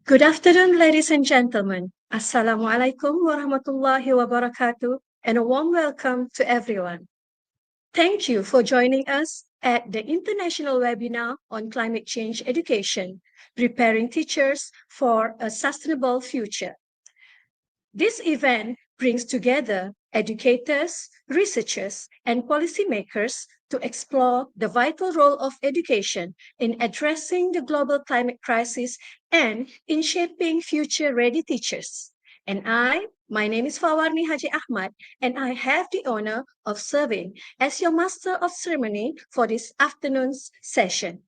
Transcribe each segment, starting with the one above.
Good afternoon, ladies and gentlemen. Assalamualaikum warahmatullahi wabarakatuh, and a warm welcome to everyone. Thank you for joining us at the International Webinar on Climate Change Education, Preparing Teachers for a Sustainable Future. This event brings together educators, researchers, and policymakers to explore the vital role of education in addressing the global climate crisis and in shaping future-ready teachers. And my name is Fawarni Haji Ahmad, and I have the honor of serving as your Master of Ceremony for this afternoon's session.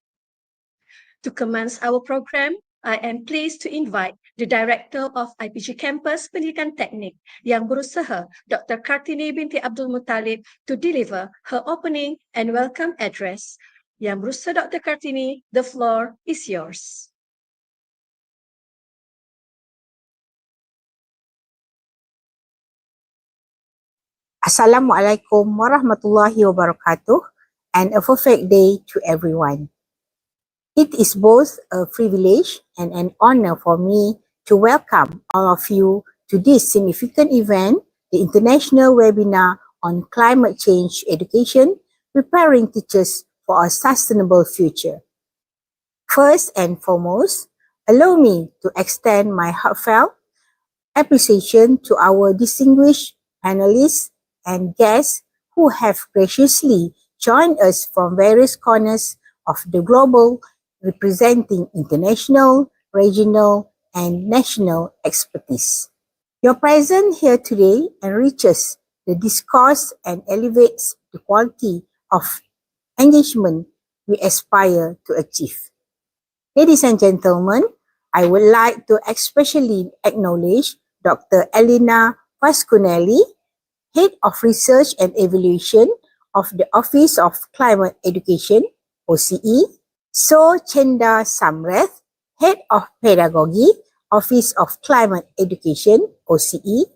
To commence our program, I am pleased to invite the Director of IPG Campus Pendidikan Teknik yang berusaha, Dr. Kartini binti Abdul Muttalib, to deliver her opening and welcome address. Yang berusaha Dr. Kartini, the floor is yours. Assalamualaikum warahmatullahi wabarakatuh, and a perfect day to everyone. It is both a privilege and an honor for me to welcome all of you to this significant event, the International Webinar on Climate Change Education, Preparing Teachers for a Sustainable Future. First and foremost, allow me to extend my heartfelt appreciation to our distinguished panelists and guests who have graciously joined us from various corners of the global, representing international, regional, and national expertise. Your presence here today enriches the discourse and elevates the quality of engagement we aspire to achieve. Ladies and gentlemen, I would like to especially acknowledge Dr. Elena Pasquinelli, Head of Research and Evaluation of the Office of Climate Education, OCE, So Chenda Samrath, Head of Pedagogy, Office of Climate Education, OCE,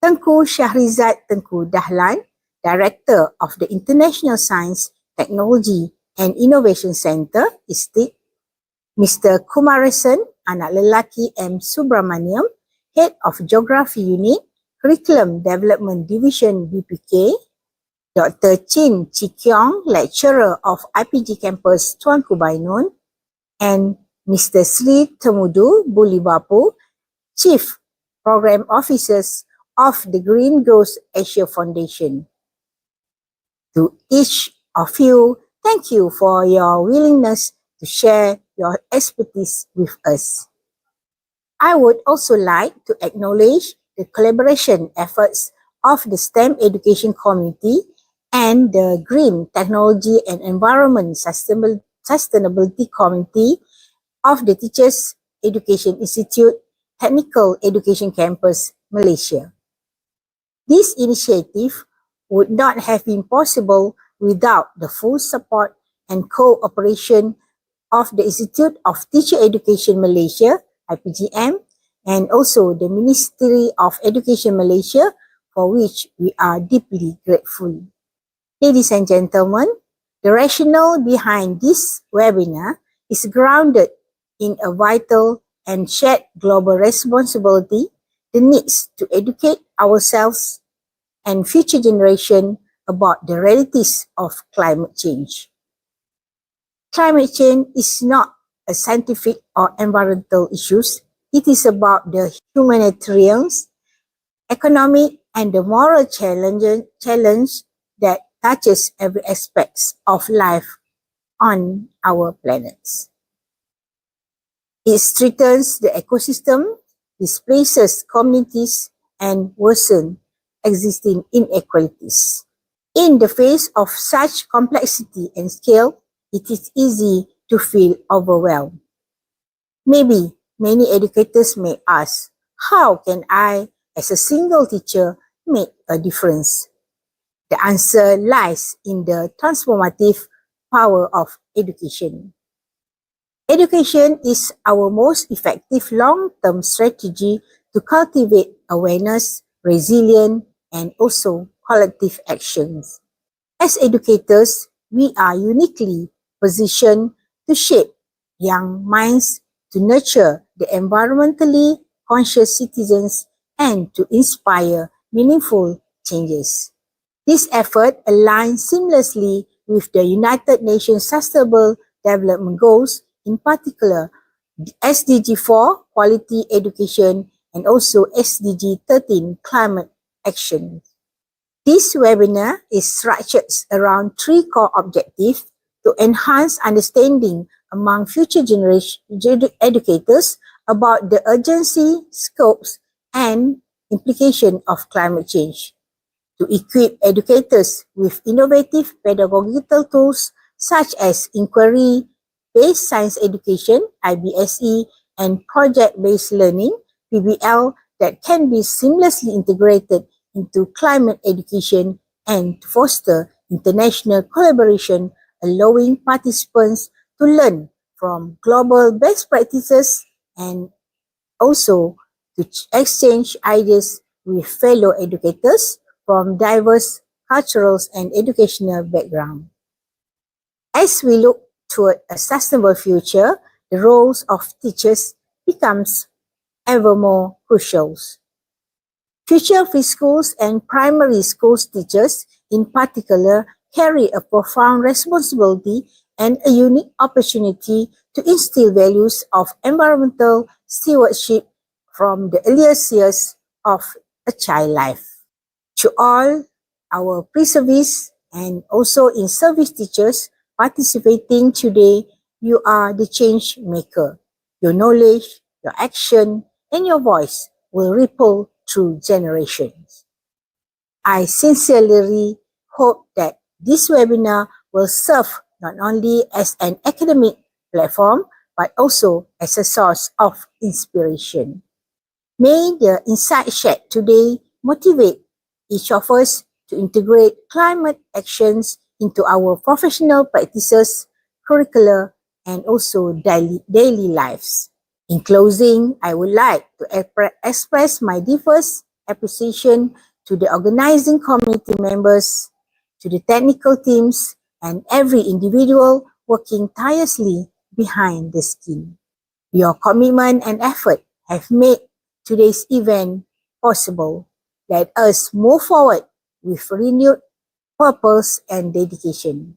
Tengku Shahrizad Tengku Dahlan, Director of the International Science, Technology and Innovation Center, ISTIC, Mr. Kumarasan Anak Lelaki M. Subramaniam, Head of Geography Unit, Curriculum Development Division BPK, Dr. Chin Chi Kiong, Lecturer of IPG Campus Tuanku Bainun, and Mr. Sri Temudu Bulibapu, Chief Program Officers of the Green Growth Asia Foundation. To each of you, thank you for your willingness to share your expertise with us. I would also like to acknowledge the collaboration efforts of the STEM education community and the Green Technology and Environment Sustainability Committee of the Teachers Education Institute, Technical Education Campus, Malaysia. This initiative would not have been possible without the full support and cooperation of the Institute of Teacher Education Malaysia, IPGM, and also the Ministry of Education Malaysia, for which we are deeply grateful. Ladies and gentlemen, the rationale behind this webinar is grounded in a vital and shared global responsibility, the needs to educate ourselves and future generation about the realities of climate change. Climate change is not a scientific or environmental issue. It is about the humanitarian, economic, and the moral challenge that touches every aspect of life on our planets. It strengthens the ecosystem, displaces communities, and worsens existing inequalities. In the face of such complexity and scale, it is easy to feel overwhelmed. Maybe many educators may ask, how can I, as a single teacher, make a difference? The answer lies in the transformative power of education. Education is our most effective long-term strategy to cultivate awareness, resilience, and also collective actions. As educators, we are uniquely positioned to shape young minds to nurture the environmentally conscious citizens and to inspire meaningful changes. This effort aligns seamlessly with the United Nations Sustainable Development Goals, in particular SDG 4, Quality Education, and also SDG 13, Climate Action. This webinar is structured around three core objectives to enhance understanding among future generation educators about the urgency, scopes, and implication of climate change, to equip educators with innovative pedagogical tools such as inquiry-based science education, IBSE, and project-based learning, PBL, that can be seamlessly integrated into climate education, and to foster international collaboration, allowing participants to learn from global best practices and also to exchange ideas with fellow educators from diverse cultural and educational backgrounds. As we look toward a sustainable future, the roles of teachers becomes ever more crucial. Future preschools and primary schools teachers, in particular, carry a profound responsibility and a unique opportunity to instill values of environmental stewardship from the earliest years of a child life. To all our pre-service and also in-service teachers participating today, you are the change maker. Your knowledge, your action, and your voice will ripple through generations. I sincerely hope that this webinar will serve not only as an academic platform, but also as a source of inspiration. May the insight shared today motivate each of us to integrate climate actions into our professional practices, curricula, and also daily lives. In closing, I would like to express my deepest appreciation to the organizing committee members, to the technical teams, and every individual working tirelessly behind the scene. Your commitment and effort have made today's event possible. Let us move forward with renewed purpose and dedication.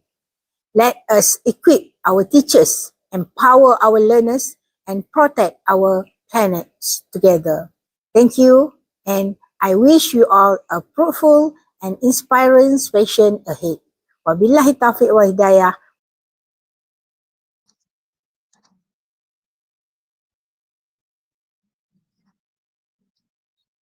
Let us equip our teachers, empower our learners, and protect our planets together. Thank you, and I wish you all a fruitful and inspiring session ahead. Wabillahi taufiq wa hidayah.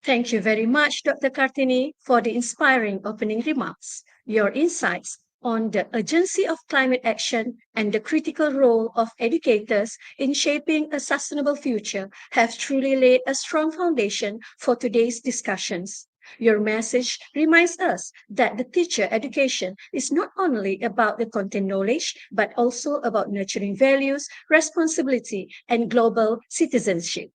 Thank you very much, Dr. Kartini, for the inspiring opening remarks. Your insights on the urgency of climate action and the critical role of educators in shaping a sustainable future have truly laid a strong foundation for today's discussions. Your message reminds us that the teacher education is not only about the content knowledge, but also about nurturing values, responsibility, and global citizenship.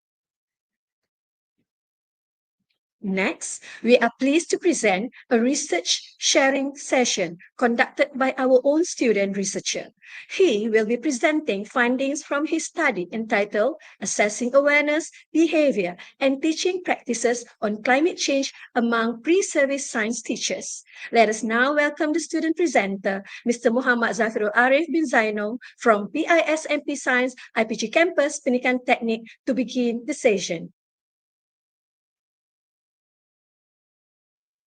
Next, we are pleased to present a research sharing session conducted by our own student researcher. He will be presenting findings from his study entitled Assessing Awareness, Behavior, and Teaching Practices on Climate Change Among Pre-Service Science Teachers. Let us now welcome the student presenter, Mr. Muhammad Zafirul Arif bin Zainal from PISMP Science IPG Campus Pendidikan Teknik to begin the session.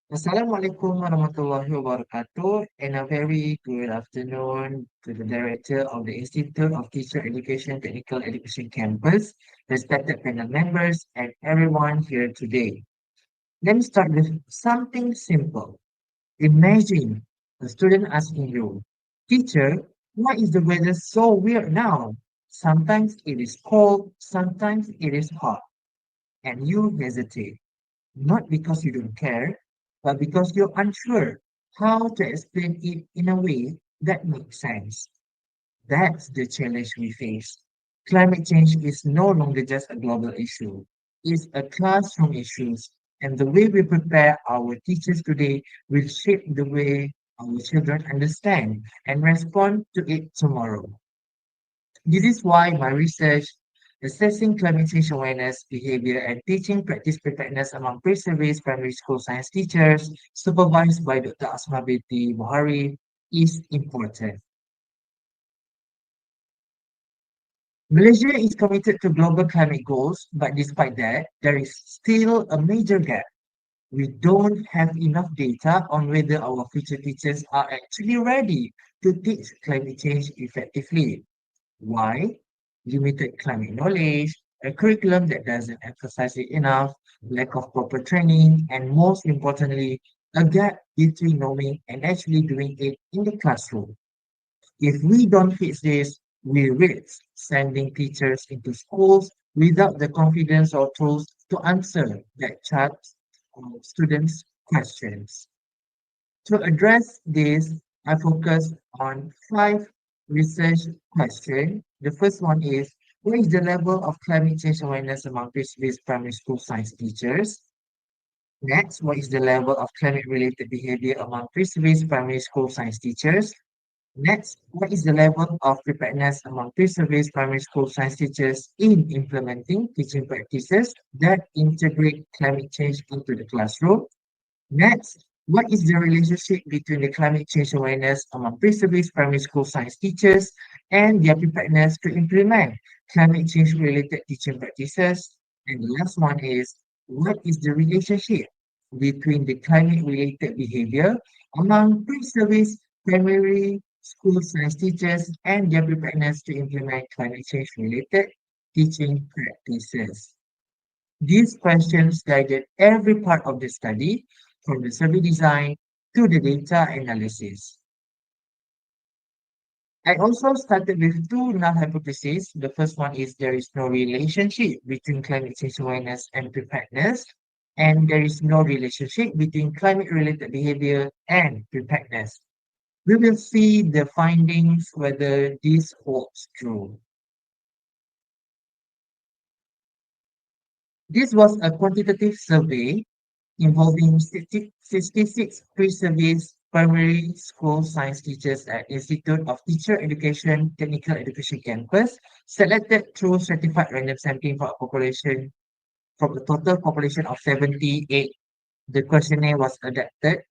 Assalamualaikum warahmatullahi wabarakatuh, and a very good afternoon to the Director of the Institute of Teacher Education Technical Education Campus, respected panel members, and everyone here today. Let me start with something simple. Imagine a student asking you, "Teacher, why is the weather so weird now? Sometimes it is cold, sometimes it is hot," and you hesitate. Not because you don't care, but because you're unsure how to explain it in a way that makes sense. That's the challenge we face. Climate change is no longer just a global issue, it's a classroom issue. And the way we prepare our teachers today will shape the way our children understand and respond to it tomorrow. This is why my research assessing climate change awareness, behavior, and teaching practice preparedness among pre-service primary school science teachers, supervised by Dr. Asma Binti Mohari, is important. Malaysia is committed to global climate goals, but despite that, there is still a major gap. We don't have enough data on whether our future teachers are actually ready to teach climate change effectively. Why? Limited climate knowledge, a curriculum that doesn't emphasize it enough, lack of proper training, and most importantly, a gap between knowing and actually doing it in the classroom. If we don't fix this, we risk sending teachers into schools without the confidence or tools to answer that child's students' questions. To address this, I focus on five research questions. The first one is, what is the level of climate change awareness among pre-service primary school science teachers? Next, what is the level of climate-related behavior among pre-service primary school science teachers? Next, what is the level of preparedness among pre-service primary school science teachers in implementing teaching practices that integrate climate change into the classroom? Next, what is the relationship between the climate change awareness among pre-service primary school science teachers and their preparedness to implement climate change related teaching practices? And the last one is, what is the relationship between the climate related behavior among pre-service primary school science teachers and their preparedness to implement climate change related teaching practices? These questions guided every part of the study, from the survey design to the data analysis. I also started with two null hypotheses. The first one is there is no relationship between climate change awareness and preparedness, and there is no relationship between climate-related behavior and preparedness. We will see the findings whether this holds true. This was a quantitative survey involving 66 pre-service primary school science teachers at Institute of Teacher Education Technical Education Campus, selected through stratified random sampling for a population from the total population of 78. The questionnaire was adapted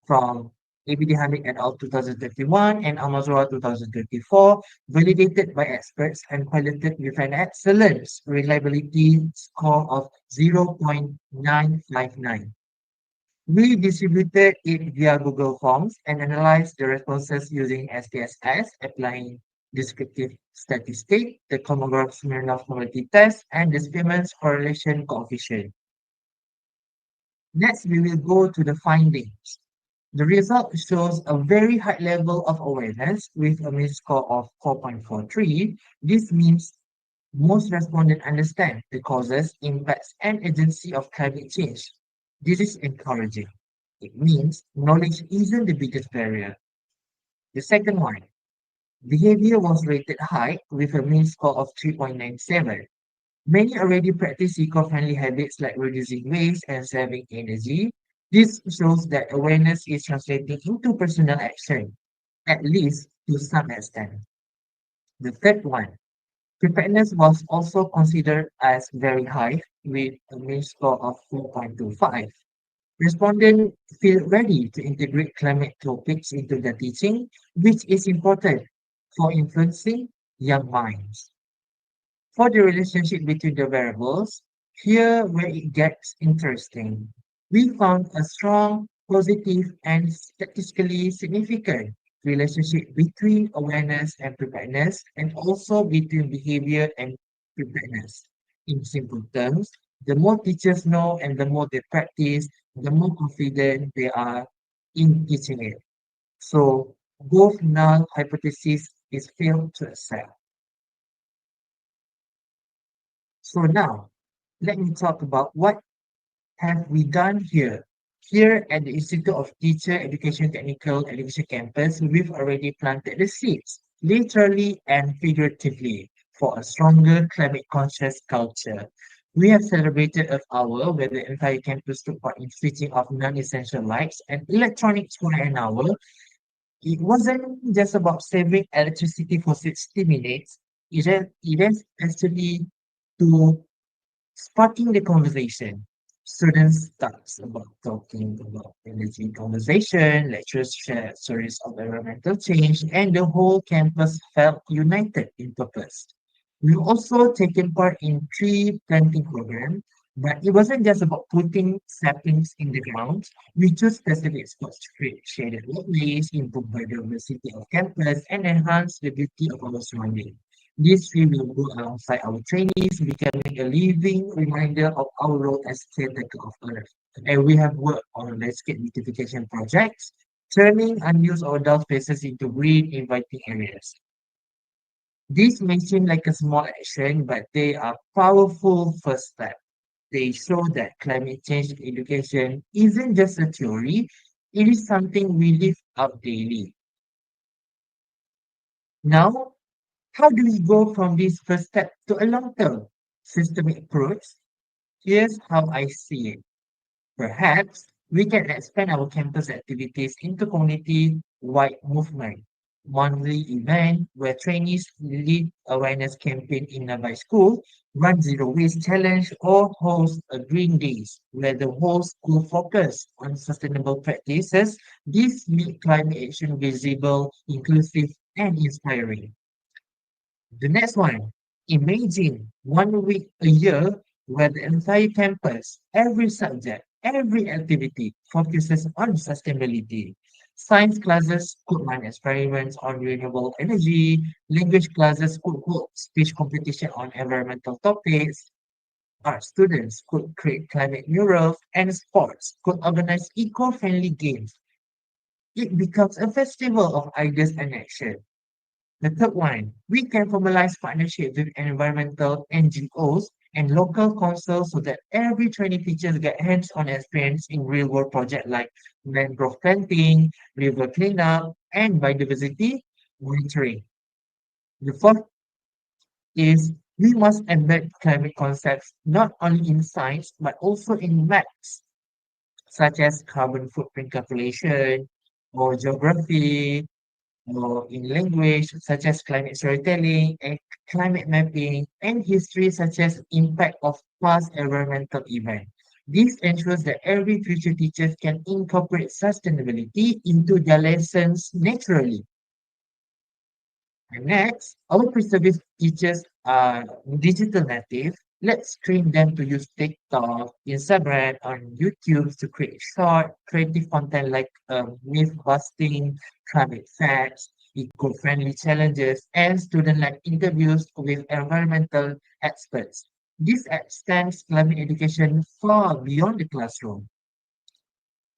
from ABD Hamid et al. 2021 and Amazura 2024, validated by experts and piloted with an excellent reliability score of 0.959. We distributed it via Google Forms and analyzed the responses using SPSS, applying descriptive statistic, the Kolmogorov-Smirnov mobility test, and the Spearman's correlation coefficient. Next, we will go to the findings. The result shows a very high level of awareness with a mean score of 4.43. This means most respondents understand the causes, impacts, and agency of climate change. This is encouraging. It means knowledge isn't the biggest barrier. The second one, behavior was rated high with a mean score of 3.97. Many already practice eco-friendly habits like reducing waste and saving energy. This shows that awareness is translating into personal action, at least to some extent. The third one, preparedness was also considered as very high with a mean score of 4.25. Respondents feel ready to integrate climate topics into their teaching, which is important for influencing young minds. For the relationship between the variables, here where it gets interesting. We found a strong, positive, and statistically significant relationship between awareness and preparedness, and also between behavior and preparedness. In simple terms, the more teachers know and the more they practice, the more confident they are in teaching it. So both null hypothesis is failed to accept. So now, let me talk about what have we done here. Here at the Institute of Teacher Education Technical Education Campus, we've already planted the seeds, literally and figuratively, for a stronger climate conscious culture. We have celebrated Earth Hour, where the entire campus took part in switching off non-essential lights and electronics for an hour. It wasn't just about saving electricity for 60 minutes. It has actually to sparking the conversation. Students starts about talking about energy conversation, lecturers share stories of environmental change, and the whole campus felt united in purpose. We also taken part in tree planting program, but it wasn't just about putting saplings in the ground. We chose specific spots to create shaded walkways, improve biodiversity of campus, and enhance the beauty of our surroundings. This tree will go alongside our trainees, becoming a living reminder of our role as caretaker of Earth. And we have worked on landscape beautification projects, turning unused or dull spaces into green, inviting areas. These may seem like a small action, but they are powerful first step. They show that climate change education isn't just a theory, it is something we live out daily. Now, how do we go from this first step to a long-term systemic approach? Here's how I see it. Perhaps we can expand our campus activities into community-wide movement. Monthly event where trainees lead awareness campaign in nearby school, run zero waste challenge, or host a green days where the whole school focus on sustainable practices. This make climate action visible, inclusive, and inspiring. The next one, imagine 1 week a year where the entire campus, every subject, every activity focuses on sustainability. Science classes could run experiments on renewable energy, language classes could hold speech competition on environmental topics, art students could create climate murals, and sports could organize eco-friendly games. It becomes a festival of ideas and action. The third one, we can formalize partnerships with environmental NGOs and local councils so that every training teachers get hands-on experience in real-world projects like mangrove planting, river cleanup, and biodiversity monitoring. The fourth is we must embed climate concepts not only in science but also in maths, such as carbon footprint calculation or geography or in language such as climate storytelling and climate mapping and history such as impact of past environmental events. This ensures that every future teacher can incorporate sustainability into their lessons naturally. And next, our pre-service teachers are digital native. Let's train them to use TikTok, Instagram, and YouTube to create short, creative content like myth busting, climate facts, eco-friendly challenges, and student-led interviews with environmental experts. This extends climate education far beyond the classroom.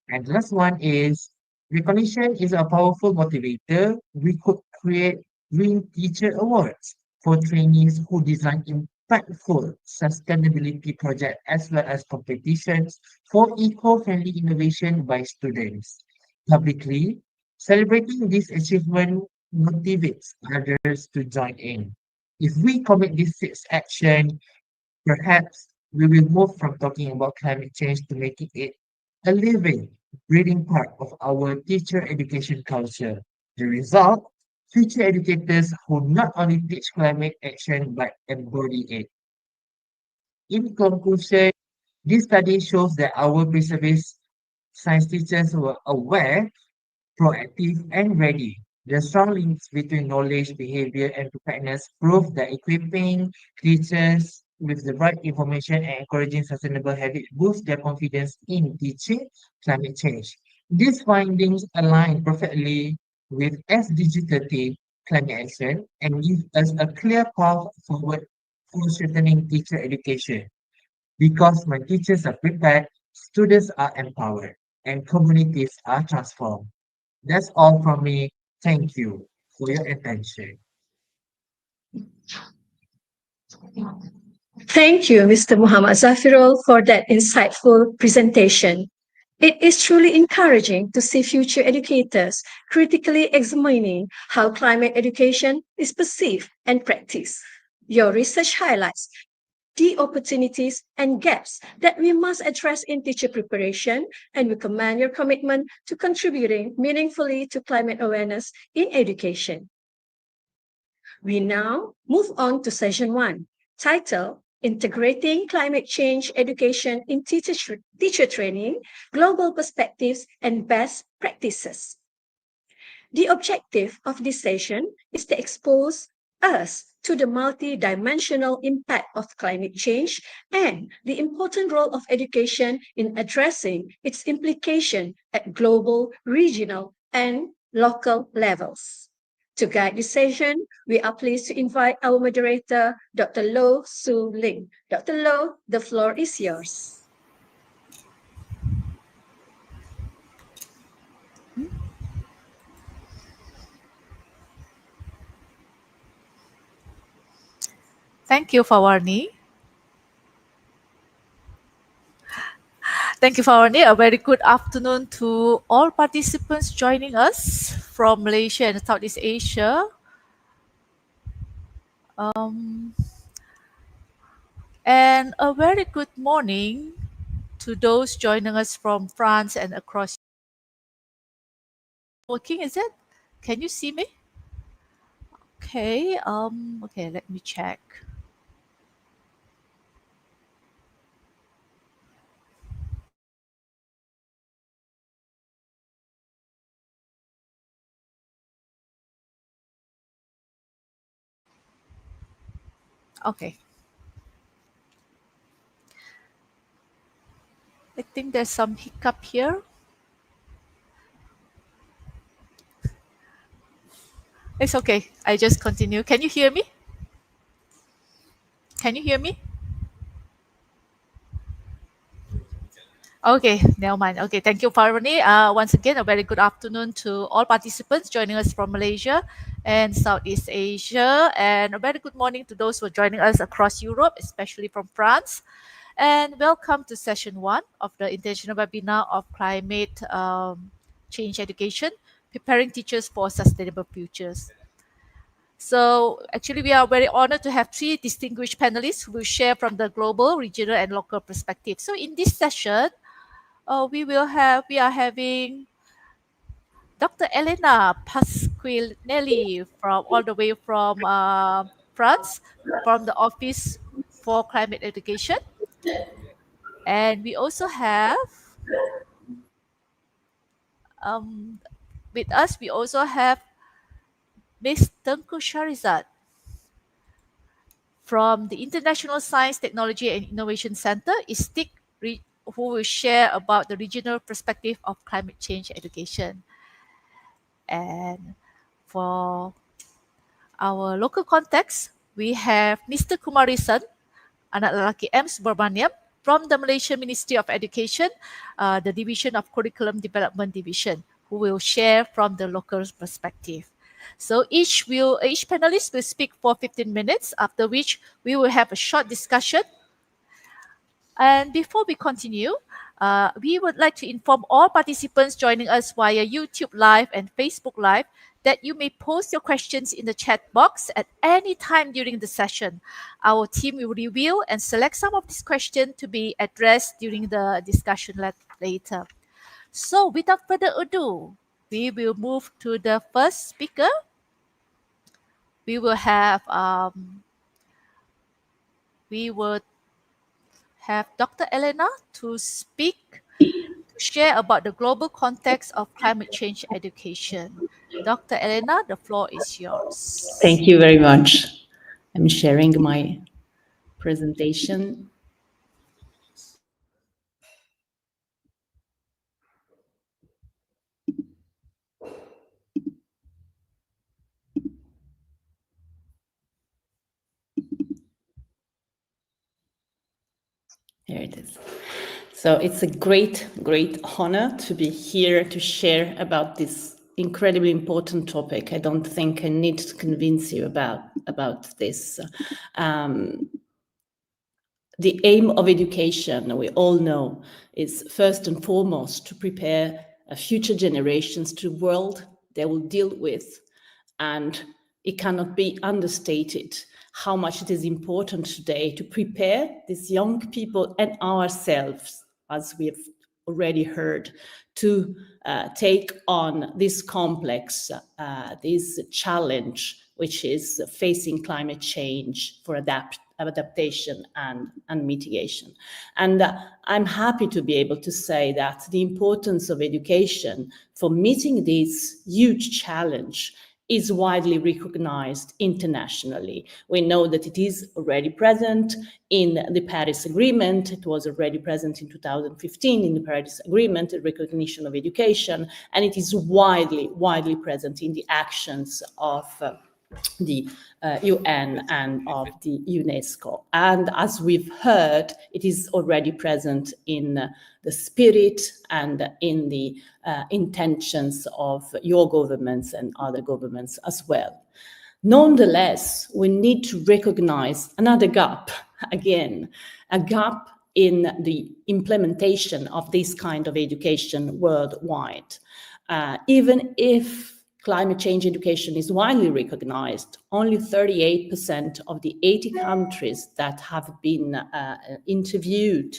And the last one is recognition is a powerful motivator. We could create Green Teacher Awards for trainees who design impactful sustainability projects as well as competitions for eco-friendly innovation by students. Publicly, celebrating this achievement motivates others to join in. If we commit this six action, perhaps we will move from talking about climate change to making it a living, breathing part of our teacher education culture. The result, future educators who not only teach climate action but embody it. In conclusion, this study shows that our pre-service science teachers were aware, proactive, and ready. The strong links between knowledge, behavior, and preparedness prove that equipping teachers with the right information and encouraging sustainable habits boosts their confidence in teaching climate change. These findings align perfectly with SDG 30 climate action and give us a clear path forward for strengthening teacher education. Because when teachers are prepared, students are empowered, and communities are transformed. That's all from me. Thank you for your attention. Thank you, Mr. Muhammad Zafirul, for that insightful presentation. It is truly encouraging to see future educators critically examining how climate education is perceived and practiced. Your research highlights the opportunities and gaps that we must address in teacher preparation, and we commend your commitment to contributing meaningfully to climate awareness in education. We now move on to session one, titled integrating climate change education in teacher training, global perspectives, and best practices. The objective of this session is to expose us to the multi-dimensional impact of climate change and the important role of education in addressing its implication at global, regional, and local levels. To guide this session, we are pleased to invite our moderator, Dr. Lo Su Ling. Dr. Lo, the floor is yours. Thank you, Fawarni. Thank you, Fawarni. A very good afternoon to all participants joining us from Malaysia and Southeast Asia. And a very good morning to those joining us from France and across. Working, is it? Can you see me? Okay. Okay, let me check. Okay. I think there's some hiccup here. It's okay. I just continue. Can you hear me? Can you hear me? Okay, never mind. Okay, thank you, Farvani. Once again, a very good afternoon to all participants joining us from Malaysia and Southeast Asia, and a very good morning to those who are joining us across Europe, especially from France. And welcome to session 1 of the International Webinar of Climate Change Education, Preparing Teachers for Sustainable Futures. So actually, we are very honored to have 3 distinguished panelists who will share from the global, regional, and local perspective. So in this session, we are having Dr. Elena Pasquinelli from all the way from France, from the Office for Climate Education. And we also have with us, we also have Ms. Tengku Sharizad from the International Science, Technology and Innovation Center, ISTIC, who will share about the regional perspective of climate change education. And for our local context, we have Mr. Kumarisan, anak lelaki M. Subramaniam, from the Malaysian Ministry of Education, the Division of Curriculum Development Division, who will share from the local perspective. So each panelist will speak for 15 minutes, after which we will have a short discussion. And before we continue, we would like to inform all participants joining us via YouTube Live and Facebook Live that you may post your questions in the chat box at any time during the session. Our team will review and select some of these questions to be addressed during the discussion later. So without further ado, we will move to the first speaker. We will have Dr. Elena to speak, to share about the global context of climate change education. Dr. Elena, the floor is yours. Thank you very much. I'm sharing my presentation. Here it is. So it's a great honor to be here to share about this incredibly important topic. I don't think I need to convince you about this. The aim of education, we all know, is first and foremost to prepare future generations to the world they will deal with. And it cannot be understated how much it is important today to prepare these young people and ourselves, as we have already heard, to take on this complex, this challenge, which is facing climate change for adaptation and mitigation. And I'm happy to be able to say that the importance of education for meeting this huge challenge is widely recognized internationally. We know that it is already present in the Paris Agreement. It was already present in 2015 in the Paris Agreement, the recognition of education, and it is widely present in the actions of the UN and of the UNESCO. And as we've heard, it is already present in the spirit and in the intentions of your governments and other governments as well. Nonetheless, we need to recognize another gap, again, a gap in the implementation of this kind of education worldwide. Even if climate change education is widely recognized, only 38% of the 80 countries that have been interviewed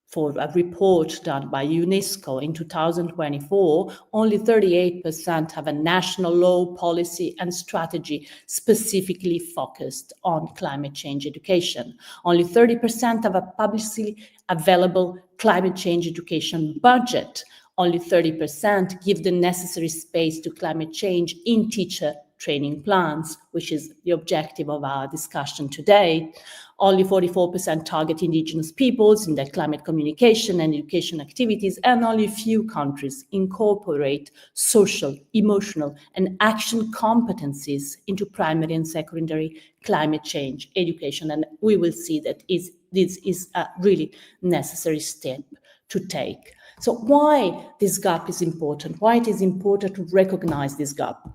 for a report done by UNESCO in 2024, only 38% have a national law, policy, and strategy specifically focused on climate change education. Only 30% have a publicly available climate change education budget. Only 30% give the necessary space to climate change in teacher training plans, which is the objective of our discussion today. Only 44% target indigenous peoples in their climate communication and education activities, and only a few countries incorporate social, emotional, and action competencies into primary and secondary climate change education. And we will see that this is a really necessary step to take. So why this gap is important, why it is important to recognize this gap.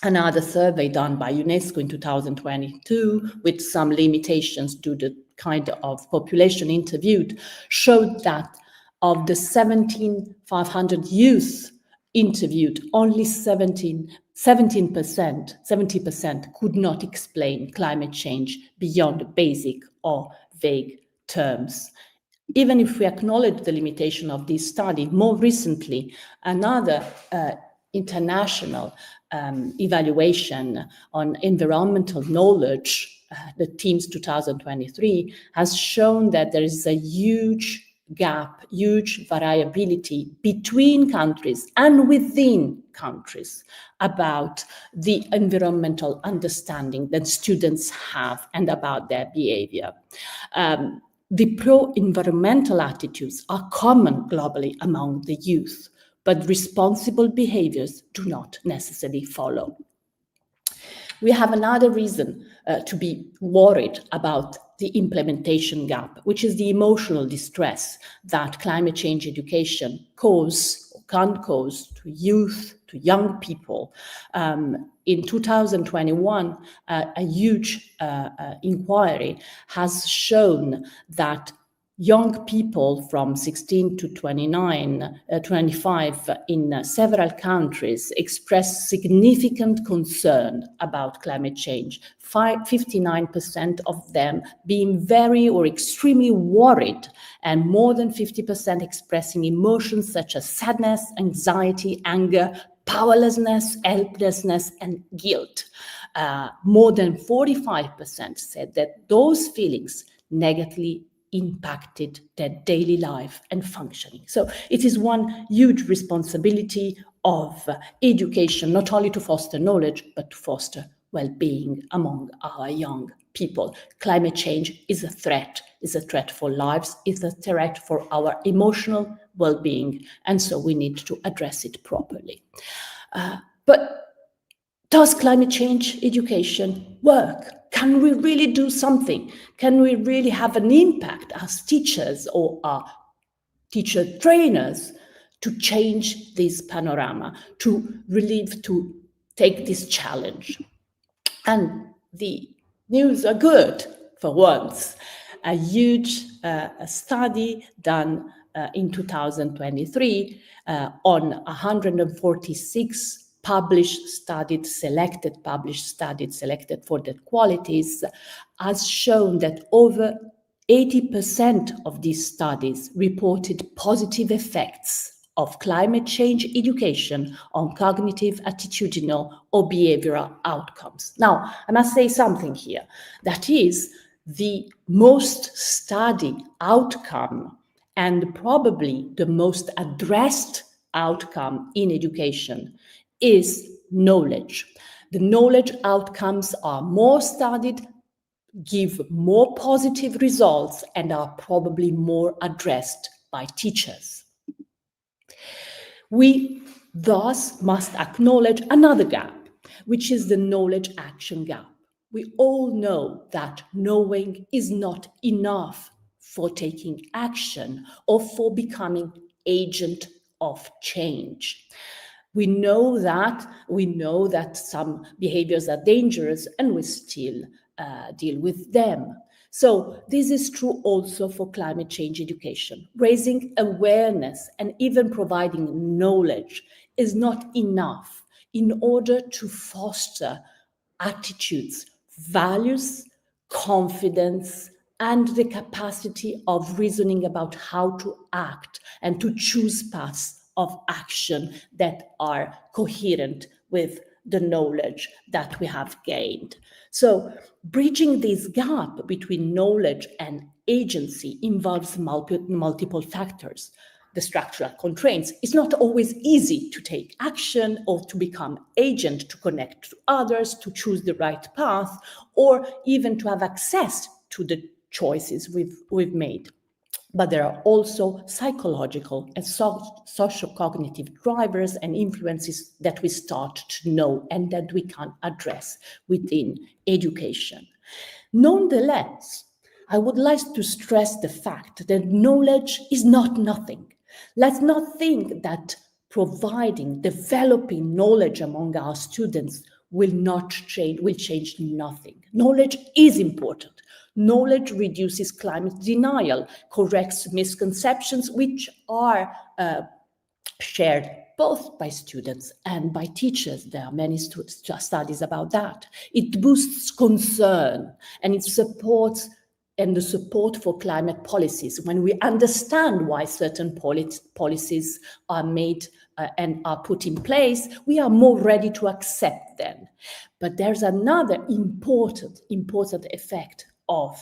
Another survey done by UNESCO in 2022, with some limitations to the kind of population interviewed, showed that of the 17,500 youth interviewed, only 70% could not explain climate change beyond basic or vague terms. Even if we acknowledge the limitation of this study, more recently, another international evaluation on environmental knowledge, the TEAMS 2023, has shown that there is a huge gap, huge variability between countries and within countries about the environmental understanding that students have and about their behavior. The pro-environmental attitudes are common globally among the youth, but responsible behaviors do not necessarily follow. We have another reason to be worried about the implementation gap, which is the emotional distress that climate change education can cause to youth, to young people. In 2021, a huge inquiry has shown that young people from 16 to 25 in several countries express significant concern about climate change. 59% of them being very or extremely worried, and more than 50% expressing emotions such as sadness, anxiety, anger, powerlessness, helplessness, and guilt. More than 45% said that those feelings negatively impacted their daily life and functioning. So it is one huge responsibility of education, not only to foster knowledge, but to foster well-being among our young people. Climate change is a threat for lives, it's a threat for our emotional well-being, and so we need to address it properly. But does climate change education work? Can we really do something? Can we really have an impact as teachers or teacher trainers to change this panorama, to take this challenge? And the news are good for once. A huge study done in 2023 on 146 published, selected for their qualities, has shown that over 80% of these studies reported positive effects of climate change education on cognitive, attitudinal, or behavioral outcomes. Now, I must say something here. That is, the most studied outcome and probably the most addressed outcome in education is knowledge. The knowledge outcomes are more studied, give more positive results, and are probably more addressed by teachers. We thus must acknowledge another gap, which is the knowledge action gap. We all know that knowing is not enough for taking action or for becoming agent of change. We know that some behaviors are dangerous, and we still deal with them. So this is true also for climate change education. Raising awareness and even providing knowledge is not enough in order to foster attitudes, values, confidence, and the capacity of reasoning about how to act and to choose paths of action that are coherent with the knowledge that we have gained. So bridging this gap between knowledge and agency involves multiple factors. The structural constraints. It's not always easy to take action or to become agent, to connect to others, to choose the right path, or even to have access to the choices we've made. But there are also psychological and socio-cognitive drivers and influences that we start to know and that we can address within education. Nonetheless, I would like to stress the fact that knowledge is not nothing. Let's not think that developing knowledge among our students will change nothing. Knowledge is important. Knowledge reduces climate denial, corrects misconceptions which are shared both by students and by teachers. There are many studies about that. It boosts concern and it supports the support for climate policies. When we understand why certain policies are made and are put in place, we are more ready to accept them. But there's another important effect of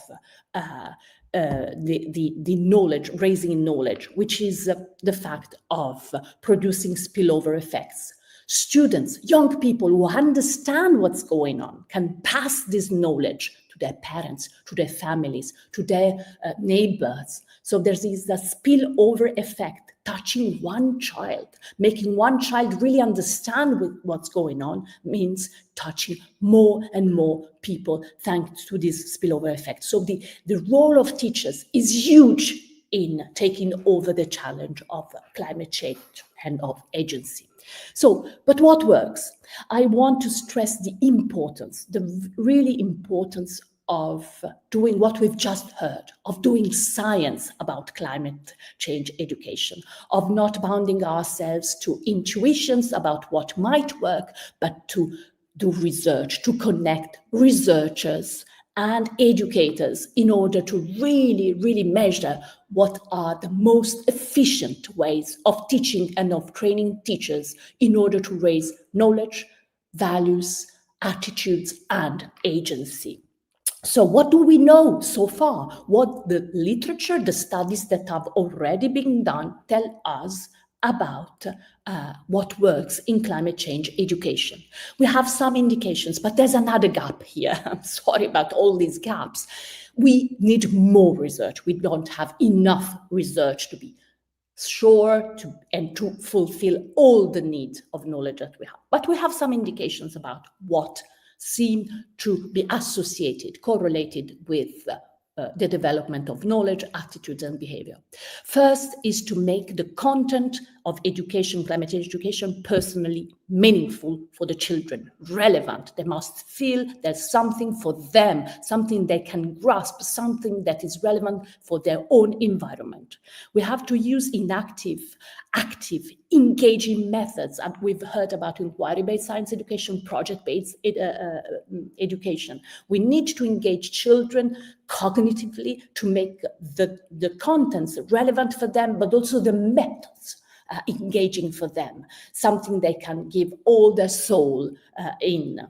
the knowledge, raising knowledge, which is the fact of producing spillover effects. Students, young people who understand what's going on can pass this knowledge to their parents, to their families, to their neighbors. So there's this spillover effect, touching one child, making one child really understand what's going on means touching more and more people thanks to this spillover effect. So the role of teachers is huge in taking over the challenge of climate change and of agency. So, but what works? I want to stress the really importance of doing what we've just heard, of doing science about climate change education, of not bounding ourselves to intuitions about what might work, but to do research, to connect researchers and educators in order to really measure what are the most efficient ways of teaching and of training teachers in order to raise knowledge, values, attitudes, and agency. So what do we know so far? What the literature, the studies that have already been done tell us about what works in climate change education. We have some indications, but there's another gap here. I'm sorry about all these gaps. We need more research. We don't have enough research to be sure to fulfill all the needs of knowledge that we have. But we have some indications about what seem to be associated, correlated with the development of knowledge, attitudes, and behavior. First is to make the content of education, climate change education, personally meaningful for the children, relevant. They must feel there's something for them, something they can grasp, something that is relevant for their own environment. We have to use active, engaging methods. And we've heard about inquiry-based science education, project-based education. We need to engage children cognitively to make the contents relevant for them, but also the methods engaging for them, something they can give all their soul in.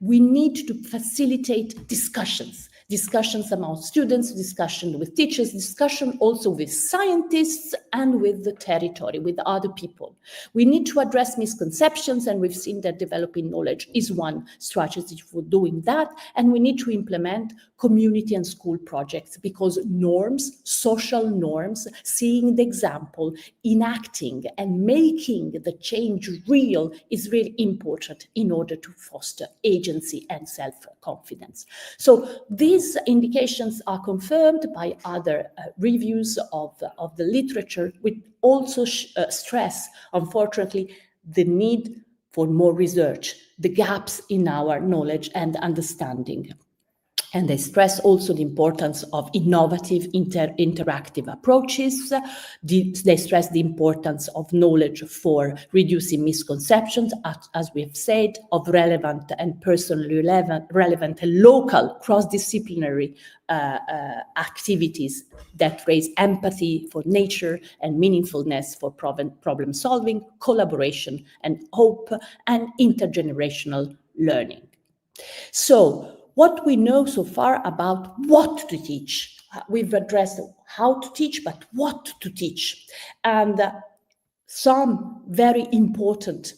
We need to facilitate discussions. Discussions among students, discussion with teachers, discussion also with scientists and with the territory, with other people. We need to address misconceptions, and we've seen that developing knowledge is one strategy for doing that. And we need to implement community and school projects, because norms, social norms, seeing the example, enacting and making the change real is really important in order to foster agency and self-confidence. So these indications are confirmed by other reviews of the literature, which also stress, unfortunately, the need for more research, the gaps in our knowledge and understanding. And they stress also the importance of innovative interactive approaches. They stress the importance of knowledge for reducing misconceptions, as we have said, of relevant and personally relevant and local cross-disciplinary activities that raise empathy for nature and meaningfulness for problem solving, collaboration and hope, and intergenerational learning. So what we know so far about what to teach. We've addressed how to teach, but what to teach. And some very important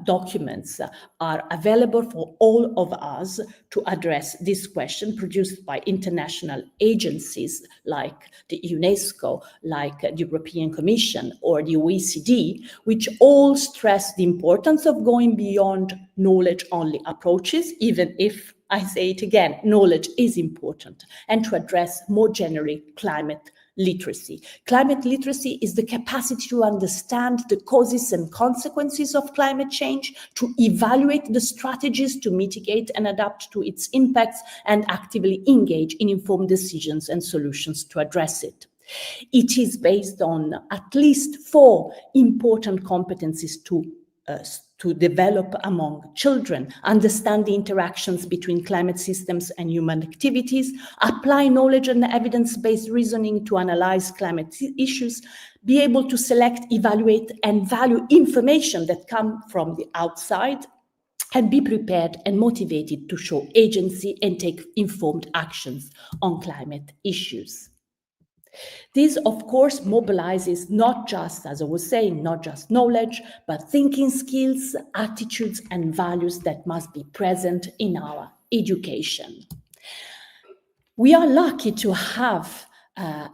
documents are available for all of us to address this question, produced by international agencies like the UNESCO, like the European Commission or the OECD, which all stress the importance of going beyond knowledge-only approaches, even if, I say it again, knowledge is important, and to address more generally climate literacy. Climate literacy is the capacity to understand the causes and consequences of climate change, to evaluate the strategies to mitigate and adapt to its impacts, and actively engage in informed decisions and solutions to address it. It is based on at least 4 important competencies to develop among children: understand the interactions between climate systems and human activities, apply knowledge and evidence-based reasoning to analyze climate issues, be able to select, evaluate, and value information that come from the outside, and be prepared and motivated to show agency and take informed actions on climate issues. This, of course, mobilizes not just, as I was saying, not just knowledge, but thinking skills, attitudes, and values that must be present in our education. We are lucky to have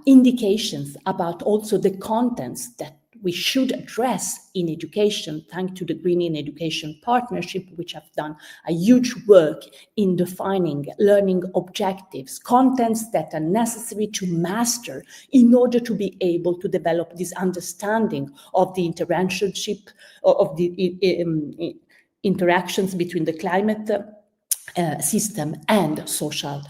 indications about also the contents that we should address in education, thanks to the Green in Education Partnership, which have done a huge work in defining learning objectives, contents that are necessary to master in order to be able to develop this understanding of the interventionship, of the interactions between the climate system and social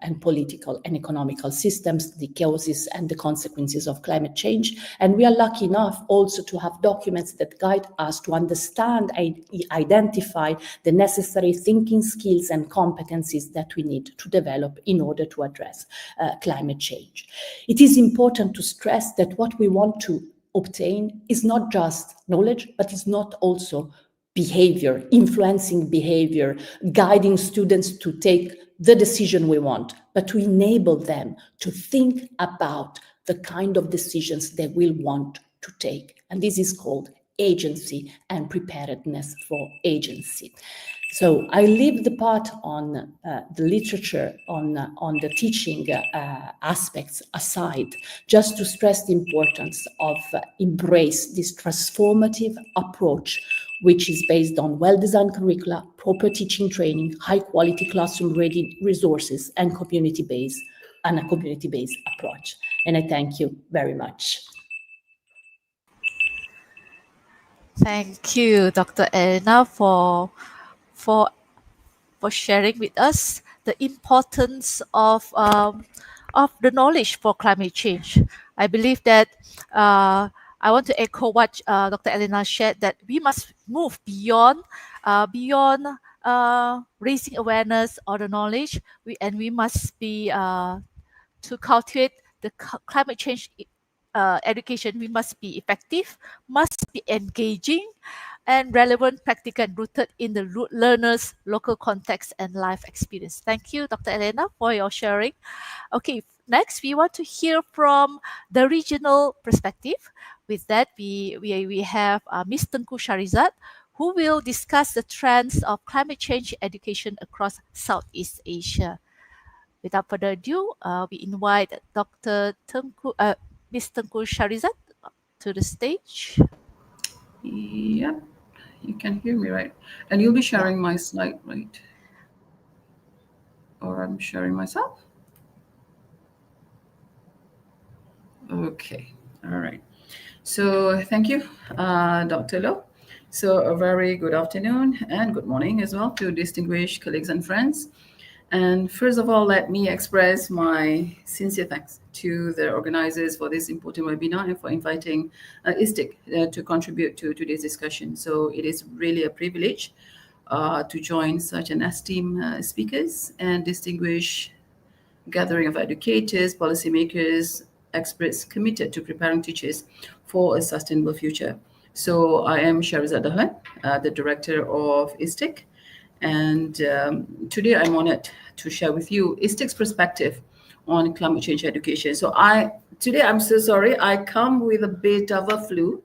and political and economical systems, the causes and the consequences of climate change. And we are lucky enough also to have documents that guide us to understand and identify the necessary thinking skills and competencies that we need to develop in order to address climate change. It is important to stress that what we want to obtain is not just knowledge, but is not also behavior, influencing behavior, guiding students to take the decision we want, but to enable them to think about the kind of decisions they will want to take. And this is called agency and preparedness for agency. So I leave the part on the literature, on the teaching aspects aside, just to stress the importance of embrace this transformative approach, which is based on well-designed curricula, proper teaching training, high-quality classroom-ready resources, and a community-based approach. And I thank you very much. Thank you, Dr. Elena, for sharing with us the importance of the knowledge for climate change. I believe that I want to echo what Dr. Elena shared, that we must move beyond raising awareness or the knowledge, and we must be to cultivate the climate change education. We must be effective, must be engaging, and relevant, practical, and rooted in the learner's local context and life experience. Thank you, Dr. Elena, for your sharing. Okay, next we want to hear from the regional perspective. With that, we have Ms. Tengku Sharizat, who will discuss the trends of climate change education across Southeast Asia. Without further ado, we invite Ms. Tengku Sharizat to the stage. Yep, you can hear me, right? And you'll be sharing my slide, right? Or I'm sharing myself? Okay, all right. So thank you, Dr. Lo. So a very good afternoon and good morning as well to distinguished colleagues and friends. And first of all, let me express my sincere thanks to the organizers for this important webinar and for inviting ISTIC to contribute to today's discussion. So it is really a privilege to join such an esteemed speakers and distinguished gathering of educators, policymakers, experts committed to preparing teachers for a sustainable future. So I am Sharizat Dahlan, the director of ISTIC, and today I'm honored to share with you ISTIC's perspective on climate change education. So today I'm so sorry, I come with a bit of a flu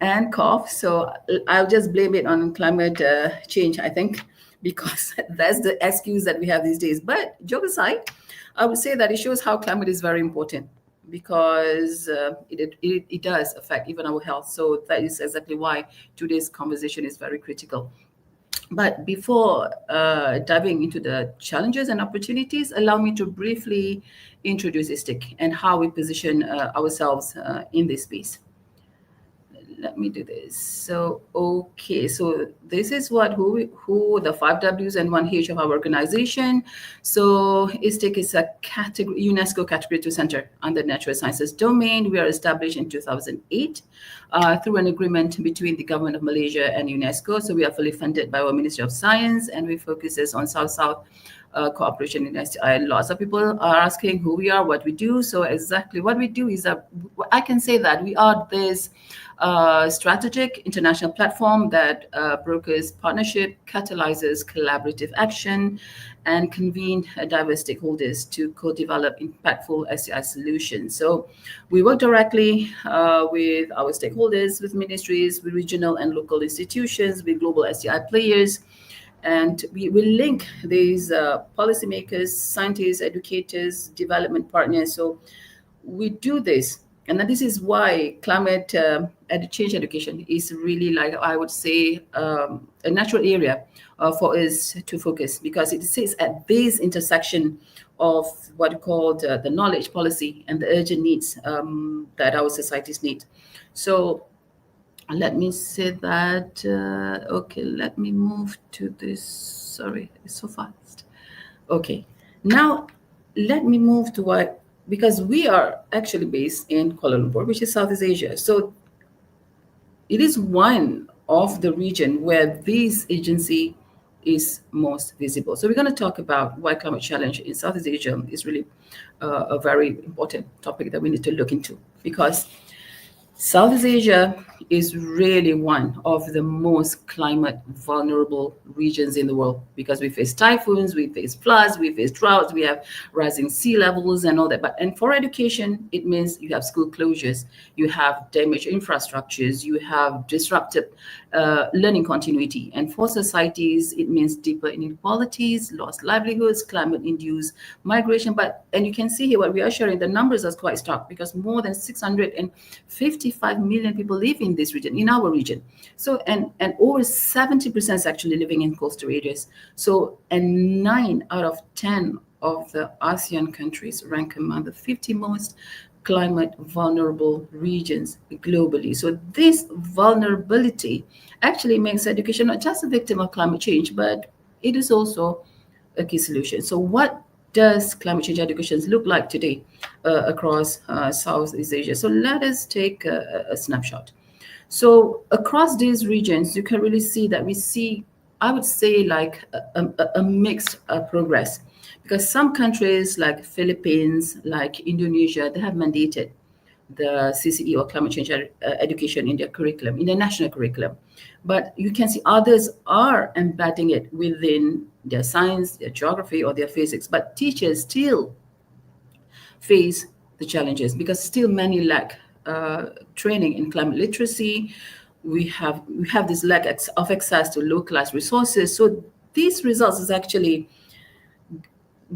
and cough, so I'll just blame it on climate change, I think, because that's the excuse that we have these days. But joke aside, I would say that it shows how climate is very important, because it does affect even our health. So that is exactly why today's conversation is very critical. But before diving into the challenges and opportunities, allow me to briefly introduce ISTIC and how we position ourselves in this space. Let me do this. So, okay, so this is who the 5 Ws and 1 H of our organization. So ISTIC is a UNESCO Category 2 center under natural sciences domain. We are established in 2008 through an agreement between the government of Malaysia and UNESCO. So we are fully funded by our Ministry of Science, and we focuses on South-South cooperation in STI. Lots of people are asking who we are, what we do. So exactly what we do is I can say that we are this strategic international platform that brokers partnership, catalyzes collaborative action, and convene diverse stakeholders to co-develop impactful STI solutions. So we work directly with our stakeholders, with ministries, with regional and local institutions, with global STI players. And we will link these policymakers, scientists, educators, development partners. So we do this. And this is why climate change education is really, like I would say, a natural area for us to focus, because it sits at this intersection of what we call the knowledge policy and the urgent needs that our societies need. So let me say that, okay, let me move to this. Sorry, it's so fast. Okay, now let me move to what, because we are actually based in Kuala Lumpur, which is Southeast Asia. So it is one of the region where this agency is most visible. So we're going to talk about why climate challenge in Southeast Asia is really a very important topic that we need to look into, because Southeast Asia is really one of the most climate vulnerable regions in the world, because we face typhoons, we face floods, we face droughts, we have rising sea levels and all that. And for education, it means you have school closures, you have damaged infrastructures, you have disrupted learning continuity. And for societies, it means deeper inequalities, lost livelihoods, climate-induced migration. And you can see here what we are sharing, the numbers are quite stark, because more than 655 million people live in this region, in our region. So, and over 70% is actually living in coastal areas. So, and 9 out of 10 of the ASEAN countries rank among the 50 most climate vulnerable regions globally. So this vulnerability actually makes education not just a victim of climate change, but it is also a key solution. So what does climate change education look like today across Southeast Asia? So let us take a snapshot. So across these regions, you can really see that we see, I would say, like a mixed progress, because some countries like Philippines, like Indonesia, they have mandated the CCE or climate change education in their curriculum, in their national curriculum. But you can see others are embedding it within their science, their geography, or their physics. But teachers still face the challenges because still many lack training in climate literacy. We have this lack of access to localized resources. So these results is actually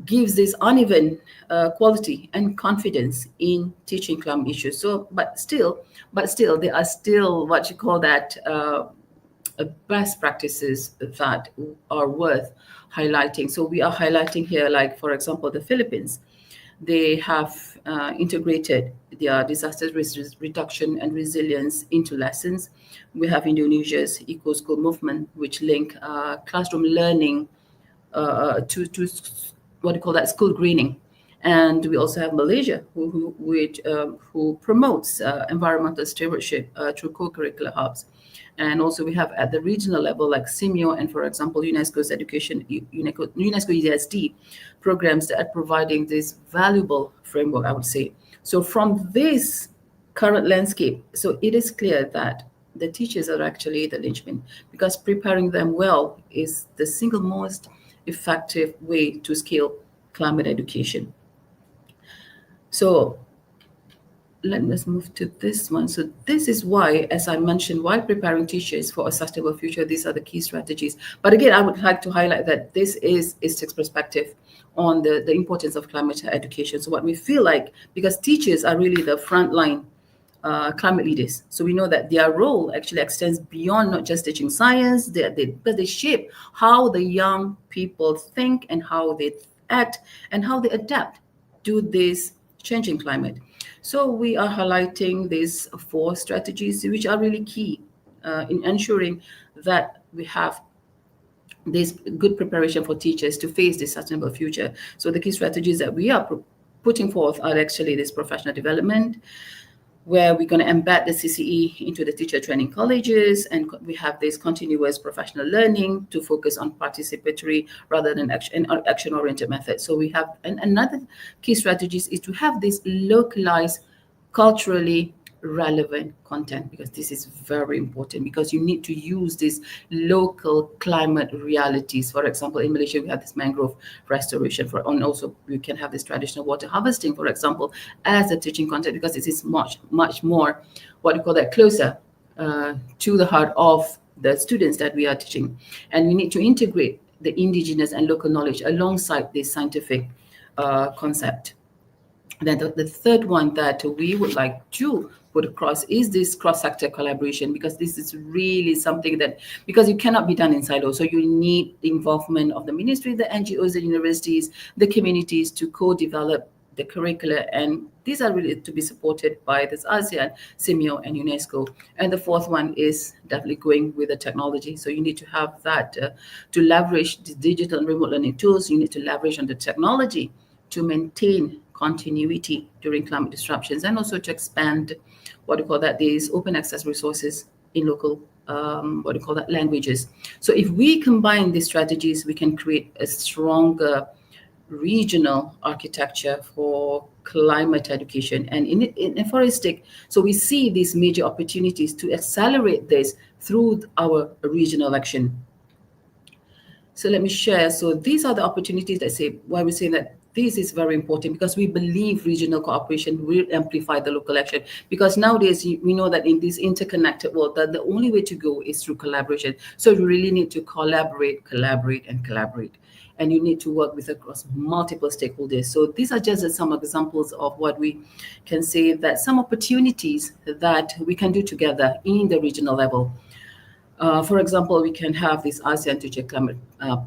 gives this uneven quality and confidence in teaching climate issues. So, but still, there are still what you call that best practices that are worth highlighting. So we are highlighting here, like for example, the Philippines. They have integrated their disaster risk reduction and resilience into lessons. We have Indonesia's eco school movement, which link classroom learning to what do you call that, school greening. And we also have Malaysia, who promotes environmental stewardship through co-curricular hubs. And also we have at the regional level, like SIMEO and, for example, UNESCO's UNESCO ESD programs that are providing this valuable framework, I would say. So from this current landscape, so it is clear that the teachers are actually the linchpin, because preparing them well is the single most effective way to scale climate education. So let's move to this one. So this is why, as I mentioned, while preparing teachers for a sustainable future, these are the key strategies. But again, I would like to highlight that this is ISTIC's perspective on the importance of climate education. So what we feel like, because teachers are really the frontline climate leaders. So we know that their role actually extends beyond not just teaching science, but they shape how the young people think and how they act and how they adapt to this changing climate. So we are highlighting these 4 strategies, which are really key in ensuring that we have this good preparation for teachers to face this sustainable future. So the key strategies that we are putting forth are actually this professional development, where we're going to embed the CCE into the teacher training colleges, and we have this continuous professional learning to focus on participatory rather than action-oriented methods. So we have, and another key strategies is to have this localized, culturally relevant content, because this is very important, because you need to use these local climate realities. For example, in Malaysia, we have this mangrove restoration, and also we can have this traditional water harvesting, for example, as a teaching content, because it is much more, what you call that, closer to the heart of the students that we are teaching. And we need to integrate the indigenous and local knowledge alongside this scientific concept. Then the third one that we would like to put across is this cross-sector collaboration, because this is really something that, because it cannot be done in silos. So you need the involvement of the ministry, the NGOs, the universities, the communities to co-develop the curricula, and these are really to be supported by this ASEAN, SIMEO, and UNESCO. And the fourth one is definitely going with the technology. So you need to have that to leverage the digital and remote learning tools. You need to leverage on the technology to maintain continuity during climate disruptions, and also to expand these open access resources in local languages. So if we combine these strategies, we can create a stronger regional architecture for climate education. And in for ISTIC, so we see these major opportunities to accelerate this through our regional action. So let me share. So these are the opportunities that why we say that this is very important, because we believe regional cooperation will amplify the local action. Because nowadays we know that in this interconnected world, that the only way to go is through collaboration. So you really need to collaborate. And you need to work with across multiple stakeholders. So these are just some examples of what we can say, that some opportunities that we can do together in the regional level. For example, we can have this ASEAN Teacher Climate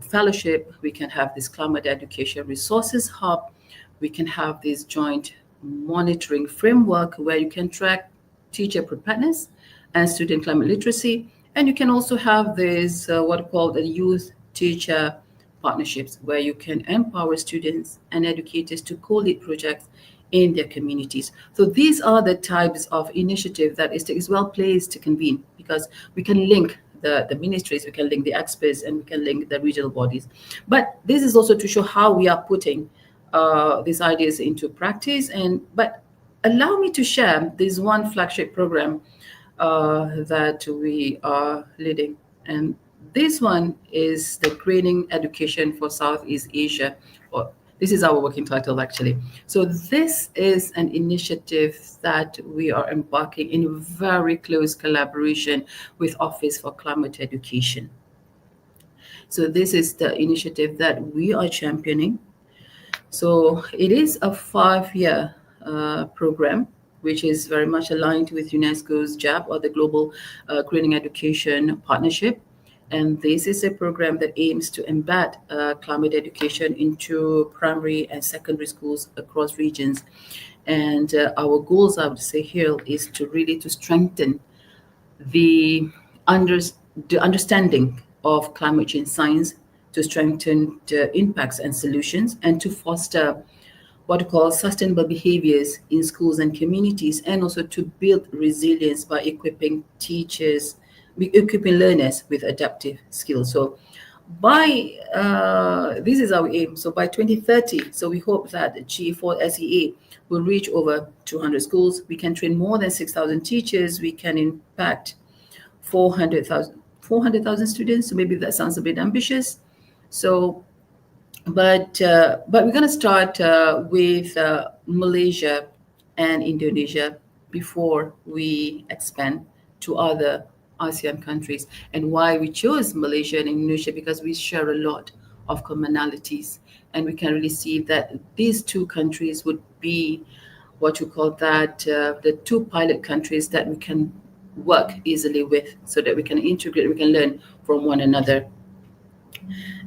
Fellowship. We can have this Climate Education Resources Hub. We can have this joint monitoring framework where you can track teacher preparedness and student climate literacy. And you can also have this the youth teacher partnerships, where you can empower students and educators to co-lead projects in their communities. So these are the types of initiatives that ISTIC is well placed to convene, because we can link the ministries, we can link the experts, and we can link the regional bodies. But this is also to show how we are putting these ideas into practice. But allow me to share this one flagship program that we are leading. And this one is the Greening Education for Southeast Asia. Or this is our working title, actually. So this is an initiative that we are embarking in very close collaboration with Office for Climate Education. So this is the initiative that we are championing. So it is a 5-year program, which is very much aligned with UNESCO's GGAF, or the Global Greening Education Partnership. And this is a program that aims to embed climate education into primary and secondary schools across regions. And our goals, I would say here, is to really to strengthen the, the understanding of climate change science, to strengthen the impacts and solutions, and to foster what we call sustainable behaviors in schools and communities, and also to build resilience by equipping teachers, equipping learners with adaptive skills. So by this is our aim. So by 2030, so we hope that G4SEA will reach over 200 schools. We can train more than 6,000 teachers. We can impact 400,000 students. So maybe that sounds a bit ambitious. So, but we're going to start with Malaysia and Indonesia before we expand to other ASEAN countries. And why we chose Malaysia and Indonesia, because we share a lot of commonalities, and we can really see that these two countries would be what you call that the two pilot countries that we can work easily with, so that we can integrate, we can learn from one another.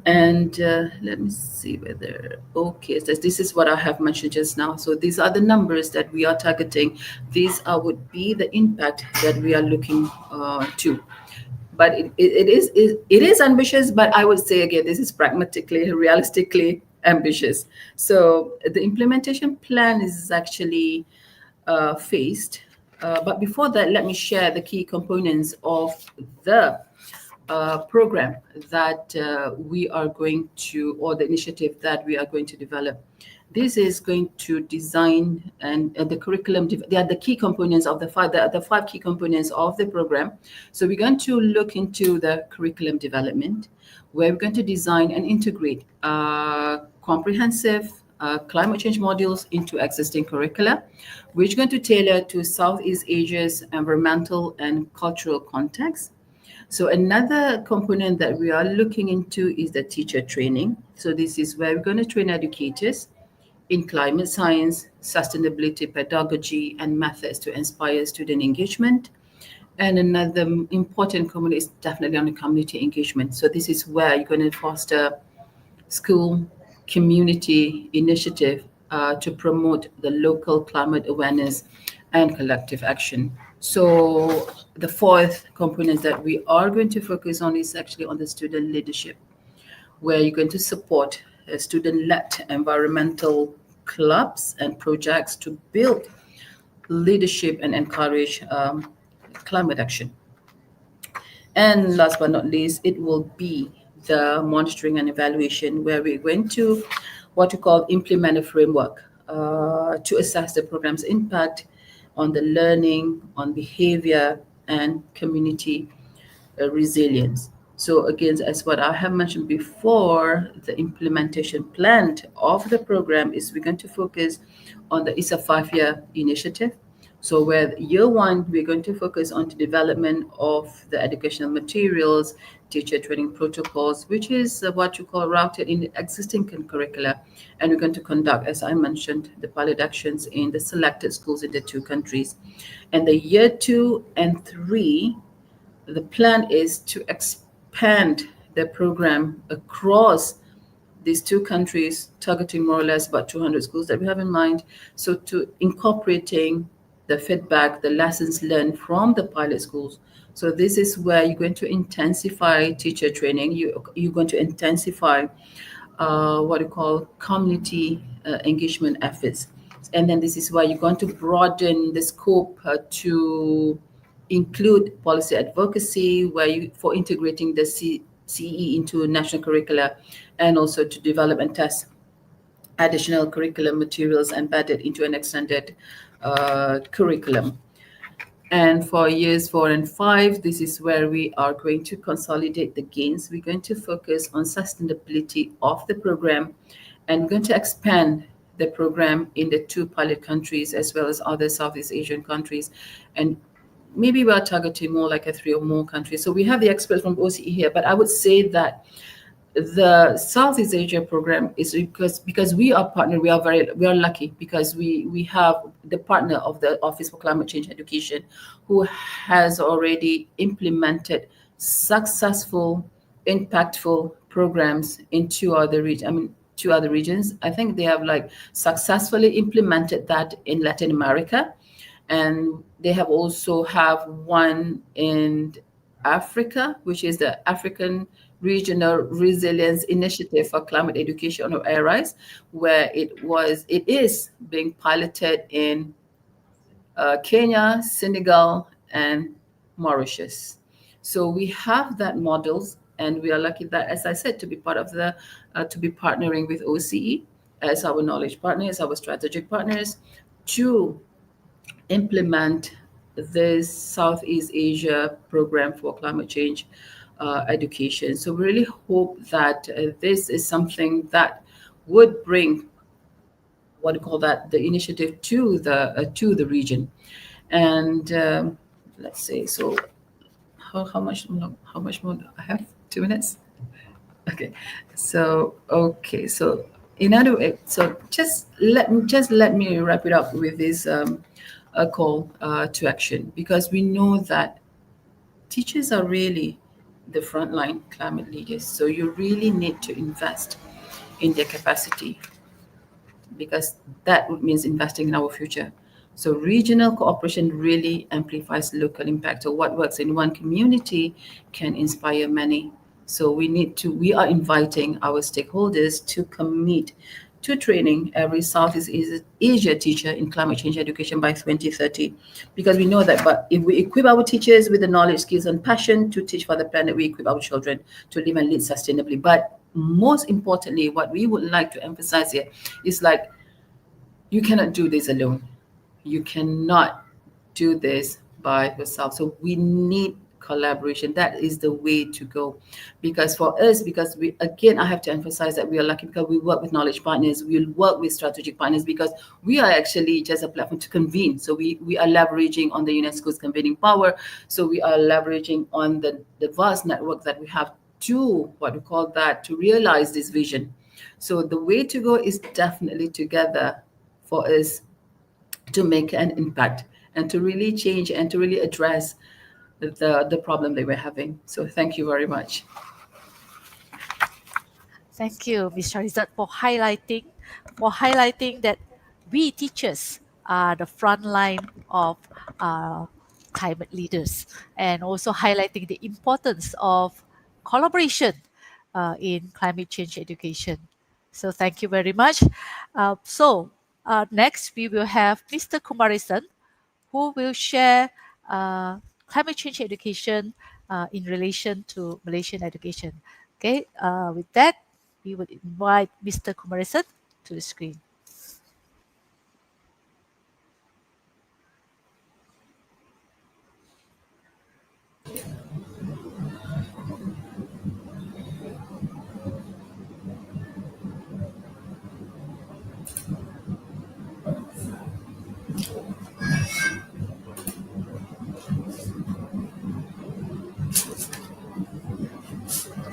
And let me see whether, okay, so this is what I have mentioned just now. So these are the numbers that we are targeting. These would be the impact that we are looking to. But it is ambitious, but I would say again, this is pragmatically, realistically ambitious. So the implementation plan is actually phased. But before that, let me share the key components of the program that we are going to, or the initiative that we are going to develop. This is going to design and the curriculum. They are the key components of the five key components of the program. So we're going to look into the curriculum development, where we're going to design and integrate comprehensive climate change modules into existing curricula, which are going to tailor to Southeast Asia's environmental and cultural context. So another component that we are looking into is the teacher training. So this is where we're going to train educators in climate science, sustainability, pedagogy, and methods to inspire student engagement. And another important component is definitely on the community engagement. So this is where you're going to foster school community initiative to promote the local climate awareness and collective action. So the fourth component that we are going to focus on is actually on the student leadership, where you're going to support student-led environmental clubs and projects to build leadership and encourage climate action. And last but not least, it will be the monitoring and evaluation, where we're going to what we call implement a framework to assess the program's impact on the learning, on behavior, and community resilience. So again, as what I have mentioned before, the implementation plan of the program is we're going to focus on it's a 5-year initiative. So where year one, we're going to focus on the development of the educational materials, teacher training protocols, which is what you call routed in the existing curricula. And we're going to conduct, as I mentioned, the pilot actions in the selected schools in the two countries. And the year 2 and 3, the plan is to expand the program across these two countries, targeting more or less about 200 schools that we have in mind. So to incorporating the feedback, the lessons learned from the pilot schools. So this is where you're going to intensify teacher training. You're going to intensify what you call community engagement efforts. And then this is why you're going to broaden the scope to include policy advocacy, where for integrating the CCE into national curricula, and also to develop and test additional curriculum materials embedded into an extended curriculum. And for years 4 and 5, this is where we are going to consolidate the gains. We're going to focus on sustainability of the program, and we're going to expand the program in the 2 pilot countries as well as other Southeast Asian countries. And maybe we are targeting more like a 3 or more countries. So we have the experts from OCE here, but I would say that the Southeast Asia program is because we are partner. We are lucky because we have the partner of the Office for Climate Change Education, who has already implemented successful, impactful programs in 2 other regions. I mean, 2 other regions. I think they have like successfully implemented that in Latin America, and they have also have one in Africa, which is the African Regional Resilience Initiative for Climate Education or ARISE, where it is being piloted in Kenya, Senegal, and Mauritius. So we have that models, and we are lucky that, as I said, to be part of the to be partnering with OCE as our knowledge partners, our strategic partners, to implement this Southeast Asia program for climate change education. So we really hope that this is something that would bring what do you call that, the initiative to the region. And let's say, so how much more do I have? 2 minutes. Okay, so in other way, so just let me wrap it up with this a call to action, because we know that teachers are really the frontline climate leaders. So you really need to invest in their capacity, because that means investing in our future. So regional cooperation really amplifies local impact. So what works in one community can inspire many. So we are inviting our stakeholders to commit to training every Southeast Asia teacher in climate change education by 2030. Because we know that, but if we equip our teachers with the knowledge, skills, and passion to teach for the planet, we equip our children to live and lead sustainably. But most importantly, what we would like to emphasize here is like, you cannot do this alone. You cannot do this by yourself. So we need collaboration. That is the way to go. Because for us, because we, again, I have to emphasize that we are lucky because we work with knowledge partners, we work with strategic partners, because we are actually just a platform to convene. So we are leveraging on the UNESCO's convening power. So we are leveraging on the vast network that we have to, what we call that, to realize this vision. So the way to go is definitely together for us to make an impact and to really change and to really address the problem they were having. So thank you very much. Thank you, Ms. Charizat, for highlighting that we teachers are the front line of climate leaders, and also highlighting the importance of collaboration in climate change education. So thank you very much. Next we will have Mr. Kumarisan, who will share climate change education in relation to Malaysian education. Okay, with that, we would invite Mr. Kumarisan to the screen.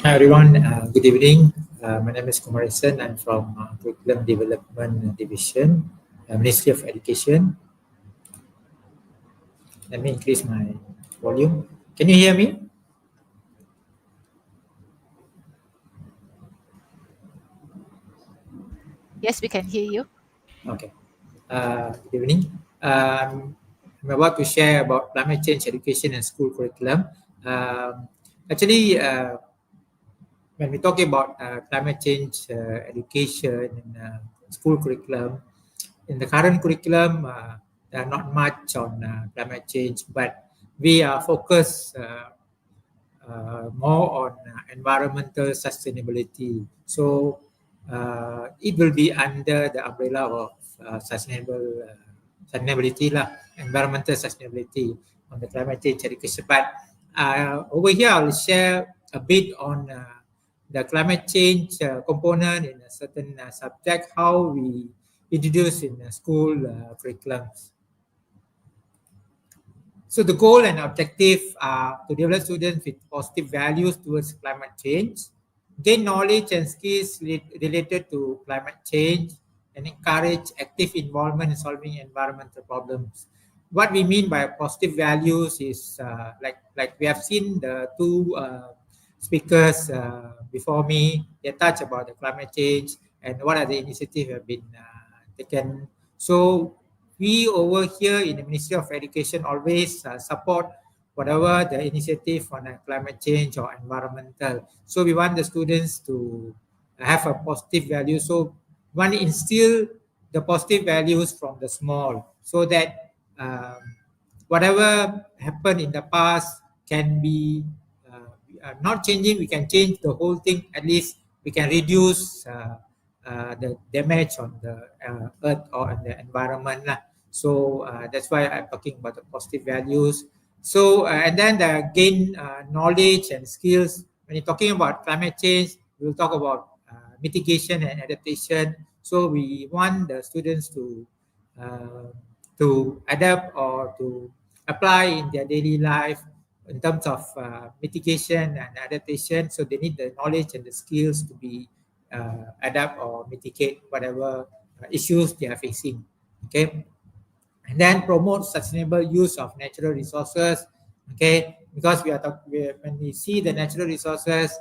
Hi everyone, good evening. My name is Kumarisan. I'm from Curriculum Development Division, Ministry of Education. Let me increase my volume. Can you hear me? Yes, we can hear you. Okay. Good evening. I'm about to share about climate change education and school curriculum. Actually, when we talk about climate change education and school curriculum, in the current curriculum, there are not much on climate change, but we are focused more on environmental sustainability. So it will be under the umbrella of sustainability lah, environmental sustainability on the climate change education. But over here, I'll share a bit on the climate change component in a certain subject, how we introduce in school curriculums. So the goal and objective are to develop students with positive values towards climate change, gain knowledge and skills related to climate change, and encourage active involvement in solving environmental problems. What we mean by positive values is like we have seen the two speakers before me, they touch about the climate change and what are the initiatives have been taken. So we over here in the Ministry of Education always support whatever the initiative on climate change or environmental. So we want the students to have a positive value. So we want to instill the positive values from the small, so that whatever happened in the past can be not changing. We can change the whole thing. At least we can reduce the damage on the earth or on the environment. So that's why I'm talking about the positive values. So and then the gain knowledge and skills. When you're talking about climate change, we'll talk about mitigation and adaptation. So we want the students to adapt or to apply in their daily life in terms of mitigation and adaptation. So they need the knowledge and the skills to be adapt or mitigate whatever issues they are facing. Okay, and then promote sustainable use of natural resources. Okay, because when we see the natural resources,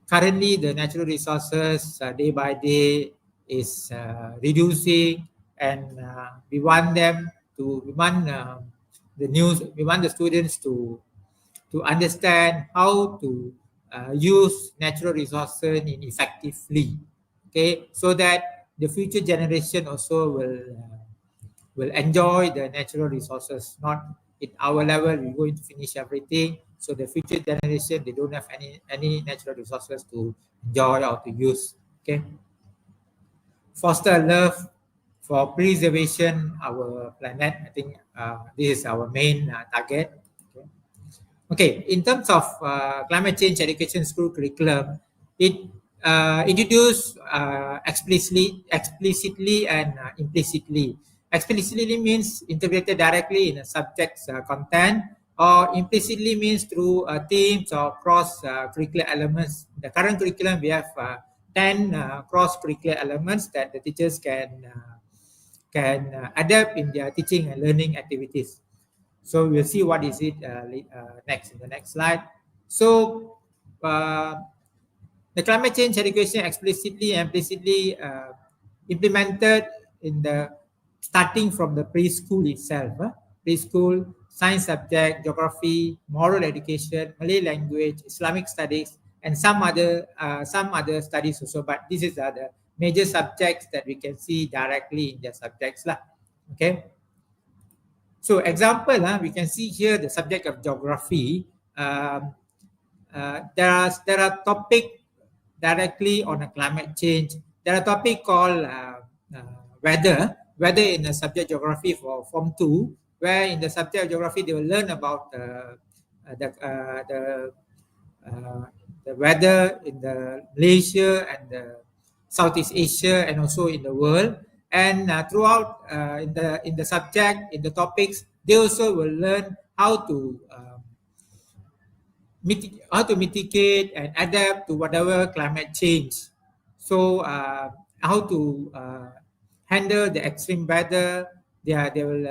currently the natural resources day by day is reducing, and we want the students to understand how to use natural resources effectively. Okay, so that the future generation also will enjoy the natural resources. Not at our level, we're going to finish everything. So the future generation, they don't have any natural resources to enjoy or to use. Okay. Foster love for preservation our planet. I think this is our main target. Okay, in terms of climate change education school curriculum, it introduced explicitly and implicitly. Explicitly means integrated directly in a subject's content, or implicitly means through themes or cross curricular elements. The current curriculum, we have 10 cross curricular elements that the teachers can adapt in their teaching and learning activities. So we'll see what is it next in the next slide. So the climate change education explicitly and implicitly implemented in the starting from the preschool itself. Preschool, science subject, geography, moral education, Malay language, Islamic studies, and some other studies also. But this is the major subjects that we can see directly in their subjects. Okay. So example, we can see here the subject of geography. There are topic directly on a climate change. There are topic called weather in the subject geography for Form 2, where in the subject geography they will learn about the weather in the Malaysia and the Southeast Asia and also in the world. And throughout in the subject, in the topics, they also will learn how to mitigate and adapt to whatever climate change. So how to handle the extreme weather. They will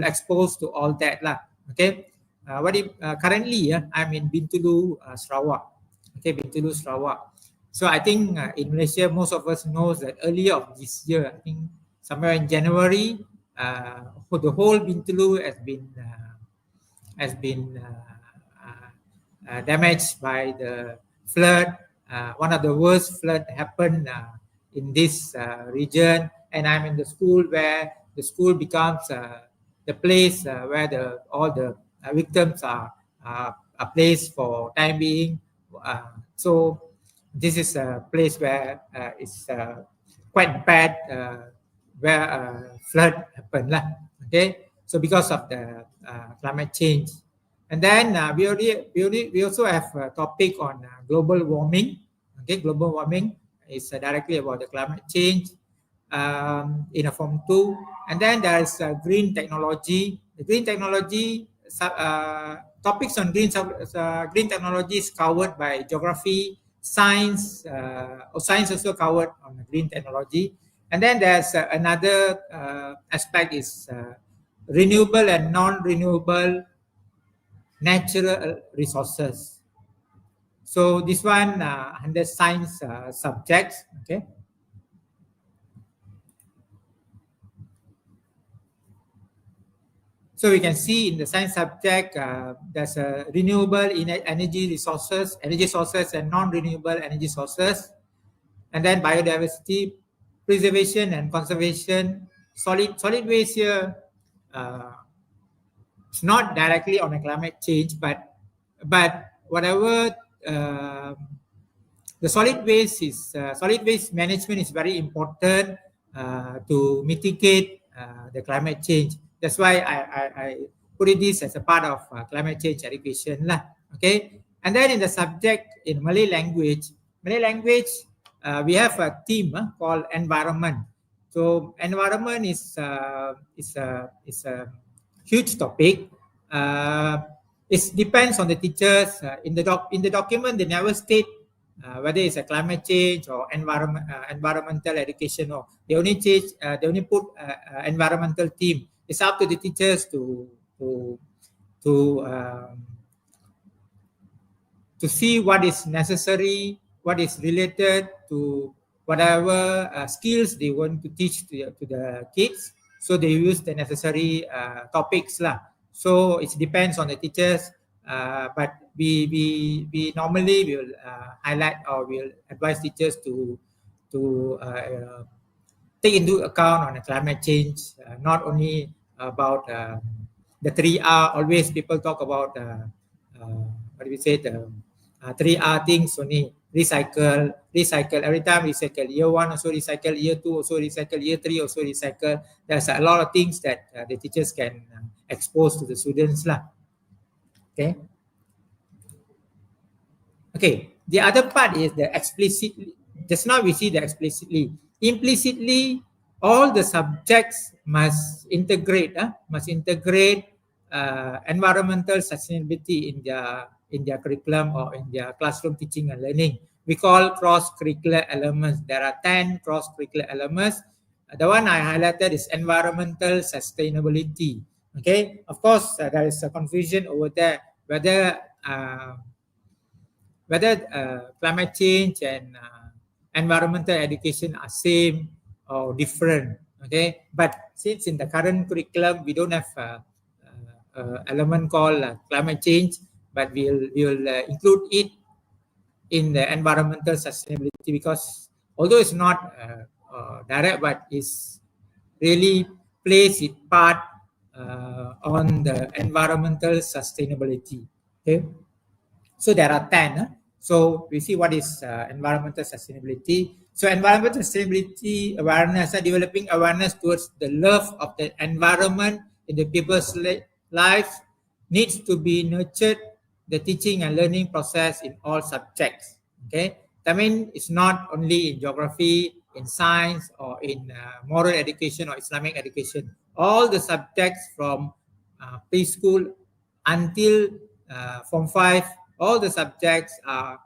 expose to all that lah. Okay. Currently I'm in Bintulu, Sarawak. Okay, Bintulu, Sarawak. So I think in Malaysia, most of us knows that earlier of this year, I think somewhere in January, the whole Bintulu has been damaged by the flood. One of the worst flood happened in this region, and I'm in the school where the school becomes the place where all the victims are placed for time being. So this is a place where it's quite bad, where flood happened lah. Okay, so because of the climate change. And then we also have a topic on global warming. Okay, global warming is directly about the climate change in a form 2. And then there is green technology. The green technology topics on green technology is covered by geography, science, or science also covered on green technology. And then there's another aspect is renewable and non-renewable natural resources. So this one under science subjects, okay. So we can see in the science subject, there's a renewable energy sources and non-renewable energy sources, and then biodiversity, preservation and conservation. Solid waste here, it's not directly on a climate change, but whatever the solid waste management is very important to mitigate the climate change. That's why I put this as a part of climate change education lah. Okay, and then in the subject in Malay language, we have a theme called environment. So environment is a huge topic. It depends on the teachers. In the document, they never state whether it's a climate change or environmental education, or they only put environmental theme. It's up to the teachers to see what is necessary, what is related to whatever skills they want to teach to the kids. So they use the necessary topics lah. So it depends on the teachers, but we normally will highlight or will advise teachers to take into account on the climate change, not only about the 3R. Always people talk about what do we say, the 3R things only. Recycle. Every time recycle. Year 1 also recycle. Year 2 also recycle. Year 3 also recycle. There's a lot of things that the teachers can expose to the students lah. Okay. Okay. The other part is the explicitly. Just now we see the explicitly. Implicitly, all the subjects must integrate environmental sustainability in their curriculum or in their classroom teaching and learning. We call cross-curricular elements. There are 10 cross-curricular elements. The one I highlighted is environmental sustainability. Okay, of course, there is a confusion over there whether climate change and environmental education are same or different. Okay, but since in the current curriculum we don't have element called climate change, but we'll include it in the environmental sustainability, because although it's not direct, but it's really plays its part on the environmental sustainability. Okay, so there are 10. So we see what is environmental sustainability. So environmental sustainability awareness, developing awareness towards the love of the environment in the people's lives needs to be nurtured the teaching and learning process in all subjects. Okay, that means it's not only in geography, in science, or in moral education or Islamic education. All the subjects from preschool until Form 5, all the subjects are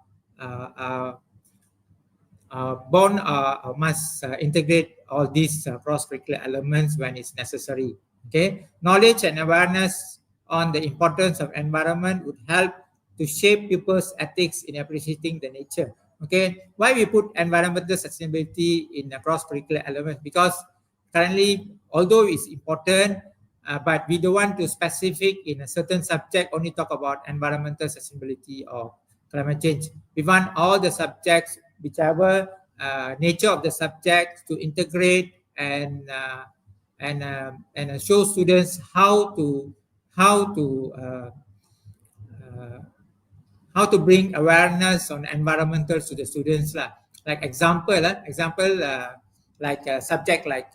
must integrate all these cross-curricular elements when it's necessary. Okay, knowledge and awareness on the importance of environment would help to shape people's ethics in appreciating the nature. Okay, why we put environmental sustainability in a cross-curricular element? Because currently, although it's important, but we don't want to specific in a certain subject only talk about environmental sustainability or climate change. We want all the subjects, whichever nature of the subject, to integrate and show students how to how to bring awareness on environmental to the students lah. Like example, like a subject like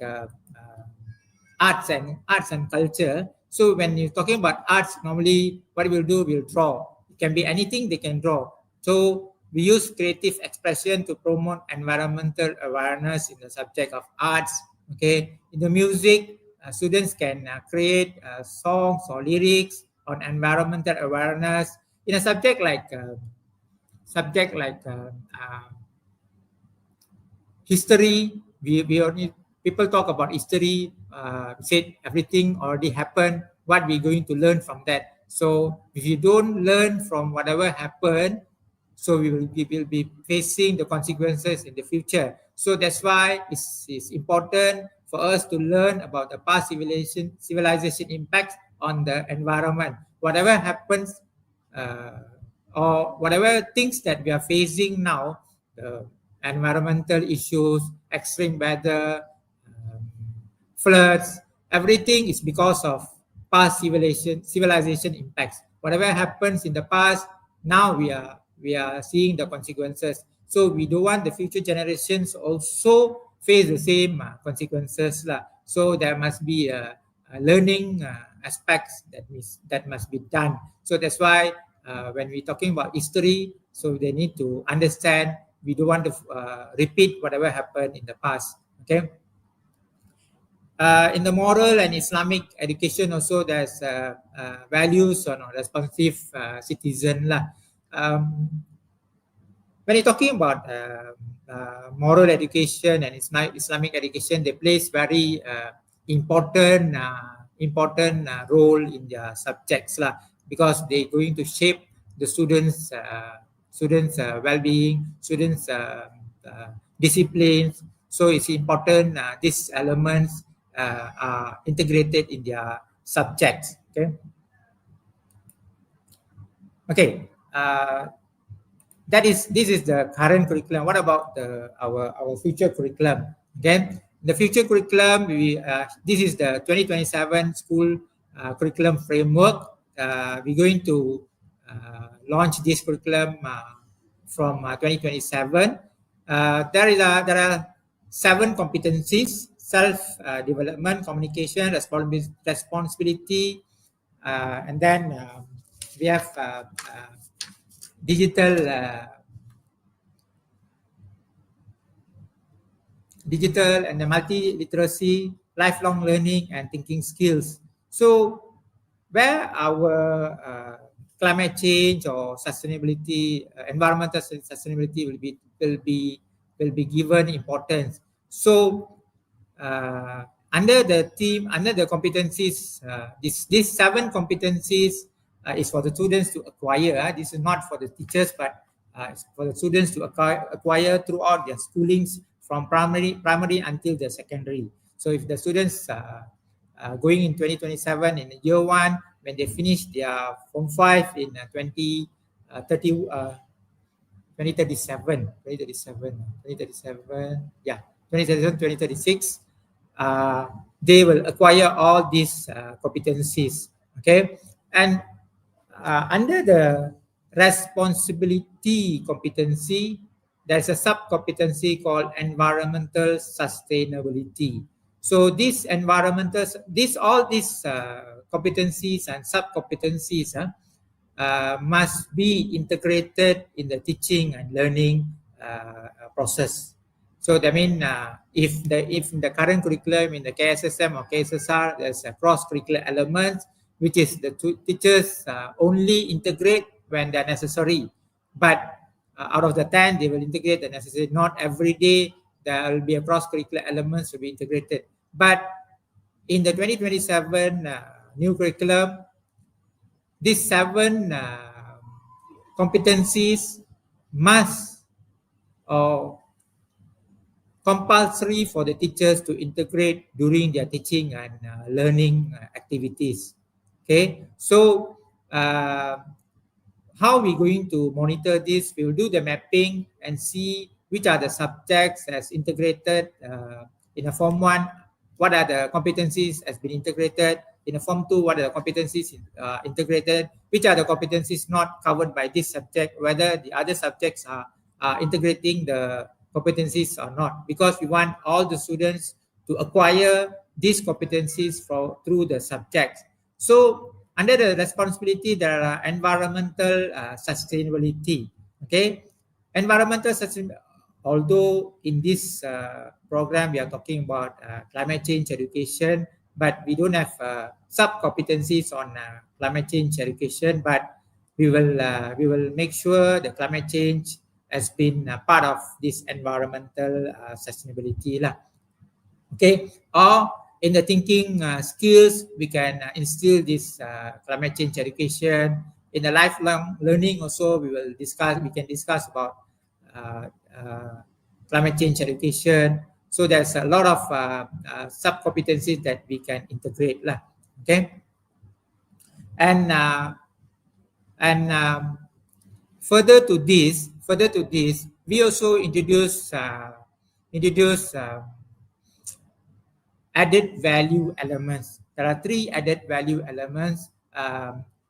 arts and culture. So when you're talking about arts, normally what we'll do, we'll draw. It can be anything they can draw. So we use creative expression to promote environmental awareness in the subject of arts. Okay, in the music, students can create songs or lyrics on environmental awareness. In a subject like history, we only people talk about history. Said everything already happened. What we're going to learn from that? So if you don't learn from whatever happened, so we will be facing the consequences in the future. So that's why it's important for us to learn about the past civilization impacts on the environment. Whatever happens, or whatever things that we are facing now, the environmental issues, extreme weather, floods, everything is because of past civilization impacts. Whatever happens in the past, now we are seeing the consequences. So we don't want the future generations also face the same consequences lah. So there must be a learning aspects that must be done. So that's why when we're talking about history, so they need to understand. We don't want to repeat whatever happened in the past. Okay. In the moral and Islamic education also, there's values on responsive citizen lah. When you're talking about moral education and Islamic education, they place very important role in their subjects lah, because they're going to shape the students' well-being, students' disciplines. So it's important these elements are integrated in their subjects. Okay. Okay. This is the current curriculum. What about our future curriculum? Then the future curriculum, this is the 2027 school curriculum framework. We're going to launch this curriculum from 2027. There are 7 competencies: self-development, communication, responsibility, and then we have digital and the multi-literacy, lifelong learning, and thinking skills. So where our climate change or sustainability, environmental sustainability will be given importance. So under the competencies, these 7 competencies is for the students to acquire. This is not for the teachers, but it's for the students to acquire throughout their schoolings from primary until the secondary. So if the students going in 2027 in year 1, when they finish their Form 5 in 2037, yeah, 2037, 2036, they will acquire all these competencies. Okay, and under the responsibility competency, there's a sub-competency called environmental sustainability. So all these competencies and sub-competencies must be integrated in the teaching and learning process. So that means if the current curriculum in the KSSM or KSSR, there's a cross-curricular element, which is the teachers only integrate when they're necessary. But out of the 10, they will integrate the necessary. Not every day there will be a cross-curricular elements to be integrated. But in the 2027 new curriculum, these 7 competencies must compulsory for the teachers to integrate during their teaching and learning activities. Okay, so how we going to monitor this? We will do the mapping and see which are the subjects as integrated in a Form 1. What are the competencies has been integrated? in a Form 2, what are the competencies integrated, which are the competencies not covered by this subject, whether the other subjects are integrating the competencies or not, because we want all the students to acquire these competencies through the subjects. So under the responsibility, there are environmental sustainability. Okay, environmental sustainability. Although in this program we are talking about climate change education, but we don't have sub competencies on climate change education. But we will make sure the climate change has been part of this environmental sustainability lah. Okay, or in the thinking skills, we can instill this climate change education. In the lifelong learning also, we can discuss about climate change education. So there's a lot of sub competencies that we can integrate lah. Okay, and further to this, we also introduce added value elements. There are 3 added value elements.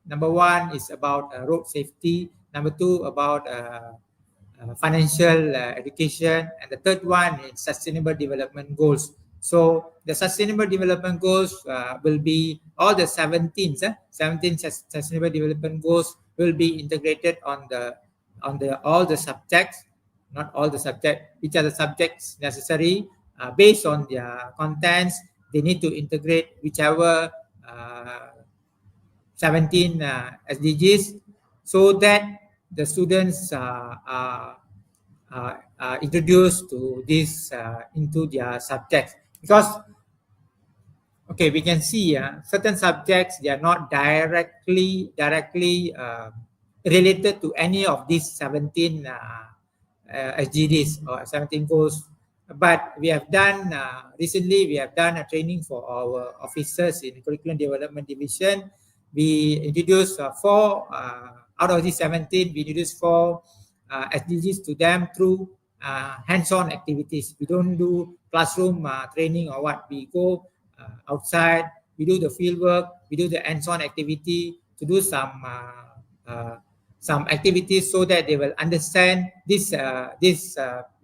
Number 1 is about road safety. Number 2 about financial education, and the third one is sustainable development goals. So the sustainable development goals will be all the 17 sustainable development goals will be integrated on all the subjects, not all the subjects, which are the subjects necessary based on their contents. They need to integrate whichever 17 SDGs, so that the students are introduced to this into their subjects. Because okay, we can see certain subjects, they are not directly related to any of these 17 SDGs or 17 goals. But we have done recently, we have done a training for our officers in curriculum development division. We introduced 4 out of these 17. We introduced 4 SDGs to them through hands-on activities. We don't do classroom training or what. We go outside, we do the field work, we do the hands-on activity to do some activities so that they will understand this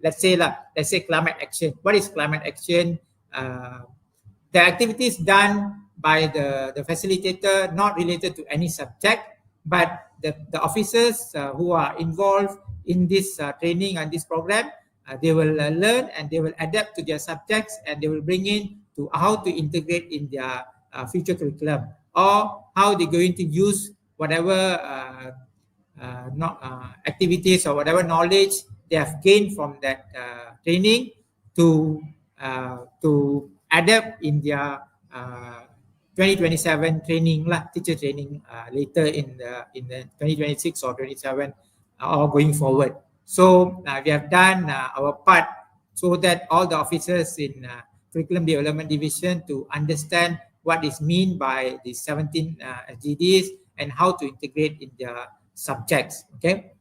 let's say climate action. What is climate action? The activities done by the facilitator, not related to any subject, but the officers who are involved in this training and this program, they will learn and they will adapt to their subjects, and they will bring in to how to integrate in their future curriculum, or how they're going to use whatever activities or whatever knowledge they have gained from that training to adapt in their 2027 training teacher training later in the 2026 or 27 or going forward. So we have done our part so that all the officers in curriculum development division to understand what is mean by the 17 SDGs and how to integrate in their subjects. Okay.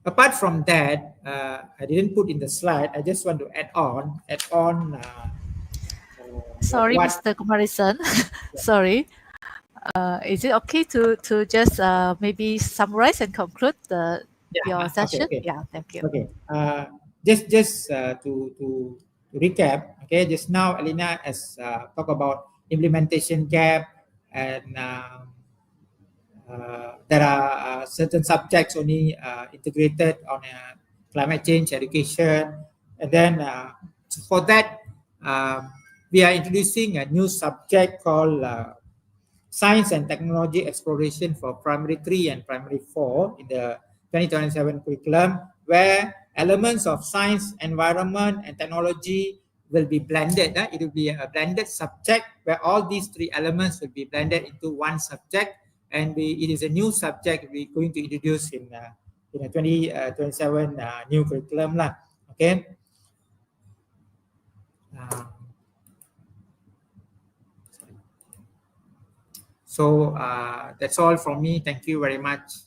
Apart from that, I didn't put in the slide. I just want to add on. Sorry, Mr. Kumarisan. Sorry. Is it okay to just maybe summarize and conclude your session? Okay. Yeah, thank you. Okay. Just to recap. Okay. Just now, Alina has talked about implementation gap, and there are certain subjects only integrated on climate change education, and then for that we are introducing a new subject called Science and Technology Exploration for Primary 3 and Primary 4 in the 2027 curriculum, where elements of science, environment, and technology will be blended. It will be a blended subject where all these 3 elements will be blended into one subject, and it is a new subject we're going to introduce in the 2027 new curriculum. Okay. So that's all from me. Thank you very much.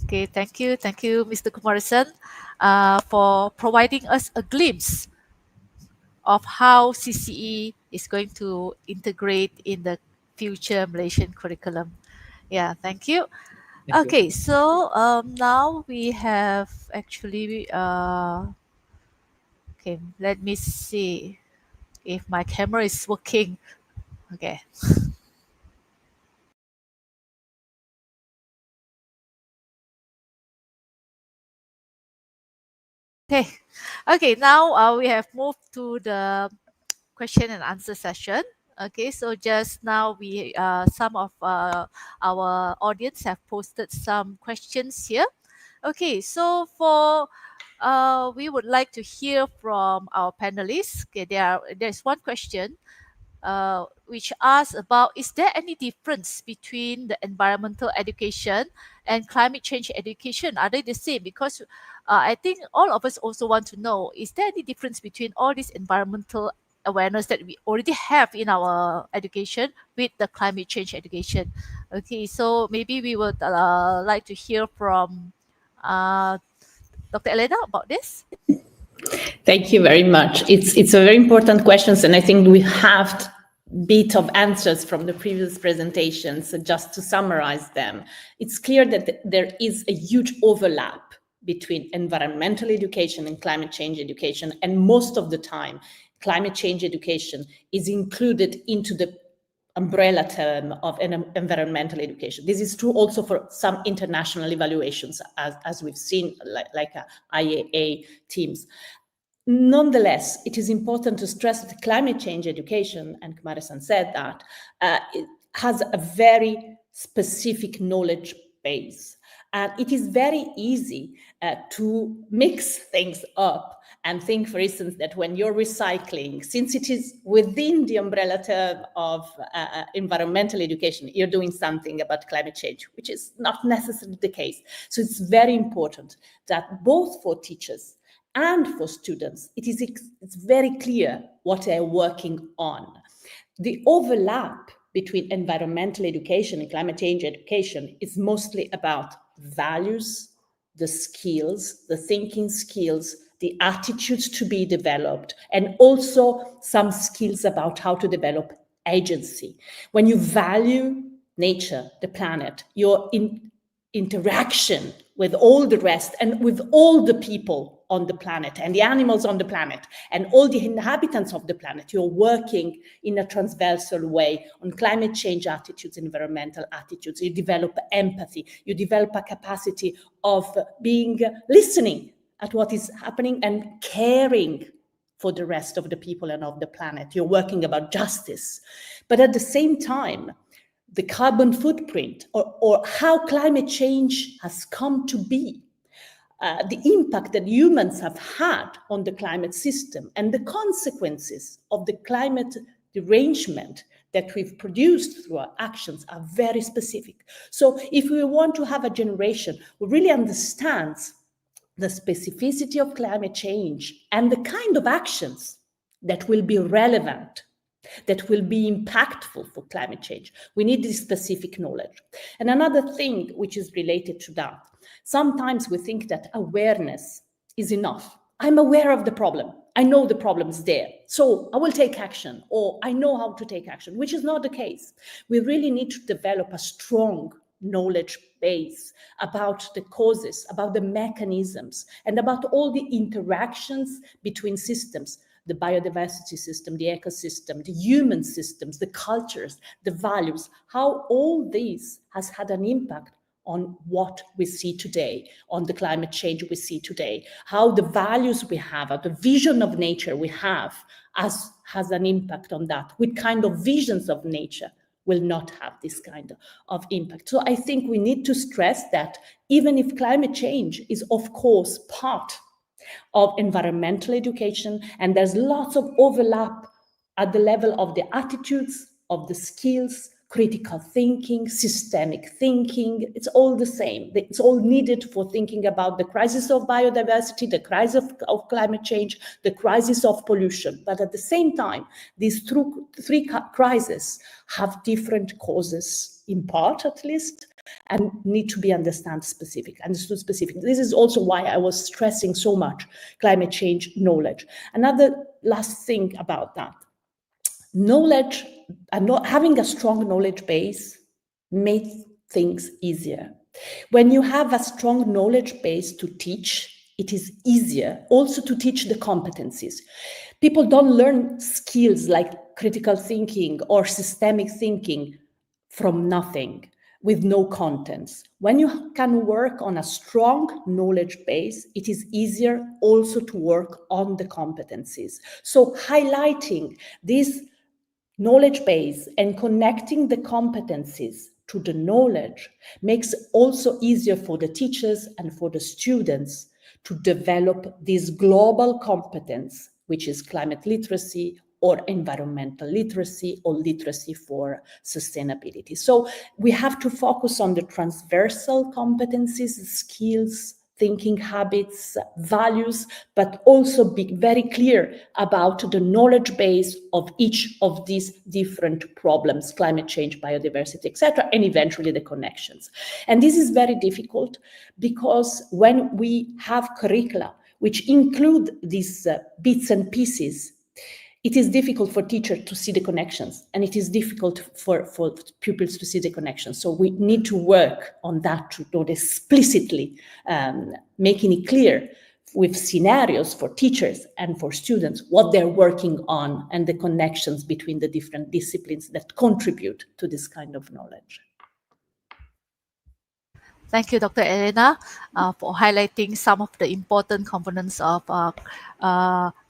Okay, thank you, Mr. Kumarisan, for providing us a glimpse of how CCE is going to integrate in the future Malaysian curriculum. Yeah, thank you. Thank you. Okay, so now we have actually, okay, let me see if my camera is working. Okay. Okay, okay. Now we have moved to the question and answer session. Okay, so just now we some of our audience have posted some questions here. Okay, so for we would like to hear from our panelists. Okay, there's one question which asks about, is there any difference between the environmental education and climate change education? Are they the same? Because I think all of us also want to know, is there any difference between all this environmental awareness that we already have in our education with the climate change education? Okay, so maybe we would like to hear from Dr. Elena about this. Thank you very much. It's a very important question, and I think we have bit of answers from the previous presentations. So just to summarize them, it's clear that there is a huge overlap between environmental education and climate change education, and most of the time, climate change education is included into the umbrella term of an environmental education. This is true also for some international evaluations, as we've seen, like IAA teams. Nonetheless, it is important to stress that climate change education, and Kumara-san said that, it has a very specific knowledge base. And it is very easy to mix things up and think, for instance, that when you're recycling, since it is within the umbrella term of environmental education, you're doing something about climate change, which is not necessarily the case. So it's very important that both for teachers and for students, it's very clear what they're working on. The overlap between environmental education and climate change education is mostly about values, the skills, the thinking skills, the attitudes to be developed, and also some skills about how to develop agency. When you value nature, the planet, your interaction with all the rest and with all the people on the planet and the animals on the planet and all the inhabitants of the planet, you're working in a transversal way on climate change attitudes, environmental attitudes. You develop empathy, you develop a capacity of listening at what is happening and caring for the rest of the people and of the planet. You're working about justice. But at the same time, the carbon footprint or how climate change has come to be, the impact that humans have had on the climate system and the consequences of the climate derangement that we've produced through our actions are very specific. So if we want to have a generation who really understands the specificity of climate change and the kind of actions that will be relevant, that will be impactful for climate change, we need this specific knowledge. And another thing which is related to that, sometimes we think that awareness is enough. I'm aware of the problem. I know the problem is there, so I will take action, or I know how to take action, which is not the case. We really need to develop a strong knowledge base about the causes, about the mechanisms, and about all the interactions between systems, the biodiversity system, the ecosystem, the human systems, the cultures, the values, how all this has had an impact on what we see today, on the climate change we see today, how the values we have, the vision of nature we have has an impact on that. What kind of visions of nature will not have this kind of impact? So I think we need to stress that even if climate change is, of course, part of environmental education, and there's lots of overlap at the level of the attitudes, of the skills, critical thinking, systemic thinking, it's all the same. It's all needed for thinking about the crisis of biodiversity, the crisis of climate change, the crisis of pollution. But at the same time, these three crises have different causes, in part at least, and need to be understood specific. This is also why I was stressing so much climate change knowledge. Another last thing about that. Knowledge and not having a strong knowledge base makes things easier. When you have a strong knowledge base to teach, it is easier also to teach the competencies. People don't learn skills like critical thinking or systemic thinking from nothing with no contents. When you can work on a strong knowledge base, it is easier also to work on the competencies. So highlighting this knowledge base and connecting the competencies to the knowledge makes it also easier for the teachers and for the students to develop this global competence, which is climate literacy or environmental literacy or literacy for sustainability. So we have to focus on the transversal competencies, skills, thinking habits, values, but also be very clear about the knowledge base of each of these different problems, climate change, biodiversity, etc., and eventually the connections. And this is very difficult because when we have curricula which include these bits and pieces, it is difficult for teachers to see the connections, and it is difficult for pupils to see the connections. So we need to work on that to not explicitly making it clear with scenarios for teachers and for students what they're working on and the connections between the different disciplines that contribute to this kind of knowledge. Thank you, Dr. Elena, for highlighting some of the important components of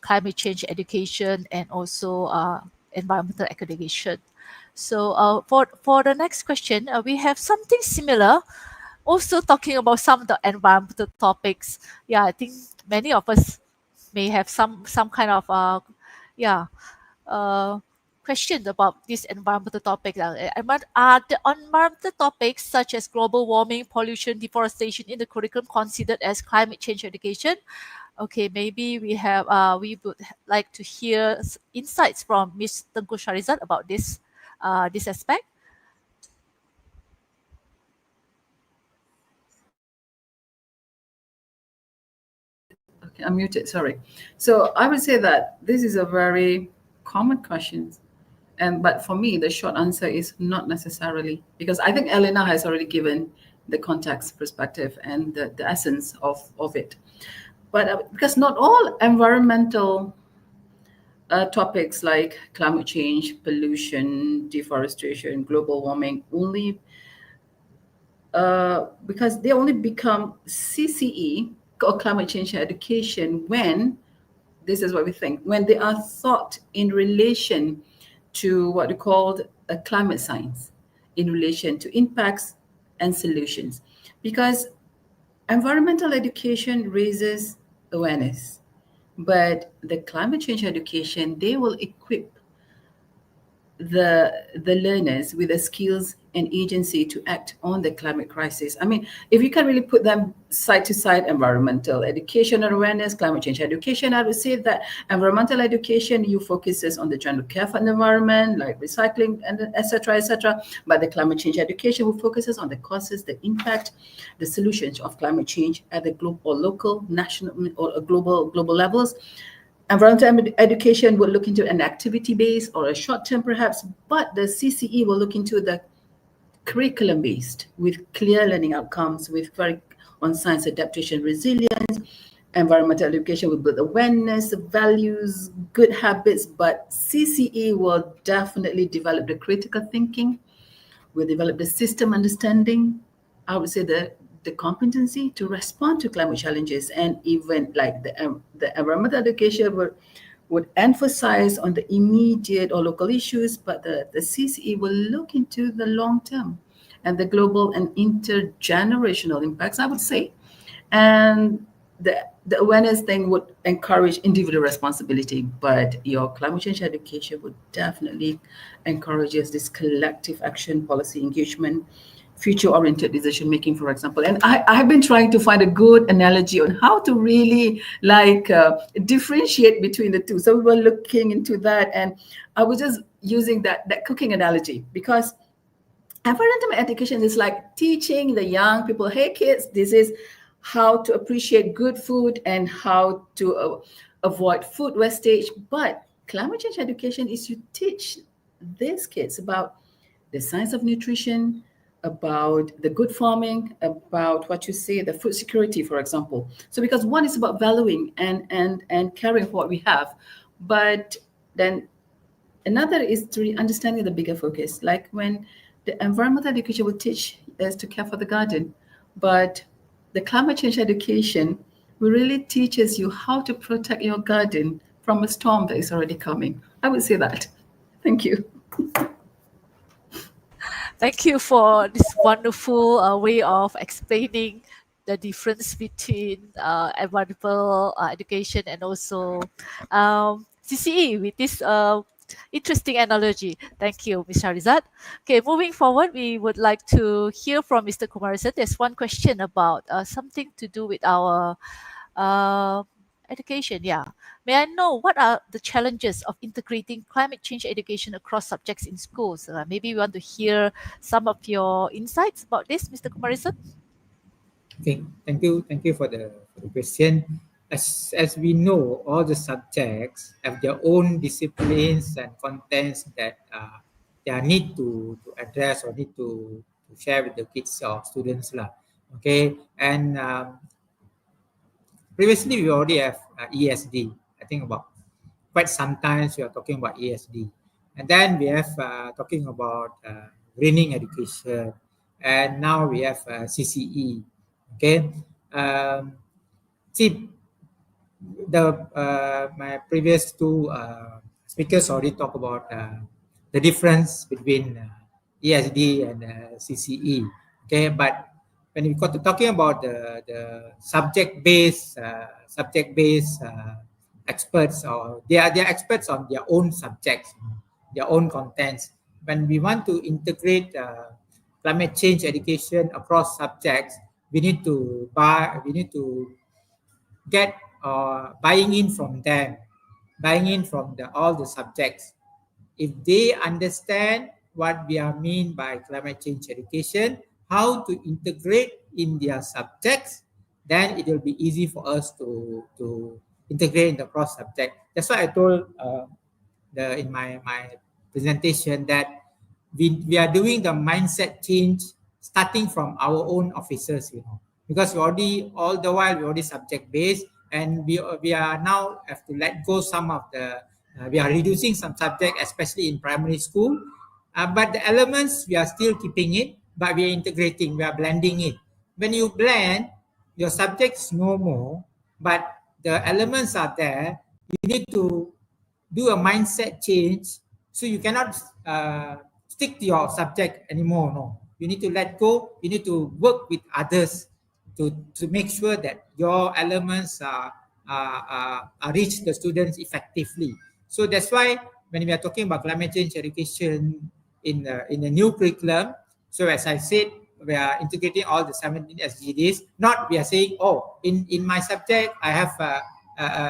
climate change education and also environmental education. So for the next question, we have something similar, also talking about some of the environmental topics. Yeah, I think many of us may have some kind of questions about this environmental topic. Are the environmental topics such as global warming, pollution, deforestation in the curriculum considered as climate change education? Okay, maybe we would like to hear insights from Ms. Tengku Sharizat about this aspect. Okay, I'm muted, sorry. So I would say that this is a very common question. But for me, the short answer is not necessarily, because I think Elena has already given the context, perspective, and the essence of it. But because not all environmental topics like climate change, pollution, deforestation, global warming, only because they only become CCE or climate change education when, this is what we think, when they are thought in relation to what we called a climate science, in relation to impacts and solutions. Because environmental education raises awareness, but the climate change education, they will equip the learners with the skills and agency to act on the climate crisis. I mean, if you can really put them side to side, environmental education and awareness, climate change education, I would say that environmental education, you focuses on the general care for the environment, like recycling and etc. But the climate change education will focuses on the causes, the impact, the solutions of climate change at the global or local, national or global levels. Environmental education will look into an activity base or a short term perhaps, but the CCE will look into the curriculum based with clear learning outcomes, with very on science adaptation, resilience. Environmental education will build awareness, values, good habits, but CCE will definitely develop the critical thinking, will develop the system understanding. I would say the competency to respond to climate challenges, and even like the environmental education would emphasize on the immediate or local issues, but the CCE will look into the long term and the global and intergenerational impacts, I would say. And the awareness thing would encourage individual responsibility, but your climate change education would definitely encourages this collective action, policy engagement, future-oriented decision-making, for example. And I've been trying to find a good analogy on how to really differentiate between the two. So we were looking into that, and I was just using that cooking analogy, because environmental education is like teaching the young people, hey kids, this is how to appreciate good food and how to avoid food wastage. But climate change education is you teach these kids about the science of nutrition, about the good farming, about what you say, the food security, for example. So because one is about valuing and caring for what we have, but then another is to understanding the bigger focus. Like when the environmental education will teach us to care for the garden, but the climate change education will really teaches you how to protect your garden from a storm that is already coming. I would say that. Thank you. Thank you for this wonderful way of explaining the difference between environmental education and also CCE with this interesting analogy. Thank you, Ms. Sharizad. Okay, moving forward, we would like to hear from Mr. Kumarasan. There's one question about something to do with our uh, education. Yeah. May I know what are the challenges of integrating climate change education across subjects in schools? Maybe we want to hear some of your insights about this, Mr. Kumarasan. Okay, thank you for the question. As we know, all the subjects have their own disciplines and contents that they are need to address or need to share with the kids or students lah. Okay, and previously we already have ESD. I think about quite sometimes we are talking about ESD, and then we have talking about greening education, and now we have CCE. Okay, um, see the my previous two speakers already talk about the difference between ESD and CCE. Okay, but when we got to talking about the subject based experts, or they are experts on their own subjects, their own contents. When we want to integrate climate change education across subjects, we need to get buying in from them, buying in from all the subjects. If they understand what we are mean by climate change education, how to integrate in their subjects, then it will be easy for us to integrate in the cross subject. That's why I told in my presentation that we are doing the mindset change starting from our own officers, because we already all the while we already subject based, and we are now have to let go some of the we are reducing some subject, especially in primary school, but the elements we are still keeping it, but we are integrating, we are blending it. When you blend, your subjects no more, but the elements are there. You need to do a mindset change, so you cannot stick to your subject anymore. No, you need to let go. You need to work with others to make sure that your elements reach the students effectively. So that's why when we are talking about climate change education in the new curriculum, so as I said, we are integrating all the 17 SDGs. Not we are saying, oh, in my subject I have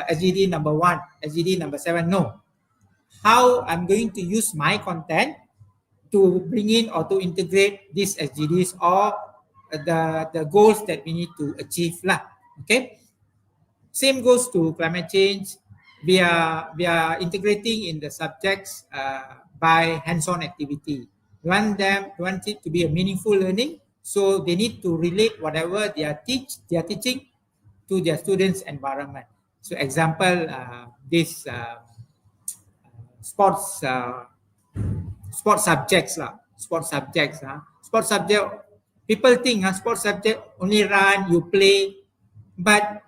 SDG number 1, SDG number 7. No, how I'm going to use my content to bring in or to integrate these SDGs or the goals that we need to achieve lah. Okay, same goes to climate change. We are integrating in the subjects by hands-on activity. We want it to be a meaningful learning, so they need to relate whatever they are teaching to their students' environment. So example, this sports subjects lah, sports subject. People think sports subject only run, you play, but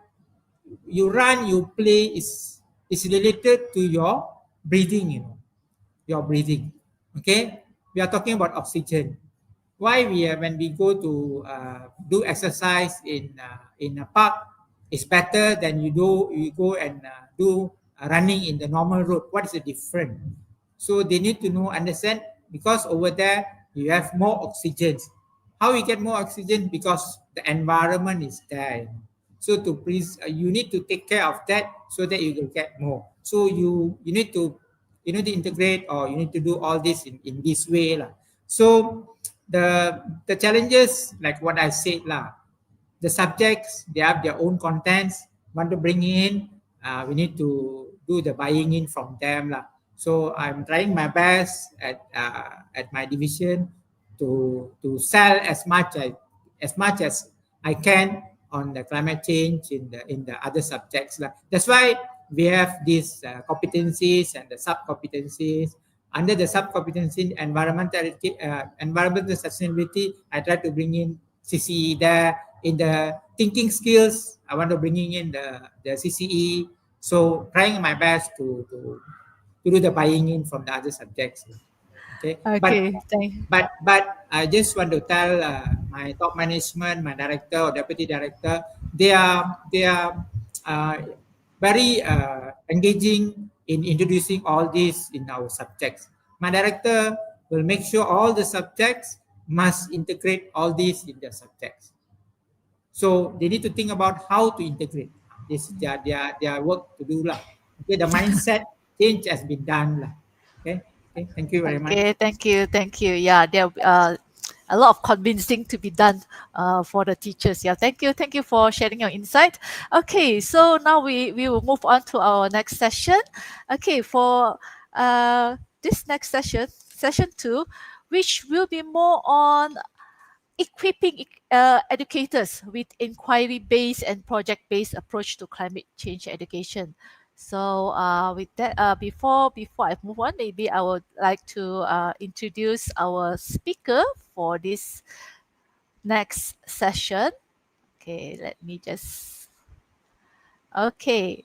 you run, you play is related to your breathing, your breathing. Okay, we are talking about oxygen. Why when we go to do exercise in a park, it's better than you go and do running in the normal road. What is the difference? So they need to understand, because over there you have more oxygen. How you get more oxygen? Because the environment is there. So you need to take care of that so that you will get more. So you need to integrate, or you need to do all this in this way lah. So the challenges, like what I said lah, the subjects, they have their own contents, want to bring in, we need to do the buying in from them lah. So I'm trying my best at my division to sell as much as I can on the climate change in the other subjects lah. That's why we have these competencies and the sub competencies. Under the sub competency environmental sustainability, I try to bring in CCE there. In the thinking skills, I want to bring in the CCE. So trying my best to do the buying in from the other subjects. Okay. Okay, But I just want to tell my top management, my director or deputy director, they are very engaging in introducing all this in our subjects. My director will make sure all the subjects must integrate all these in their subjects. So they need to think about how to integrate. This is their work to do lah. Okay, the mindset change has been done lah. Okay, thank you very much. Okay, thank you. Yeah, there a lot of convincing to be done for the teachers. Yeah, thank you for sharing your insight. Okay, so now we will move on to our next session. Okay, for this next session 2, which will be more on equipping educators with inquiry-based and project-based approach to climate change education. So with that, before I move on, maybe I would like to introduce our speaker for this next session. Okay, let me just. Okay,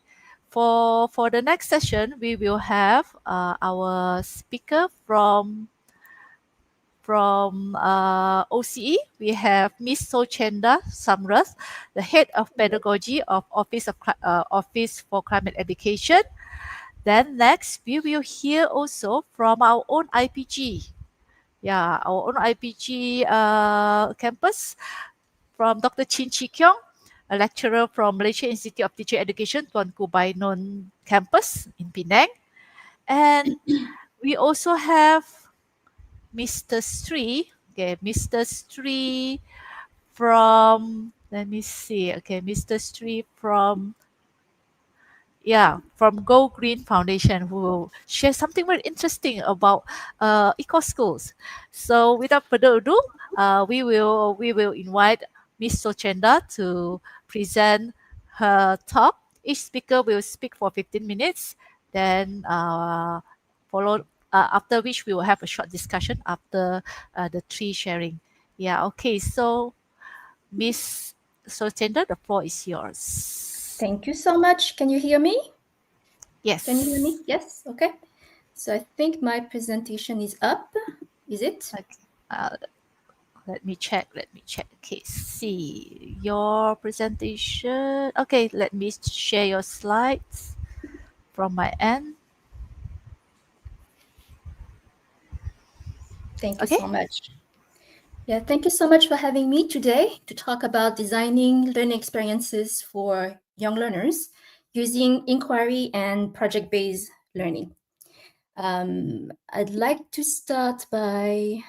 for the next session, we will have our speaker from OCE. We have Miss Sochenda Samrath, the head of pedagogy of Office for Climate Education. Then next, we will hear also from our own IPG. Yeah, our own IPG campus from Dr. Chin Chi Kyong, a lecturer from Malaysia Institute of Teacher Education, Tuanku Bainon campus in Penang. And we also have Mr. Sri, Mr. Sri from, let me see, Mr. Sri from Go Green Foundation, who will share something very interesting about eco schools. So without further ado, we will invite Ms. Sochenda to present her talk. Each speaker will speak for 15 minutes, then followed. After which we will have a short discussion after the three sharing. Yeah, okay. So, Miss Sochenda, the floor is yours. Thank you so much. Can you hear me? Yes. Can you hear me? Yes. Okay. So I think my presentation is up. Is it? Okay. Let me check. Okay, see your presentation. Okay, let me share your slides from my end. Thank you so much. Yeah, thank you so much for having me today to talk about designing learning experiences for young learners using inquiry and project-based learning. I'd like to start by,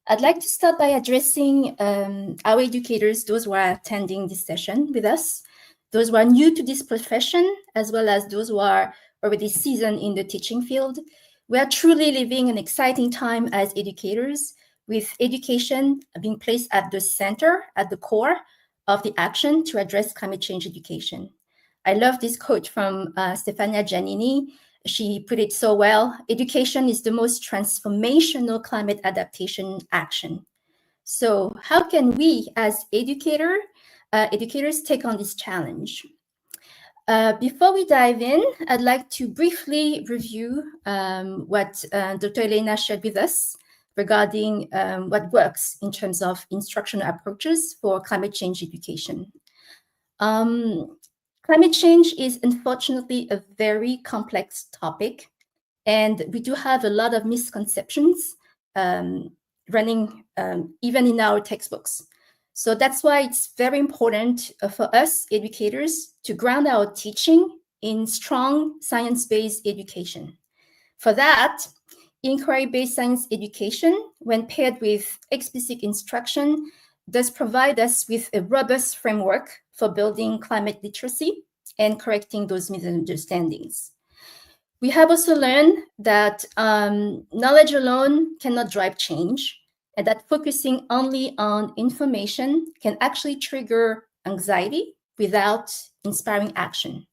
I'd like to start by addressing our educators, those who are attending this session with us, those who are new to this profession, as well as those who are already seasoned in the teaching field. We are truly living an exciting time as educators, with education being placed at the center, at the core of the action to address climate change education. I love this quote from Stefania Giannini. She put it so well: education is the most transformational climate adaptation action. So how can we as educators take on this challenge? Before we dive in, I'd like to briefly review what Dr. Elena shared with us regarding what works in terms of instructional approaches for climate change education. Climate change is unfortunately a very complex topic, and we do have a lot of misconceptions running even in our textbooks. So that's why it's very important for us educators to ground our teaching in strong science-based education. For that, inquiry-based science education, when paired with explicit instruction, does provide us with a robust framework for building climate literacy and correcting those misunderstandings. We have also learned that knowledge alone cannot drive change, and that focusing only on information can actually trigger anxiety without inspiring action.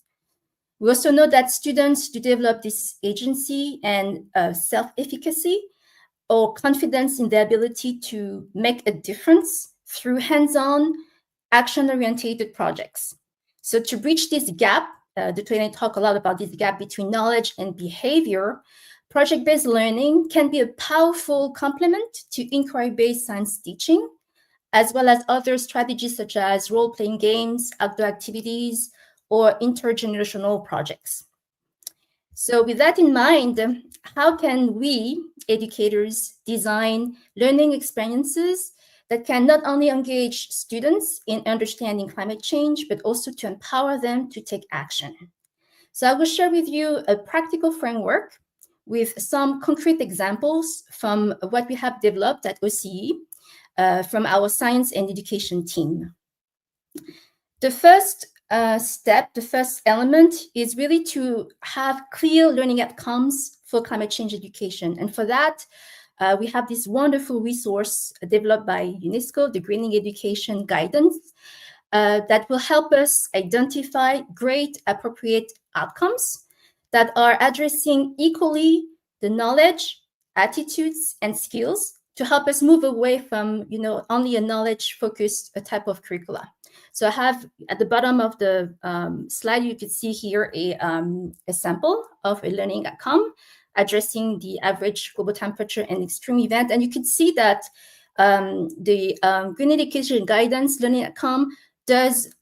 We also know that students to develop this agency and self-efficacy or confidence in their ability to make a difference through hands-on, action-oriented projects. So to bridge this gap, the training talk a lot about this gap between knowledge and behavior, project-based learning can be a powerful complement to inquiry-based science teaching, as well as other strategies such as role-playing games, outdoor activities, or intergenerational projects. So with that in mind, how can we, educators, design learning experiences that can not only engage students in understanding climate change, but also to empower them to take action? So I will share with you a practical framework with some concrete examples from what we have developed at OCE from our science and education team. The first step, the first element is really to have clear learning outcomes for climate change education. And for that, we have this wonderful resource developed by UNESCO, the Greening Education Guidance, that will help us identify great appropriate outcomes that are addressing equally the knowledge, attitudes, and skills to help us move away from, only a knowledge-focused type of curricula. So I have at the bottom of the slide, you can see here a sample of a learning outcome addressing the average global temperature and extreme event. And you can see that the Green Education Guidance learning outcome does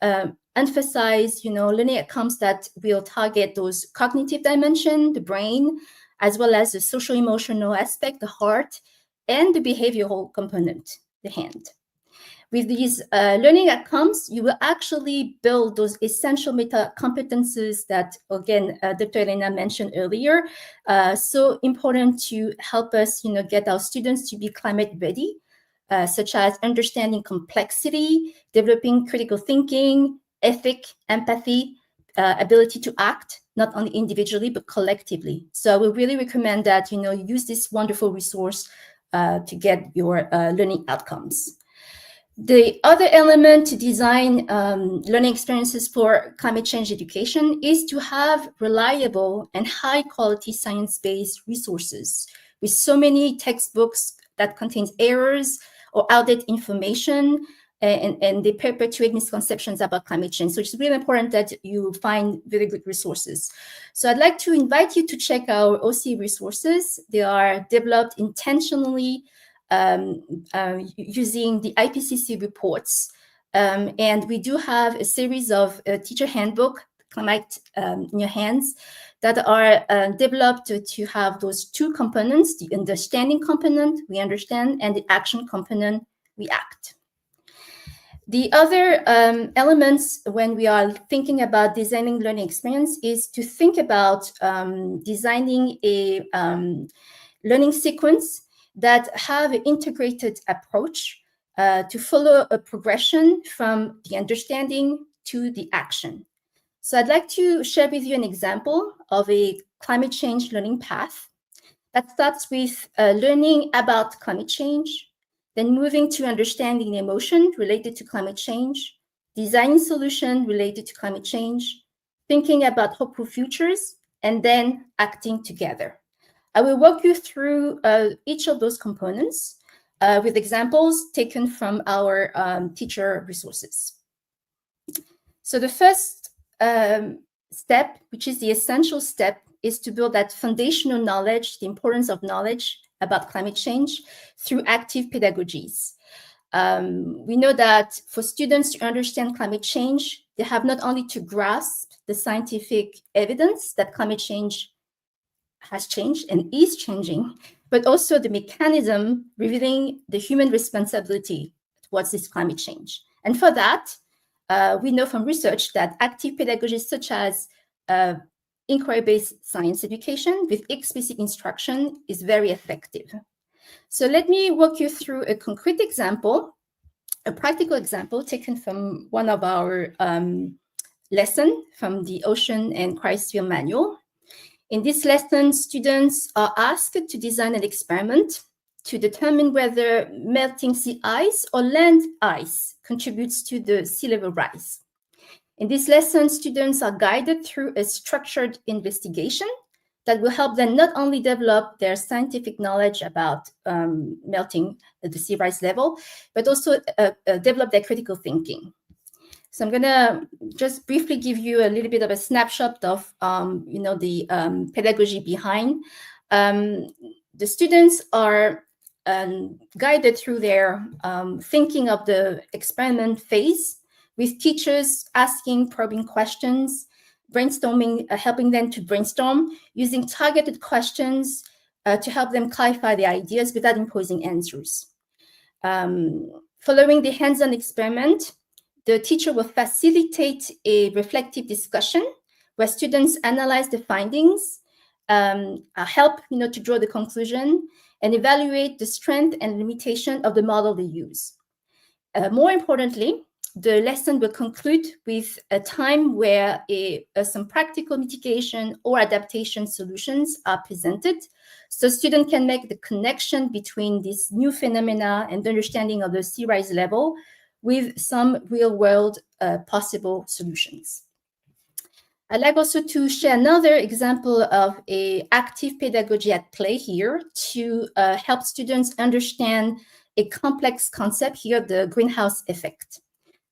emphasize, learning outcomes that will target those cognitive dimension, the brain, as well as the social emotional aspect, the heart, and the behavioral component, the hand. With these learning outcomes, you will actually build those essential meta competencies that, again, Dr. Elena mentioned earlier, so important to help us, get our students to be climate ready, such as understanding complexity, developing critical thinking, ethic, empathy, ability to act, not only individually, but collectively. So I will really recommend that, use this wonderful resource to get your learning outcomes. The other element to design learning experiences for climate change education is to have reliable and high quality science-based resources. With so many textbooks that contains errors or outdated information, and they perpetuate misconceptions about climate change. So it's really important that you find very good resources. So I'd like to invite you to check our OCE resources. They are developed intentionally using the IPCC reports. And we do have a series of teacher handbook, Climate in Your Hands, that are developed to have those two components, the understanding component, we understand, and the action component, we act. The other elements when we are thinking about designing learning experience is to think about designing a learning sequence that have an integrated approach to follow a progression from the understanding to the action. So I'd like to share with you an example of a climate change learning path that starts with learning about climate change, then moving to understanding the emotion related to climate change, designing solution related to climate change, thinking about hopeful futures, and then acting together. I will walk you through each of those components with examples taken from our teacher resources. So the first step, which is the essential step, is to build that foundational knowledge, the importance of knowledge about climate change through active pedagogies. We know that for students to understand climate change, they have not only to grasp the scientific evidence that climate change has changed and is changing, but also the mechanism revealing the human responsibility towards this climate change. And for that, we know from research that active pedagogy such as inquiry-based science education with explicit instruction is very effective. So let me walk you through a concrete example a practical example taken from one of our lesson from the Ocean and Cryosphere Manual. In this lesson, students are asked to design an experiment to determine whether melting sea ice or land ice contributes to the sea level rise. In this lesson, students are guided through a structured investigation that will help them not only develop their scientific knowledge about melting at the sea rise level, but also develop their critical thinking. So I'm going to just briefly give you a little bit of a snapshot of, the pedagogy behind. The students are guided through their thinking of the experiment phase, with teachers asking probing questions, brainstorming, helping them to brainstorm, using targeted questions to help them clarify their ideas without imposing answers. Following the hands-on experiment, the teacher will facilitate a reflective discussion where students analyze the findings, help to draw the conclusion, and evaluate the strength and limitation of the model they use. More importantly, the lesson will conclude with a time where some practical mitigation or adaptation solutions are presented, so students can make the connection between this new phenomena and the understanding of the sea rise level with some real-world possible solutions. I'd like also to share another example of an active pedagogy at play here to help students understand a complex concept here, the greenhouse effect.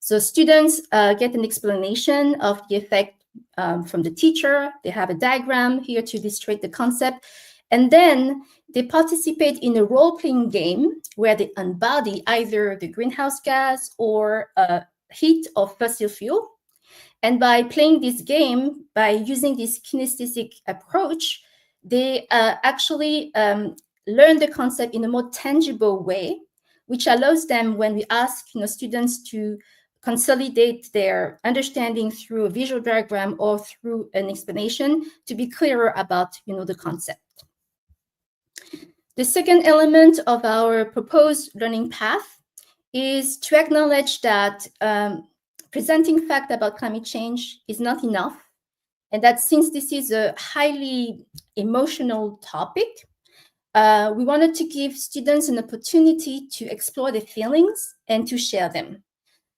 So students get an explanation of the effect from the teacher. They have a diagram here to illustrate the concept. And then they participate in a role-playing game where they embody either the greenhouse gas or heat of fossil fuel. And by playing this game, by using this kinesthetic approach, they actually learn the concept in a more tangible way, which allows them, when we ask students to consolidate their understanding through a visual diagram or through an explanation, to be clearer about the concept. The second element of our proposed learning path is to acknowledge that presenting facts about climate change is not enough, and that since this is a highly emotional topic, we wanted to give students an opportunity to explore their feelings and to share them.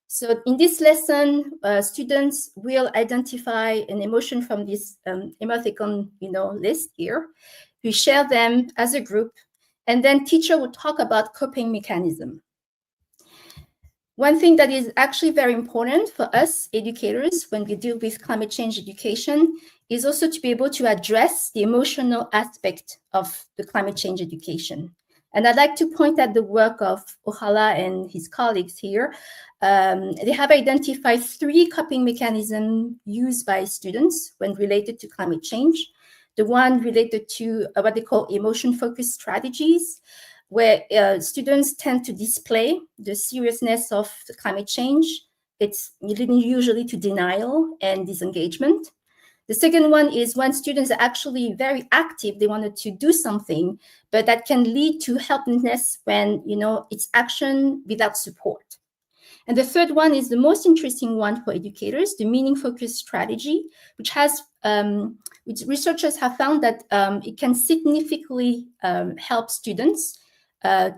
So in this lesson, students will identify an emotion from this emoticon list here. We share them as a group, and then teacher will talk about coping mechanism. One thing that is actually very important for us educators when we deal with climate change education is also to be able to address the emotional aspect of the climate change education. And I'd like to point at the work of Ohala and his colleagues here. They have identified 3 coping mechanisms used by students when related to climate change. The one related to what they call emotion-focused strategies, where students tend to display the seriousness of the climate change. It's leading usually to denial and disengagement. The second one is when students are actually very active, they wanted to do something, but that can lead to helplessness when it's action without support. And the third one is the most interesting one for educators, the meaning-focused strategy, which researchers have found that it can significantly help students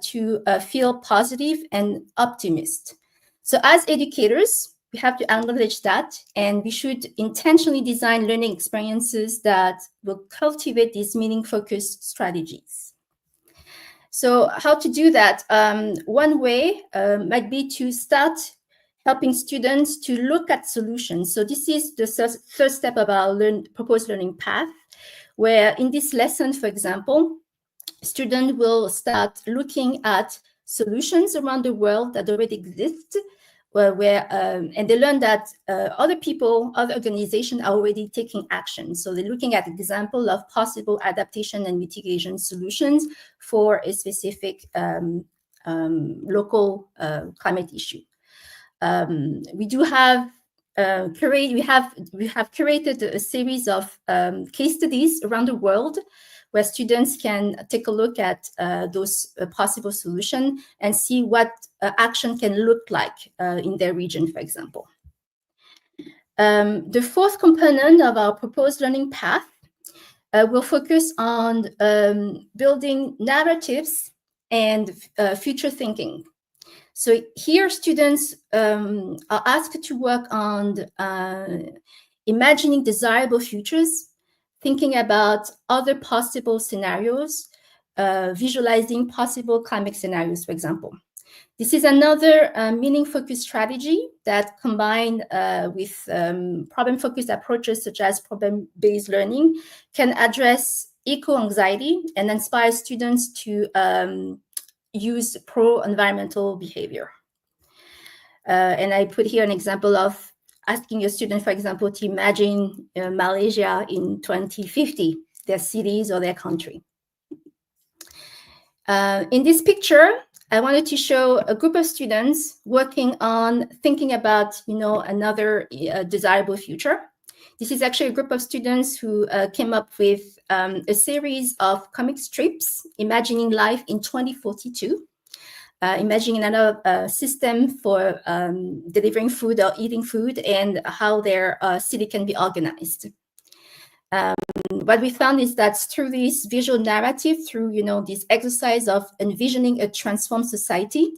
to feel positive and optimistic. So as educators, we have to acknowledge that, and we should intentionally design learning experiences that will cultivate these meaning-focused strategies. So how to do that? One way might be to start helping students to look at solutions. So this is the first step of our proposed learning path, where in this lesson, for example, students will start looking at solutions around the world that already exist, and they learn that other people, other organizations are already taking action. So they're looking at example of possible adaptation and mitigation solutions for a specific local climate issue. We have curated a series of case studies around the world where students can take a look at those possible solutions and see what action can look like in their region, for example. The fourth component of our proposed learning path will focus on building narratives and future thinking. So here students are asked to work on imagining desirable futures, thinking about other possible scenarios, visualizing possible climate scenarios, for example. This is another meaning-focused strategy that combined with problem-focused approaches such as problem-based learning can address eco-anxiety and inspire students to use pro-environmental behavior. And I put here an example of asking a student, for example, to imagine Malaysia in 2050, their cities or their country. In this picture, I wanted to show a group of students working on thinking about, another desirable future. This is actually a group of students who came up with a series of comic strips imagining life in 2042, imagining another system for delivering food or eating food and how their city can be organized. What we found is that through this visual narrative, through this exercise of envisioning a transformed society,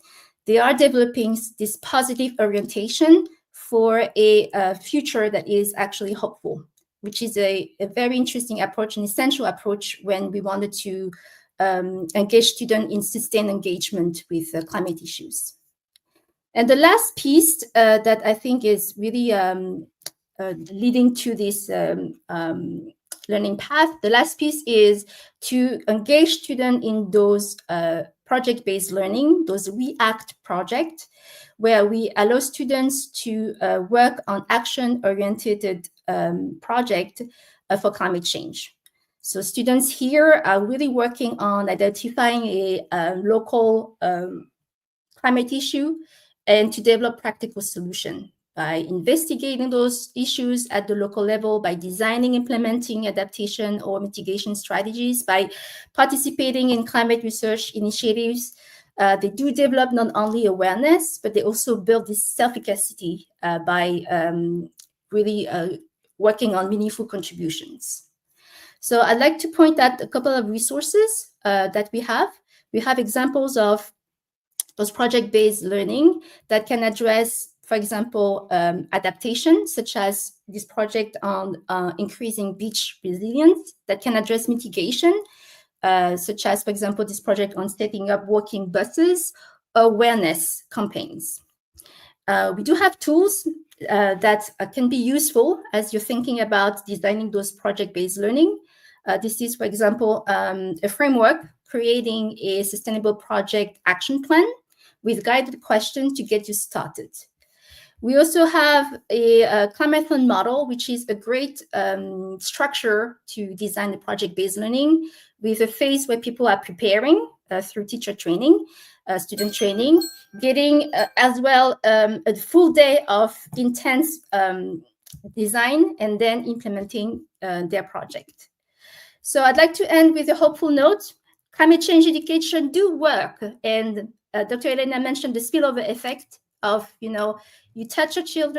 they are developing this positive orientation for a future that is actually hopeful, which is a very interesting approach, an essential approach when we wanted to engage students in sustained engagement with climate issues. And the last piece that I think is really leading to this learning path, the last piece is to engage students in those project-based learning, those REACT projects, where we allow students to work on action-oriented project for climate change. So students here are really working on identifying a local climate issue and to develop practical solutions by investigating those issues at the local level, by designing, implementing adaptation or mitigation strategies, by participating in climate research initiatives. They do develop not only awareness, but they also build this self-efficacy by really working on meaningful contributions. So I'd like to point out a couple of resources that we have. We have examples of those project-based learning that can address, for example, adaptation, such as this project on increasing beach resilience, that can address mitigation, such as, for example, this project on setting up walking buses, awareness campaigns. We do have tools that can be useful as you're thinking about designing those project-based learning. This is, for example, a framework creating a sustainable project action plan with guided questions to get you started. We also have a Climathon model, which is a great structure to design the project-based learning, with a phase where people are preparing through teacher training, student training, getting as well a full day of intense design and then implementing their project. So I'd like to end with a hopeful note. Climate change education do work, and Dr. Elena mentioned the spillover effect of, you touch a child,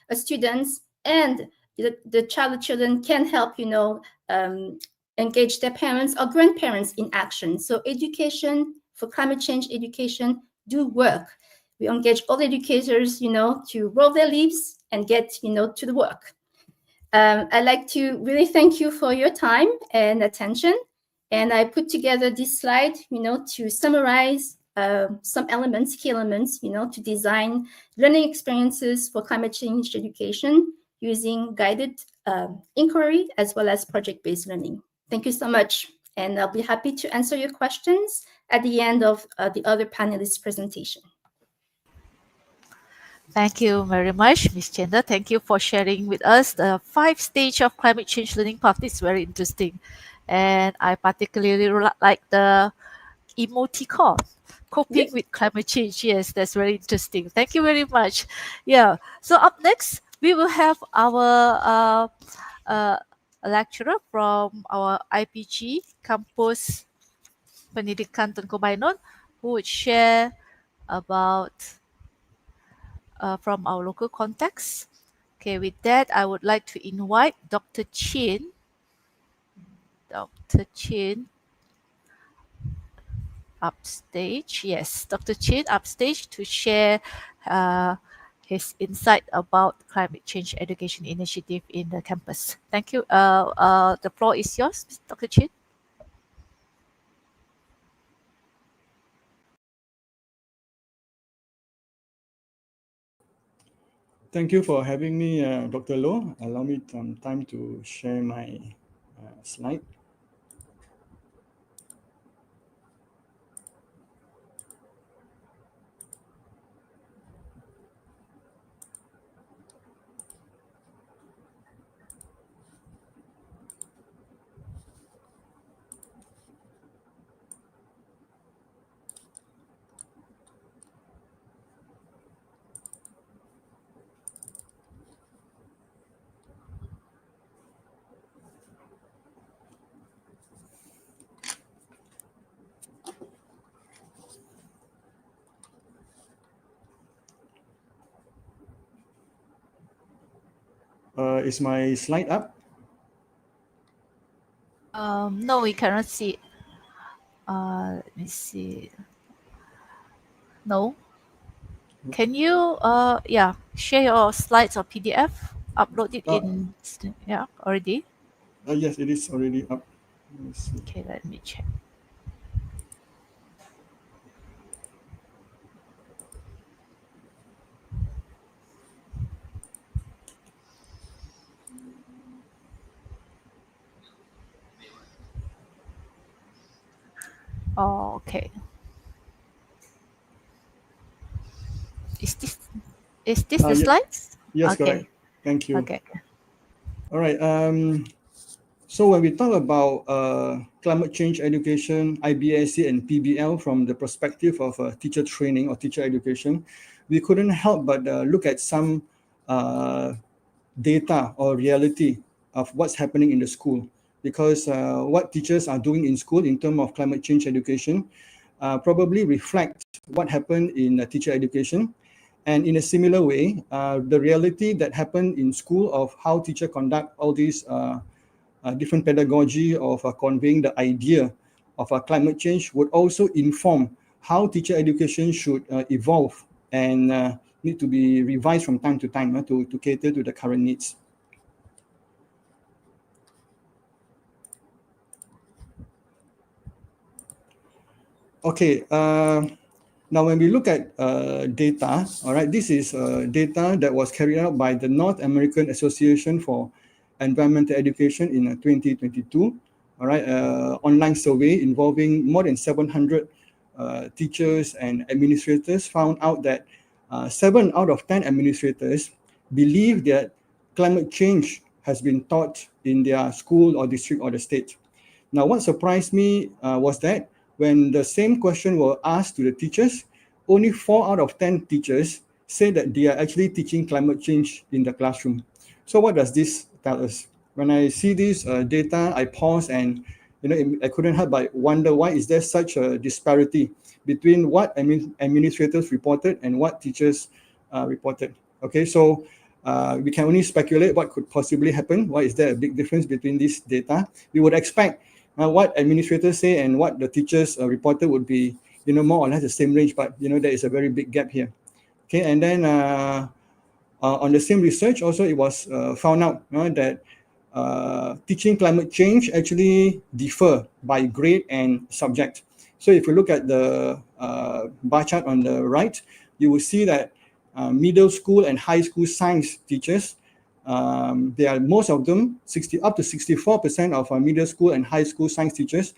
a student, and the child or children can help, engage their parents or grandparents in action. So education for climate change education do work. We engage all educators, to roll their sleeves and get, to the work. I'd like to really thank you for your time and attention. And I put together this slide, to summarize some elements, key elements, to design learning experiences for climate change education using guided inquiry as well as project-based learning. Thank you so much. And I'll be happy to answer your questions at the end of the other panelists' presentation. Thank you very much, Ms. Chandra. Thank you for sharing with us the 5 stages of climate change learning path. It's very interesting. And I particularly like the emoticon, coping with climate change. Yes, that's very interesting. Thank you very much. Yeah. So up next, we will have our a lecturer from our IPG Campus Pendidikan Tengku Bainon, who would share about from our local context. Okay, with that, I would like to invite Dr. Chin. Dr. Chin upstage. Yes, Dr. Chin upstage to share his insight about climate change education initiative in the campus. Thank you. The floor is yours, Dr. Chin. Thank you for having me, Dr. Loh. Allow me some time to share my slide. Is my slide up? No, we cannot see. Let me see. No. Can you share your slides or PDF? Upload it in already. Yes, it is already up. Let me see. Okay, let me check. Oh, okay. Is this the slides? Yes, Okay. correct. Thank you. Okay. All right. So when we talk about climate change education, IBSE and PBL from the perspective of teacher training or teacher education, we couldn't help but look at some data or reality of what's happening in the school. Because what teachers are doing in school in terms of climate change education probably reflect what happened in teacher education. And in a similar way, the reality that happened in school of how teachers conduct all these different pedagogy of conveying the idea of climate change would also inform how teacher education should evolve and need to be revised from time to time to cater to the current needs. Okay, now when we look at data, all right, this is data that was carried out by the North American Association for Environmental Education in 2022, all right, online survey involving more than 700 teachers and administrators found out that 7 out of 10 administrators believe that climate change has been taught in their school or district or the state. Now, what surprised me was that when the same question was asked to the teachers, only 4 out of 10 teachers say that they are actually teaching climate change in the classroom. So what does this tell us? When I see this data, I pause and I couldn't help but wonder why is there such a disparity between what administrators reported and what teachers reported. Okay, so we can only speculate what could possibly happen. Why is there a big difference between this data? We would expect what administrators say and what the teachers reported would be, more or less the same range, but there is a very big gap here. Okay, and then on the same research, also it was found out that teaching climate change actually differ by grade and subject. So if you look at the bar chart on the right, you will see that middle school and high school science teachers, they are most of them, up to 64% of middle school and high school science teachers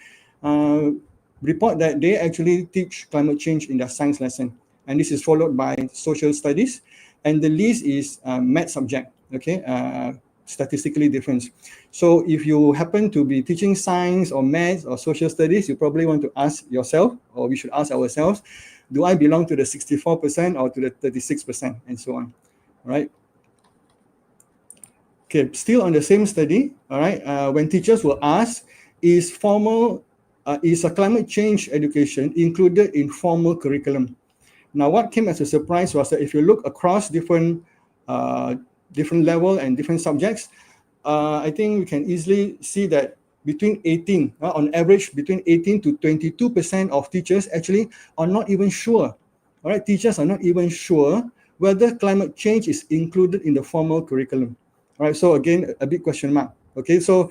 report that they actually teach climate change in their science lesson. And this is followed by social studies. And the least is math subject, okay, statistically different. So if you happen to be teaching science or maths or social studies, you probably want to ask yourself, or we should ask ourselves, do I belong to the 64% or to the 36% and so on, right? Okay, still on the same study, all right, when teachers were asked, is a climate change education included in formal curriculum? Now, what came as a surprise was that if you look across different level and different subjects, I think we can easily see that between 18, on average, between 18 to 22% of teachers actually are not even sure. All right, teachers are not even sure whether climate change is included in the formal curriculum. All right, so again, a big question mark. Okay, so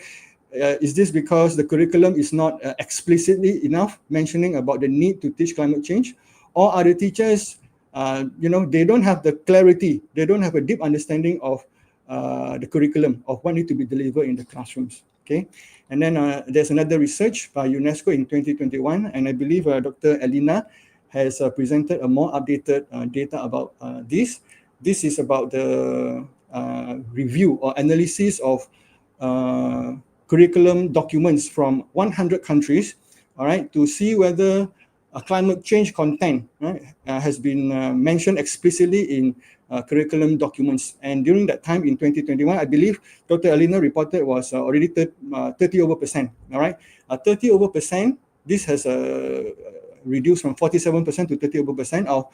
is this because the curriculum is not explicitly enough mentioning about the need to teach climate change, or are the teachers, they don't have the clarity, they don't have a deep understanding of the curriculum of what need to be delivered in the classrooms? Okay, and then there's another research by UNESCO in 2021, and I believe Dr. Elena has presented a more updated data about this. This is about the review or analysis of curriculum documents from 100 countries, all right, to see whether climate change content, right, has been mentioned explicitly in curriculum documents. And during that time in 2021, I believe Dr. Elena reported was already 30 over percent, all right. 30 over percent, this has reduced from 47% to 30 over percent of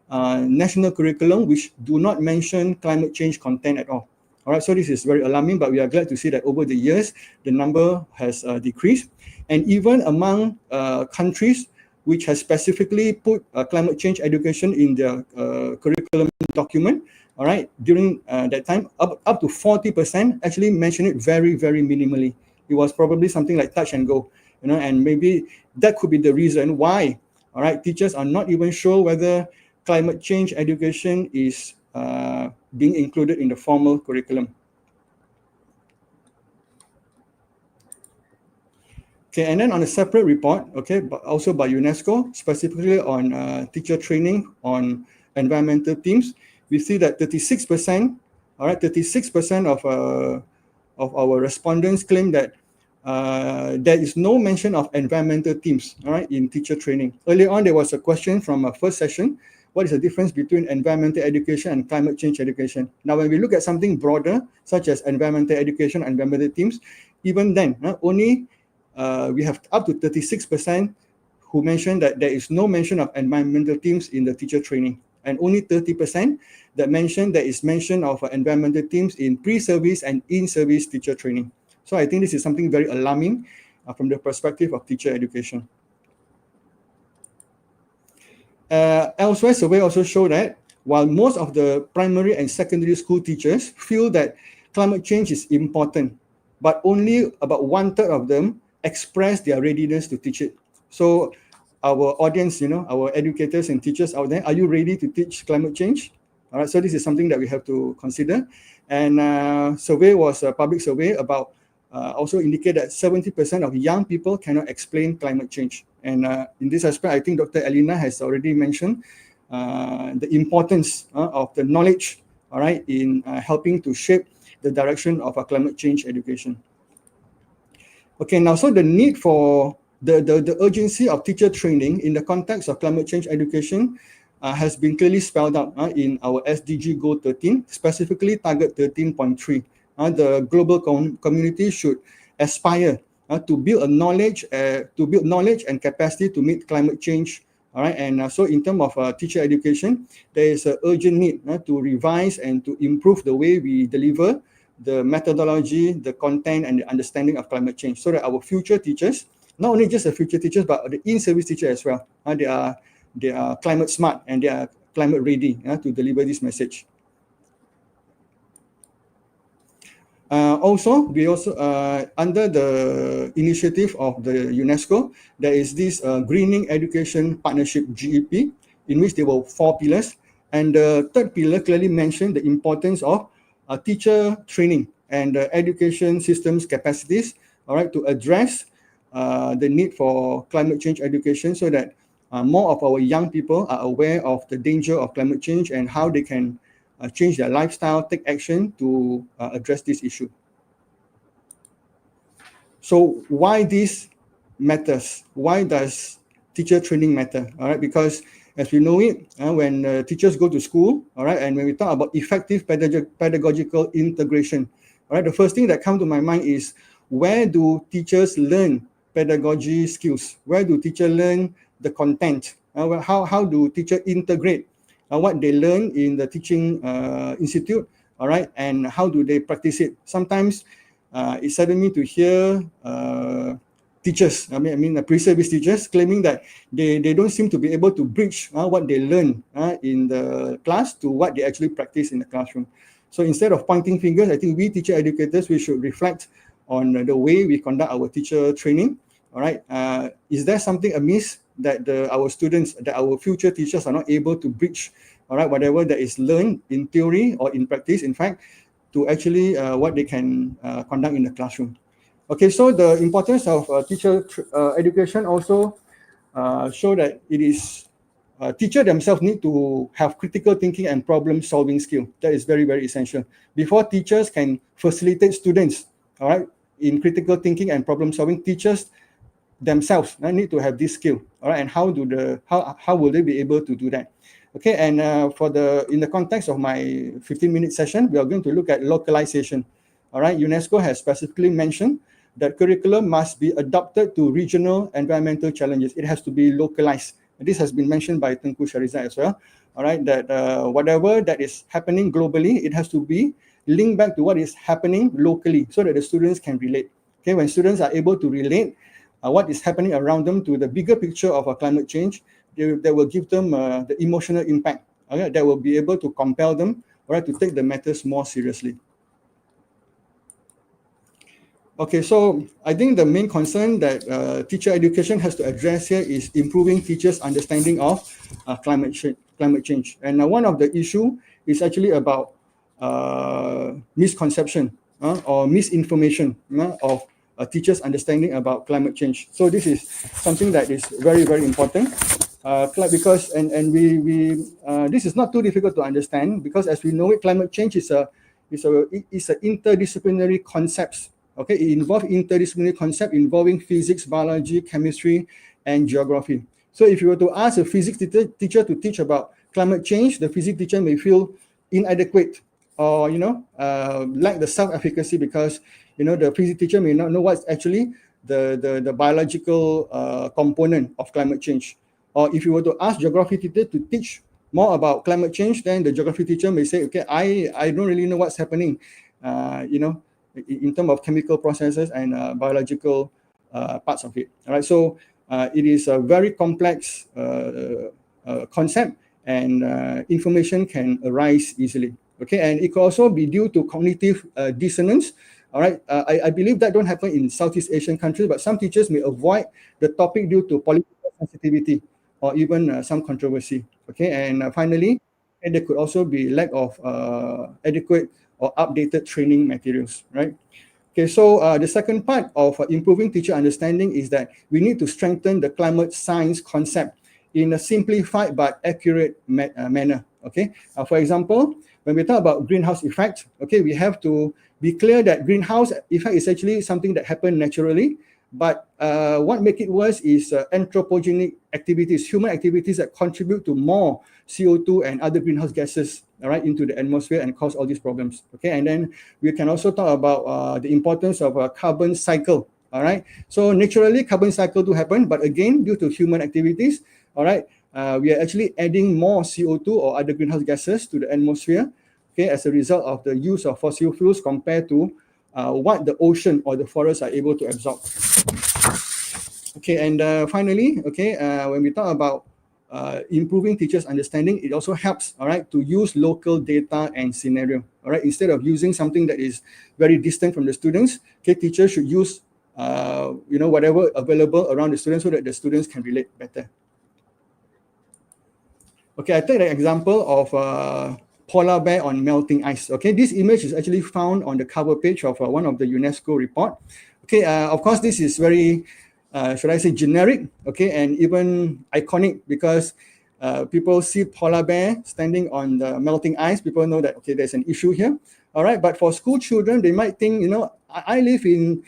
national curriculum which do not mention climate change content at all. All right, so this is very alarming, but we are glad to see that over the years, the number has decreased. And even among countries which has specifically put climate change education in their curriculum document, all right, during that time, up to 40% actually mention it very, very minimally. It was probably something like touch and go, and maybe that could be the reason why, all right, teachers are not even sure whether climate change education is being included in the formal curriculum. Okay, and then on a separate report, okay, but also by UNESCO, specifically on teacher training on environmental themes, we see that 36%, all right, 36% of our respondents claim that there is no mention of environmental themes, all right, in teacher training. Earlier on, there was a question from a first session. What is the difference between environmental education and climate change education? Now, when we look at something broader, such as environmental education and environmental themes, even then, only we have up to 36% who mentioned that there is no mention of environmental themes in the teacher training, and only 30% that mentioned there is mention of environmental themes in pre-service and in-service teacher training. So I think this is something very alarming from the perspective of teacher education. Elsewhere, survey also show that while most of the primary and secondary school teachers feel that climate change is important, but only about 1/3 of them express their readiness to teach it. So our audience, our educators and teachers out there, are you ready to teach climate change? All right, so this is something that we have to consider. And survey was a public survey about also indicate that 70% of young people cannot explain climate change. And in this aspect, I think Dr. Elena has already mentioned the importance of the knowledge, all right, in helping to shape the direction of our climate change education. Okay, now, so the need for the urgency of teacher training in the context of climate change education has been clearly spelled out in our SDG Goal 13, specifically Target 13.3. The global community should aspire to build knowledge and capacity to meet climate change. All right, and so in terms of teacher education, there is an urgent need to revise and to improve the way we deliver the methodology, the content, and the understanding of climate change, so that our future teachers, not only just the future teachers, but the in-service teacher as well, they are climate smart and they are climate ready to deliver this message. Also, we also under the initiative of the UNESCO, there is this Greening Education Partnership (GEP), in which there were 4 pillars, and the third pillar clearly mentioned the importance of teacher training and education systems capacities, all right, to address the need for climate change education, so that more of our young people are aware of the danger of climate change and how they can change their lifestyle, take action to address this issue. So why this matters? Why does teacher training matter? All right, because as we know it, when teachers go to school, all right, and when we talk about effective pedagogical integration, All right, the first thing that comes to my mind is, where do teachers learn pedagogy skills? Where do teachers learn the content? How do teachers integrate what they learn in the teaching institute? All right, and how do they practice it? Sometimes it saddened me to hear teachers, I mean pre-service teachers, claiming that they don't seem to be able to bridge what they learn in the class to what they actually practice in the classroom. So instead of pointing fingers, I think we teacher educators, we should reflect on the way we conduct our teacher training. All right, is there something amiss that our students, that our future teachers are not able to bridge, all right, whatever that is learned in theory or in practice, in fact, to actually what they can conduct in the classroom. Okay, so the importance of teacher education also show that it is teachers themselves need to have critical thinking and problem solving skill. That is very, very essential. Before teachers can facilitate students, all right, in critical thinking and problem solving, teachers themselves need to have this skill, all right, and how will they be able to do that? Okay, and in the context of my 15-minute session, we are going to look at localization. All right, UNESCO has specifically mentioned that curriculum must be adapted to regional environmental challenges. It has to be localized. This has been mentioned by Tengku Shariza as well. All right, that whatever that is happening globally, it has to be linked back to what is happening locally, so that the students can relate. Okay, when students are able to relate what is happening around them to the bigger picture of climate change, that will give them the emotional impact. Okay, that will be able to compel them, all right, to take the matters more seriously. Okay, so I think the main concern that teacher education has to address here is improving teachers' understanding of climate change. And one of the issue is actually about misconception or misinformation of teachers' understanding about climate change. So this is something that is very, very important because this is not too difficult to understand, because as we know it, climate change is a interdisciplinary concept. Okay, it involves interdisciplinary concept involving physics, biology, chemistry, and geography. So if you were to ask a physics teacher to teach about climate change, the physics teacher may feel inadequate or lack the self-efficacy, because the physics teacher may not know what's actually the biological component of climate change. Or if you were to ask geography teacher to teach more about climate change, then the geography teacher may say, okay, I don't really know what's happening, in terms of chemical processes and biological parts of it. All right, so it is a very complex concept, and information can arise easily. Okay, and it could also be due to cognitive dissonance. All right, I believe that don't happen in Southeast Asian countries, but some teachers may avoid the topic due to political sensitivity or even some controversy. Okay, and finally, there could also be lack of adequate or updated training materials, right? Okay, so the second part of improving teacher understanding is that we need to strengthen the climate science concept in a simplified but accurate manner. Okay, for example, when we talk about greenhouse effect, okay, we have to be clear that greenhouse effect is actually something that happens naturally, but what makes it worse is anthropogenic activities, human activities that contribute to more CO2 and other greenhouse gases, all right, into the atmosphere and cause all these problems. Okay, and then we can also talk about the importance of a carbon cycle. All right, so naturally carbon cycle do happen, but again, due to human activities, all right, we are actually adding more CO2 or other greenhouse gases to the atmosphere, okay, as a result of the use of fossil fuels compared to what the ocean or the forest are able to absorb. Okay, and finally, okay, when we talk about improving teachers' understanding, it also helps, all right, to use local data and scenario. All right, instead of using something that is very distant from the students, okay, teachers should use whatever available around the students so that the students can relate better. Okay, I take the example of polar bear on melting ice. Okay, this image is actually found on the cover page of one of the UNESCO report. Okay, of course, this is very should I say generic, okay, and even iconic, because people see polar bear standing on the melting ice, people know that, okay, there's an issue here. All right, but for school children, they might think, I live in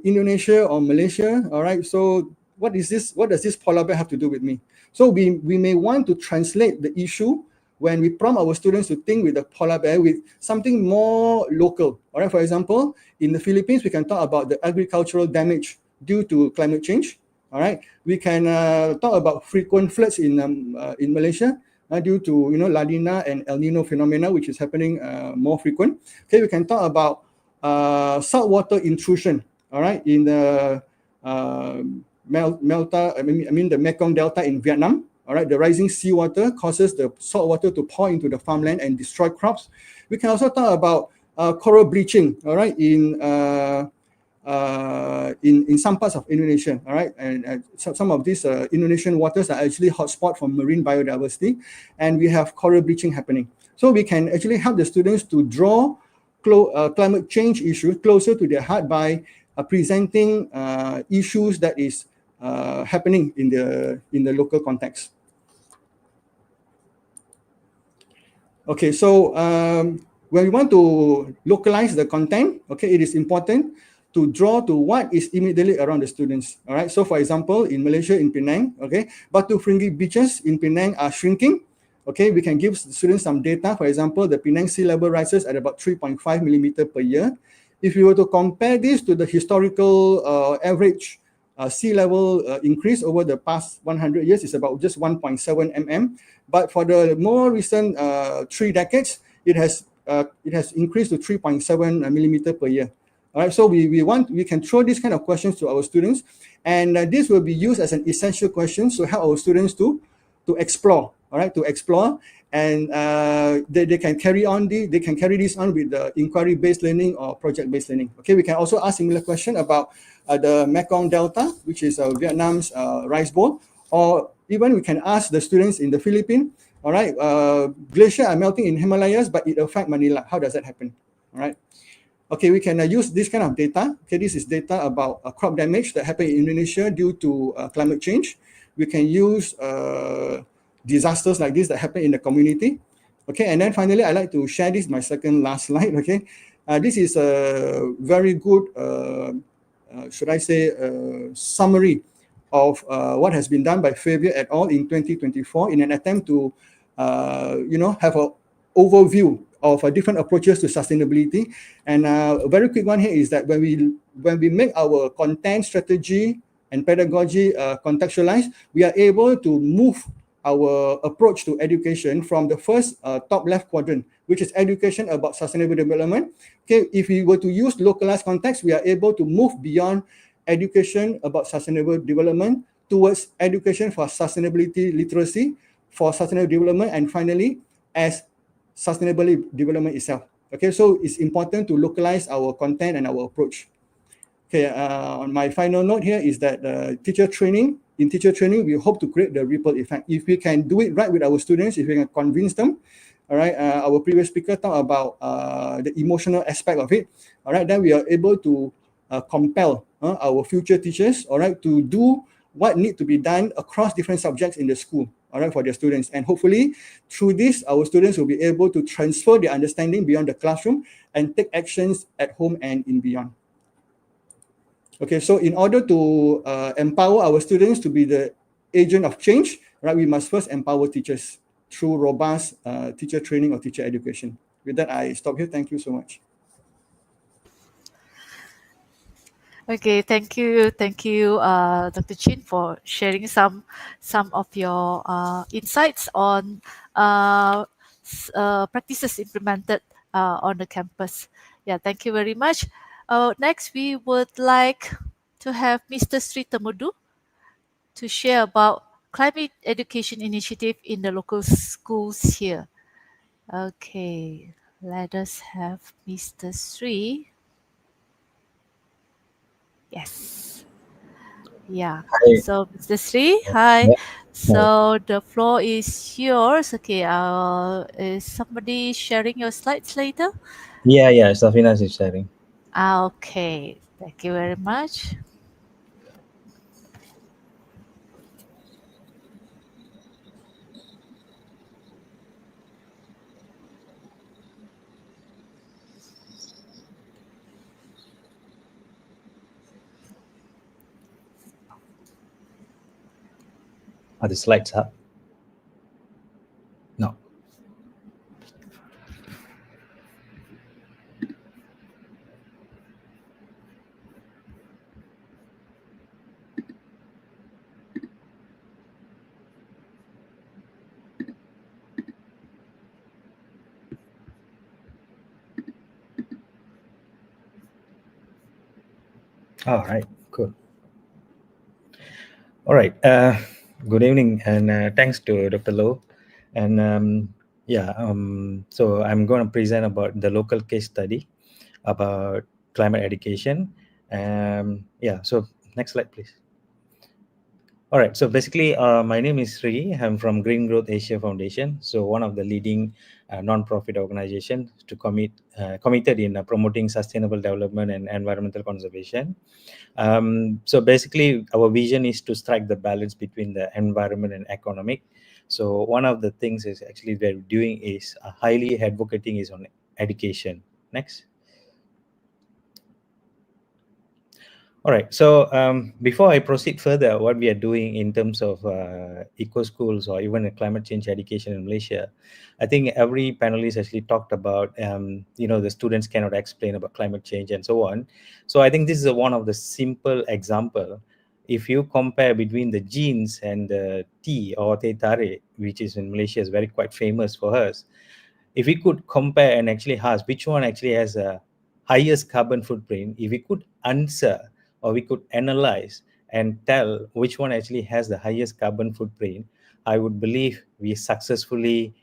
Indonesia or Malaysia, all right, so what does this polar bear have to do with me? So we may want to translate the issue, when we prompt our students to think with the polar bear with something more local. All right, for example, in the Philippines, we can talk about the agricultural damage due to climate change. All right, we can talk about frequent floods in Malaysia due to La Nina and El Nino phenomena, which is happening more frequent. Okay, we can talk about saltwater intrusion. All right, in the the Mekong Delta in Vietnam. All right, the rising seawater causes the salt water to pour into the farmland and destroy crops. We can also talk about coral bleaching. All right, in some parts of Indonesia. All right, and some of these Indonesian waters are actually hotspot for marine biodiversity, and we have coral bleaching happening. So we can actually help the students to draw climate change issues closer to their heart by presenting issues that is happening in the local context. Okay, so when we want to localize the content, okay, it is important to draw to what is immediately around the students. All right, so for example, in Malaysia, in Penang, okay, Batu Ferringhi beaches in Penang are shrinking. Okay, we can give students some data. For example, the Penang sea level rises at about 3.5 millimeter per year. If you were to compare this to the historical average sea level increase over the past 100 years, is about just 1.7 mm. But for the more recent 3 decades, it has increased to 3.7 millimeter per year. All right, so we can throw these kind of questions to our students, and this will be used as an essential question to help our students to explore. All right, to explore, and they can carry this on with the inquiry-based learning or project-based learning. Okay, we can also ask similar question about the Mekong Delta, which is Vietnam's rice bowl, or even we can ask the students in the Philippines. All right, glaciers are melting in Himalayas, but it affects Manila. How does that happen? All right. Okay, we can use this kind of data. Okay, this is data about crop damage that happened in Indonesia due to climate change. We can use disasters like this that happen in the community. Okay, and then finally, I'd like to share this, my second last slide. Okay, this is a very good, should I say, summary of what has been done by Fabian et al. In 2024 in an attempt to, have an overview of different approaches to sustainability. And a very quick one here is that when we make our content strategy and pedagogy contextualized, we are able to move our approach to education from the first top left quadrant, which is education about sustainable development. Okay, if we were to use localized context, we are able to move beyond education about sustainable development towards education for sustainability literacy, for sustainable development, and finally, as sustainable development itself. Okay, so it's important to localize our content and our approach. Okay, on my final note here is that in teacher training, we hope to create the ripple effect. If we can do it right with our students, if we can convince them, all right, our previous speaker talked about the emotional aspect of it, all right, then we are able to compel our future teachers, all right, to do what need to be done across different subjects in the school, all right, for their students. And hopefully through this, our students will be able to transfer their understanding beyond the classroom and take actions at home and in beyond. Okay, so in order to empower our students to be the agent of change, right, we must first empower teachers through robust teacher training or teacher education. With that, I stop here. Thank you so much. Okay, thank you, Dr. Chin, for sharing some of your insights on practices implemented on the campus. Yeah, thank you very much. Next, we would like to have Mr. Sri Tamudu to share about climate education initiative in the local schools here. Okay, let us have Mr. Sri. Yes. Yeah. Hi. So, Mr. Sri, hi. Yeah. So the floor is yours. Okay. Is somebody sharing your slides later? Yeah, Safina is sharing. Okay. Thank you very much. Are the slides up? No. All right, cool. All right. Good evening, and thanks to Dr. Low. And so I'm going to present about the local case study about climate education. So next slide, please. All right. So basically, my name is Sri. I'm from Green Growth Asia Foundation. So one of the leading non-profit organizations to committed in promoting sustainable development and environmental conservation. So basically, our vision is to strike the balance between the environment and economic. So one of the things is actually we're doing is highly advocating is on education. Next. All right. So before I proceed further, what we are doing in terms of eco schools or even climate change education in Malaysia, I think every panelist actually talked about, the students cannot explain about climate change and so on. So I think this is one of the simple example. If you compare between the genes and the tea or teh tarik, which is in Malaysia is very quite famous for us, if we could compare and actually ask which one actually has a highest carbon footprint, if we could answer or we could analyze and tell which one actually has the highest carbon footprint, I would believe we successfully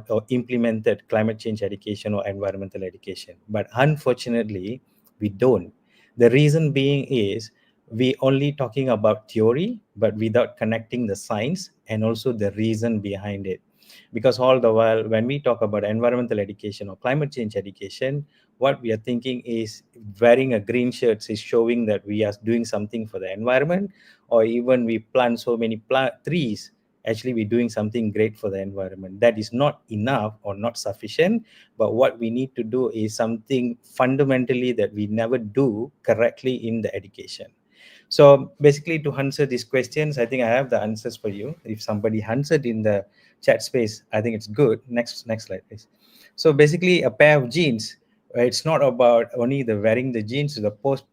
or implemented climate change education or environmental education. But unfortunately, we don't. The reason being is we only talking about theory, but without connecting the science and also the reason behind it. Because all the while when we talk about environmental education or climate change education, what we are thinking is wearing a green shirt is showing that we are doing something for the environment, or even we plant so many trees, actually we're doing something great for the environment. That is not enough or not sufficient, but what we need to do is something fundamentally that we never do correctly in the education. So basically, to answer these questions, I think I have the answers for you. If somebody answered in the chat space, I think it's good. Next slide, please. So basically, a pair of jeans. It's not about only the wearing the jeans, the post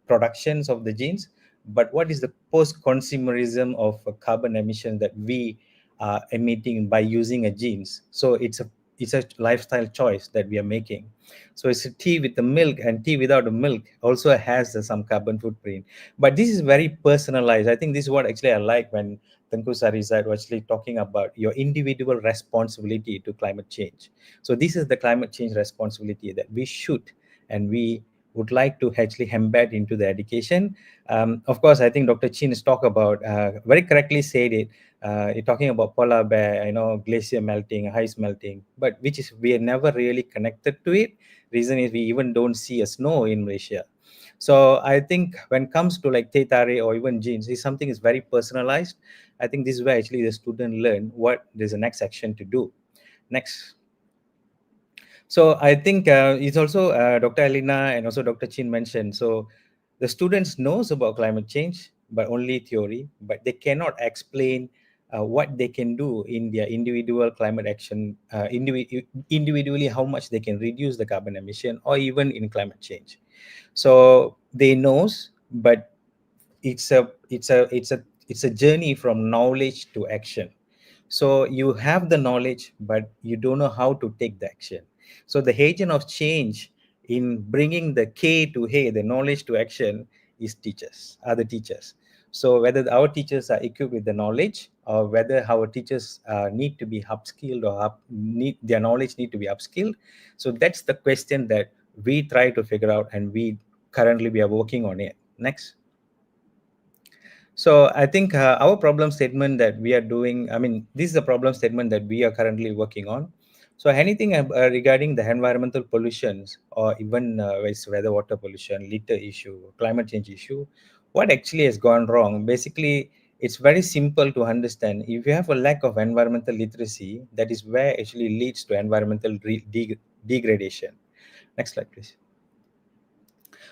productions of the jeans, but what is the post consumerism of carbon emission that we are emitting by using a jeans. So it's a lifestyle choice that we are making. So it's a tea with the milk, and tea without the milk also has some carbon footprint. But this is very personalized. I think this is what actually I like when Tengku Sarizad was actually talking about your individual responsibility to climate change. So this is the climate change responsibility that we should and we would like to actually embed into the education. Of course, I think Dr. Chin has talked about, very correctly said it, you're talking about polar bear, glacier melting, ice melting, but which is we are never really connected to it. Reason is we even don't see a snow in Malaysia. So I think when it comes to like teh tarik or even jeans, is something is very personalized. I think this is where actually the student learn what there's the next action to do. Next. So I think it's also Dr. Elena and also Dr. Chin mentioned. So the students knows about climate change, but only theory, but they cannot explain what they can do in their individual climate action, individually how much they can reduce the carbon emission or even in climate change. So they knows, but it's a journey from knowledge to action. So you have the knowledge, but you don't know how to take the action. So the agent of change in bringing the K to hey, the knowledge to action is teachers, are the teachers. So whether our teachers are equipped with the knowledge, or whether our teachers need to be upskilled or their knowledge need to be upskilled. So that's the question that we try to figure out, and we are working on it. Next. So I think our problem statement that we are doing, I mean, this is a problem statement that we are currently working on. So anything regarding the environmental pollutions or even weather, water pollution, litter issue, climate change issue, what actually has gone wrong? Basically, it's very simple to understand. If you have a lack of environmental literacy, that is where actually leads to environmental degradation. Next slide, please.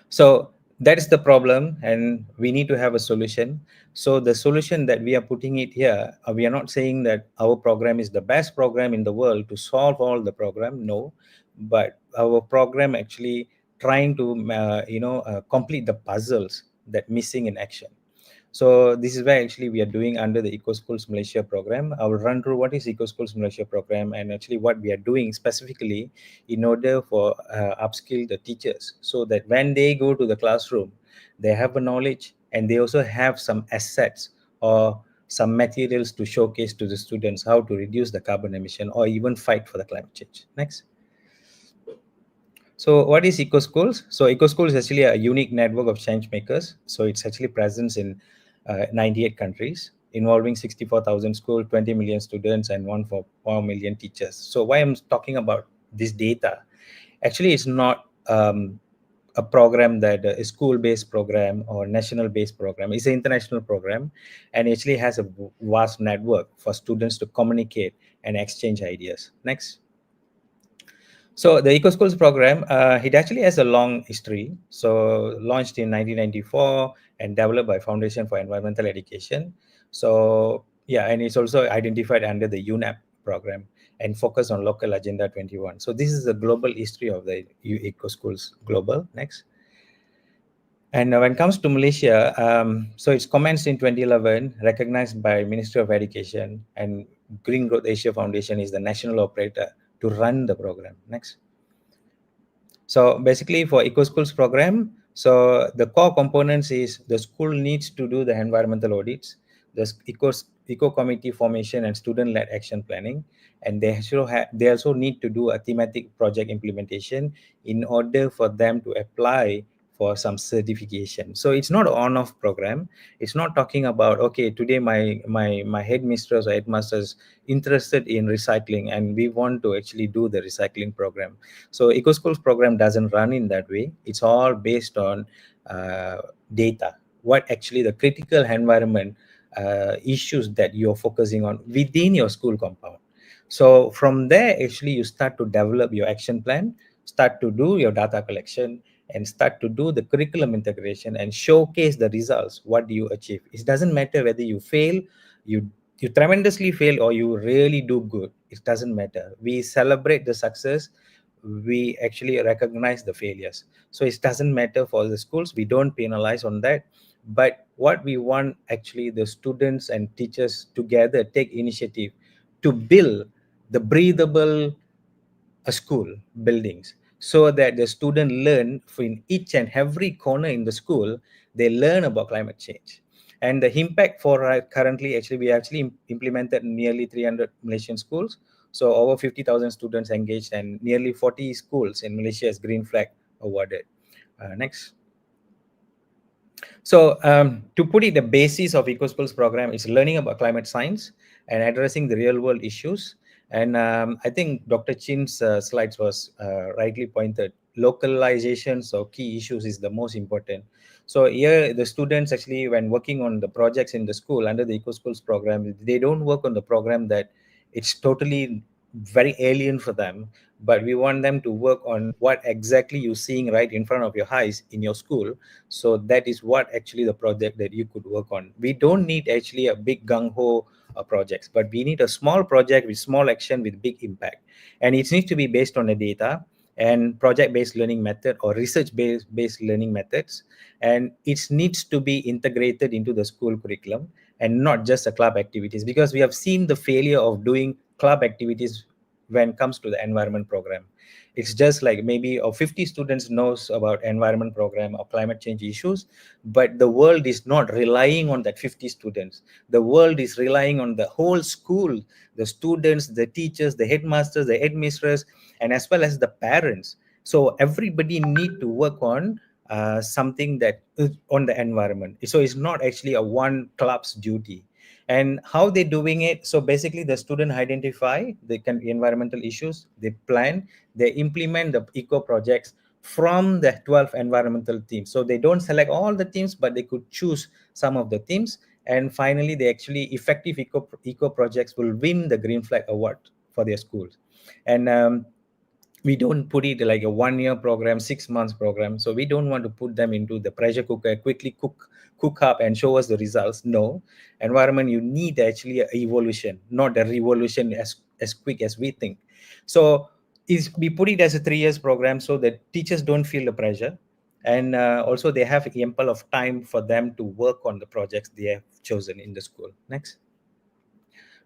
So that is the problem, and we need to have a solution. So the solution that we are putting it here, we are not saying that our program is the best program in the world to solve all the program. No, but our program actually trying to complete the puzzles that missing in action. So this is where actually we are doing under the Eco Schools Malaysia program. I will run through what is Eco Schools Malaysia program and actually what we are doing specifically in order for upskill the teachers, so that when they go to the classroom, They have a knowledge, and they also have some assets or some materials to showcase to the students how to reduce the carbon emission or even fight for the climate change. Next. So what is EcoSchools? So EcoSchool is actually a unique network of change makers. So it's actually present in 98 countries, involving 64,000 schools, 20 million students, and 1 million teachers. So why I'm talking about this data? Actually, it's not a program that a school-based program or national-based program. It's an international program, and actually has a vast network for students to communicate and exchange ideas. Next. So the EcoSchools program, it actually has a long history. So launched in 1994 and developed by Foundation for Environmental Education. So yeah, and it's also identified under the UNEP program and focused on local Agenda 21. So this is the global history of the EcoSchools Global. Next. And when it comes to Malaysia, so it's commenced in 2011, recognized by Ministry of Education, and Green Growth Asia Foundation is the national operator to run the program. Next. So basically for EcoSchools program, so the core components is the school needs to do the environmental audits, the eco committee formation and student-led action planning, and they also need to do a thematic project implementation in order for them to apply for some certification. So it's not an on-off program. It's not talking about, okay, today my headmistress or headmasters interested in recycling and we want to actually do the recycling program. So EcoSchools program doesn't run in that way. It's all based on data, what actually the critical environment issues that you're focusing on within your school compound. So from there, actually, you start to develop your action plan, start to do your data collection, and start to do the curriculum integration and showcase the results. What do you achieve? It doesn't matter whether you fail, you tremendously fail, or you really do good. It doesn't matter. We celebrate the success. We actually recognize the failures. So it doesn't matter for the schools. We don't penalize on that. But what we want, actually, the students and teachers together take initiative to build the breathable school buildings, so that the student learn in each and every corner in the school, they learn about climate change. And the impact for currently, actually, we actually implemented nearly 300 Malaysian schools. So over 50,000 students engaged, and nearly 40 schools in Malaysia as Green Flag awarded. Next. So to put it, the basis of EcoSchools program is learning about climate science and addressing the real world issues. And I think Dr. Chin's slides was rightly pointed. Localizations of key issues is the most important. So here, the students actually, when working on the projects in the school under the EcoSchools program, they don't work on the program that it's totally very alien for them, but we want them to work on what exactly you're seeing right in front of your eyes in your school. So that is what actually the project that you could work on. We don't need actually a big gung-ho projects, but we need a small project with small action with big impact. And it needs to be based on the data and project-based learning method or research-based learning methods. And it needs to be integrated into the school curriculum and not just the club activities, because we have seen the failure of doing club activities when it comes to the environment program. It's just like maybe 50 students knows about environment program or climate change issues, but the world is not relying on that 50 students. The world is relying on the whole school, the students, the teachers, the headmasters, the headmistresses, and as well as the parents. So everybody need to work on something that is on the environment. So it's not actually a one club's duty. And how they're doing it, so basically the student identify the environmental issues, they plan, they implement the eco projects from the 12 environmental themes. So they don't select all the themes, but they could choose some of the themes. And finally, they actually effective eco projects will win the Green Flag Award for their schools. And we don't put it like a 1-year program, 6 months program. So we don't want to put them into the pressure cooker, quickly cook up and show us the results. No, environment, you need actually an evolution, not a revolution as quick as we think. So we put it as a 3 years program so that teachers don't feel the pressure. And also they have ample of time for them to work on the projects they have chosen in the school. Next.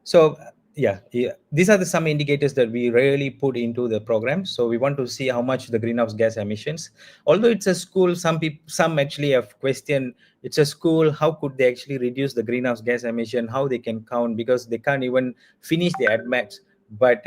So these are some indicators that we really put into the program. So we want to see how much the greenhouse gas emissions. Although it's a school, some actually have questioned, it's a school, how could they actually reduce the greenhouse gas emission, how they can count, because they can't even finish the admats. But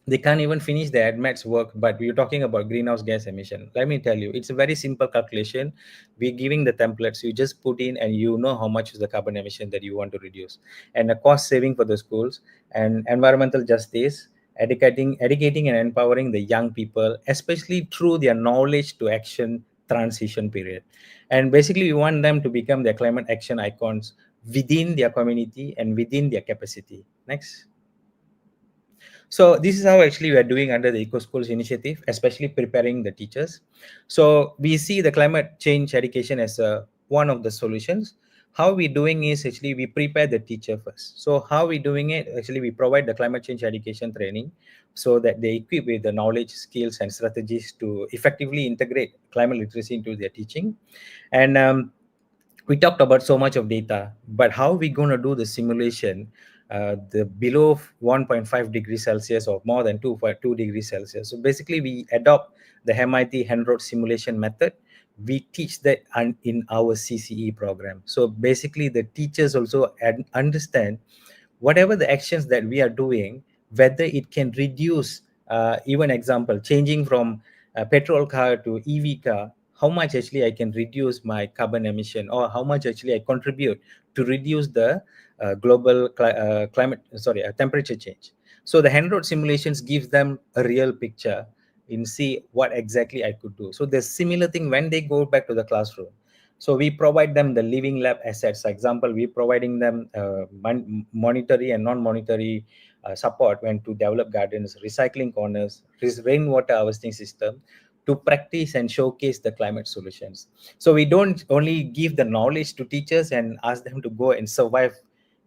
they can't even finish the admats work, but we're talking about greenhouse gas emission. Let me tell you, it's a very simple calculation. We're giving the templates, you just put in and you know how much is the carbon emission that you want to reduce, and a cost saving for the schools, and environmental justice, educating and empowering the young people, especially through their knowledge to action transition period. And basically we want them to become their climate action icons within their community and within their capacity. Next. So this is how actually we are doing under the Eco Schools initiative, especially preparing the teachers. So we see the climate change education as one of the solutions. How we doing is actually we prepare the teacher first. So how we doing it? Actually, we provide the climate change education training so that they equip with the knowledge, skills, and strategies to effectively integrate climate literacy into their teaching. And we talked about so much of data, but how are we going to do the simulation, the below 1.5 degrees Celsius or more than 2.2 degrees Celsius? So basically we adopt the MIT hand-road simulation method. We teach that in our CCE program. So basically the teachers also understand whatever the actions that we are doing, whether it can reduce, even example, changing from a petrol car to EV car, how much actually I can reduce my carbon emission, or how much actually I contribute to reduce the global temperature change. So the hand road simulations gives them a real picture in see what exactly I could do. So the similar thing when they go back to the classroom. So we provide them the living lab assets. For example, we providing them monetary and non-monetary support when to develop gardens, recycling corners, rainwater harvesting system, to practice and showcase the climate solutions. So we don't only give the knowledge to teachers and ask them to go and survive,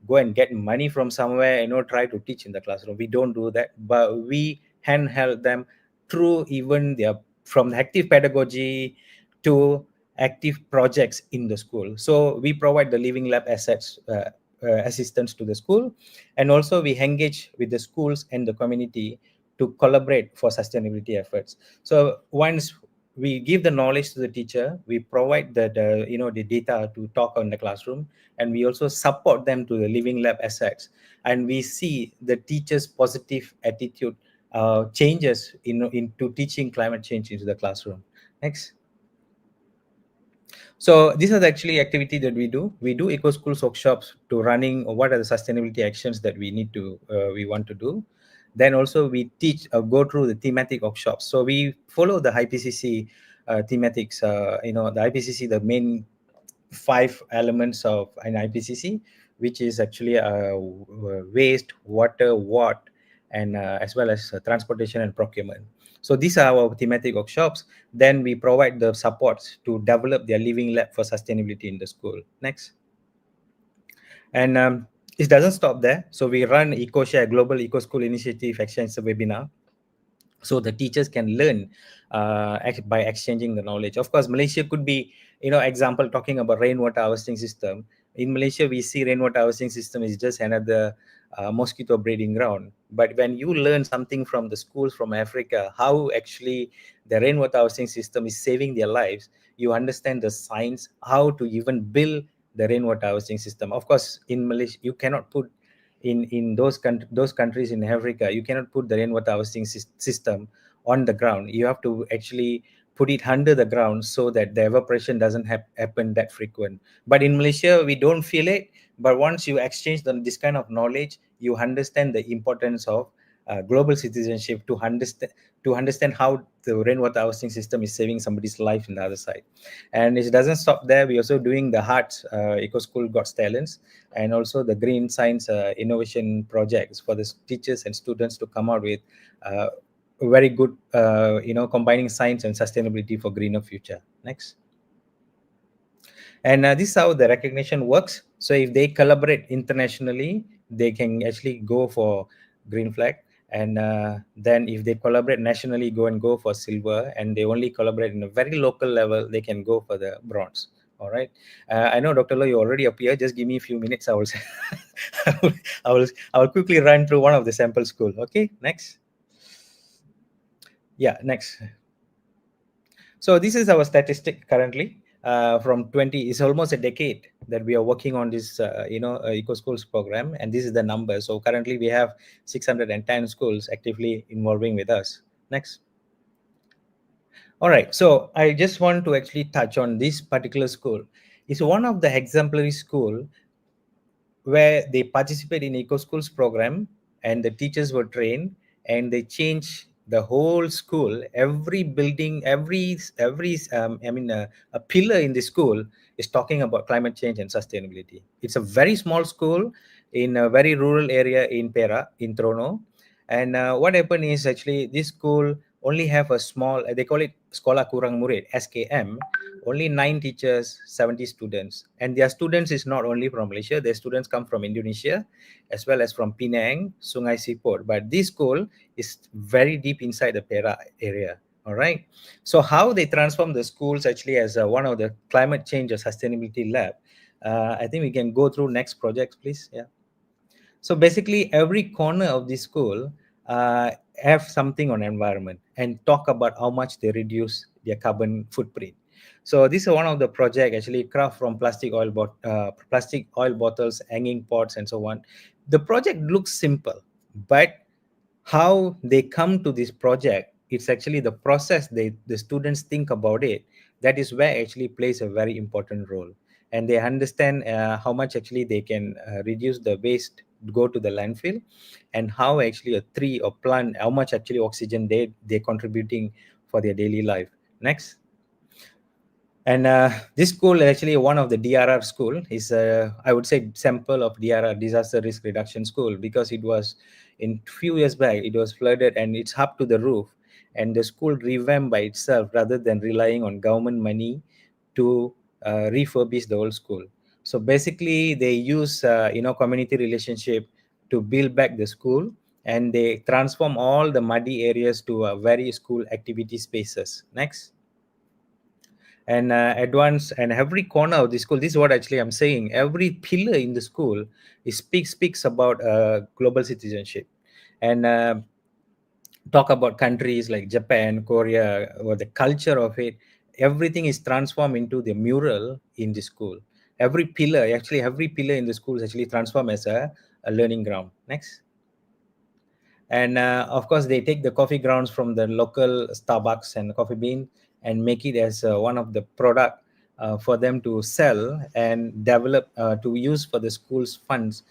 go and get money from somewhere, try to teach in the classroom. We don't do that, but we handheld them through even their, from the active pedagogy to active projects in the school. So we provide the living lab assets, assistance to the school, and also we engage with the schools and the community to collaborate for sustainability efforts. So once we give the knowledge to the teacher, we provide the data to talk on the classroom, and we also support them to the living lab assets, and we see the teachers' positive attitude changes into teaching climate change into the classroom. Next. So these are the actually activity that we do. We do eco schools workshops to running what are the sustainability actions that we need to we want to do. Then also we teach go through the thematic workshops. So we follow the IPCC thematics. The IPCC, the main 5 elements of an IPCC, which is actually waste, water, what, and as well as transportation and procurement. So these are our thematic workshops. Then we provide the supports to develop their living lab for sustainability in the school. Next. And it doesn't stop there. So we run EcoShare Global Eco School Initiative Exchange webinar, so the teachers can learn by exchanging the knowledge. Of course, Malaysia could be, example, talking about rainwater harvesting system. In Malaysia, we see rainwater harvesting system is just another mosquito breeding ground. But when you learn something from the schools from Africa, how actually the rainwater harvesting system is saving their lives, you understand the science, how to even build the rainwater harvesting system. Of course, in Malaysia, you cannot put in those countries in Africa, you cannot put the rainwater harvesting system on the ground. You have to actually put it under the ground so that the evaporation doesn't happen that frequent. But in Malaysia, we don't feel it. But once you exchange this kind of knowledge, you understand the importance of global citizenship to understand how the rainwater harvesting system is saving somebody's life in the other side. And it doesn't stop there. We're also doing the Hearts Eco School Got Talents, and also the green science innovation projects for the teachers and students to come out with very good, combining science and sustainability for greener future. Next. And this is how the recognition works. So if they collaborate internationally, they can actually go for green flag. And then if they collaborate nationally, go for silver. And they only collaborate in a very local level, they can go for the bronze All right. I know, Dr. Lo, you already appear. Just give me a few minutes. I will, I will quickly run through one of the sample school. Okay. Next. Yeah. Next. So this is our statistic currently. From 20, it's almost a decade that we are working on this, eco schools program, and this is the number. So currently we have 610 schools actively involving with us. Next. All right, so I just want to actually touch on this particular school. It's one of the exemplary school where they participate in eco schools program, and the teachers were trained, and they changed the whole school. Every building, a pillar in the school is talking about climate change and sustainability. It's a very small school in a very rural area in Perak, in Trono. And what happened is actually this school only have a small, they call it Sekolah Kurang Murid, SKM, only 9 teachers, 70 students. And their students is not only from Malaysia, their students come from Indonesia, as well as from Penang, Sungai Siput. But this school is very deep inside the Perak area. All right. So how they transform the schools actually as one of the climate change or sustainability lab. I think we can go through next projects, please. Yeah. So basically, every corner of the school have something on environment and talk about how much they reduce their carbon footprint. So this is one of the project actually craft from plastic oil bottles, hanging pots, and so on. The project looks simple, but how they come to this project, it's actually the process the students think about it. That is where actually plays a very important role, and they understand how much actually they can reduce the waste go to the landfill, and how actually a tree or plant, how much actually oxygen they're contributing for their daily life. Next. And this school actually one of the DRR school is I would say sample of DRR, disaster risk reduction school, because it was in few years back it was flooded and it's up to the roof, and the school revamped by itself rather than relying on government money to refurbish the whole school. So basically they use community relationship to build back the school, and they transform all the muddy areas to very school activity spaces. Next. And advance, and every corner of the school, this is what actually I'm saying, every pillar in the school speaks about global citizenship, and talk about countries like Japan, Korea, or the culture of it. Everything is transformed into the mural in the school. Every pillar in the school is actually transformed as a learning ground. Next. And of course they take the coffee grounds from the local Starbucks and coffee bean and make it as one of the product for them to sell and develop to use for the school's funds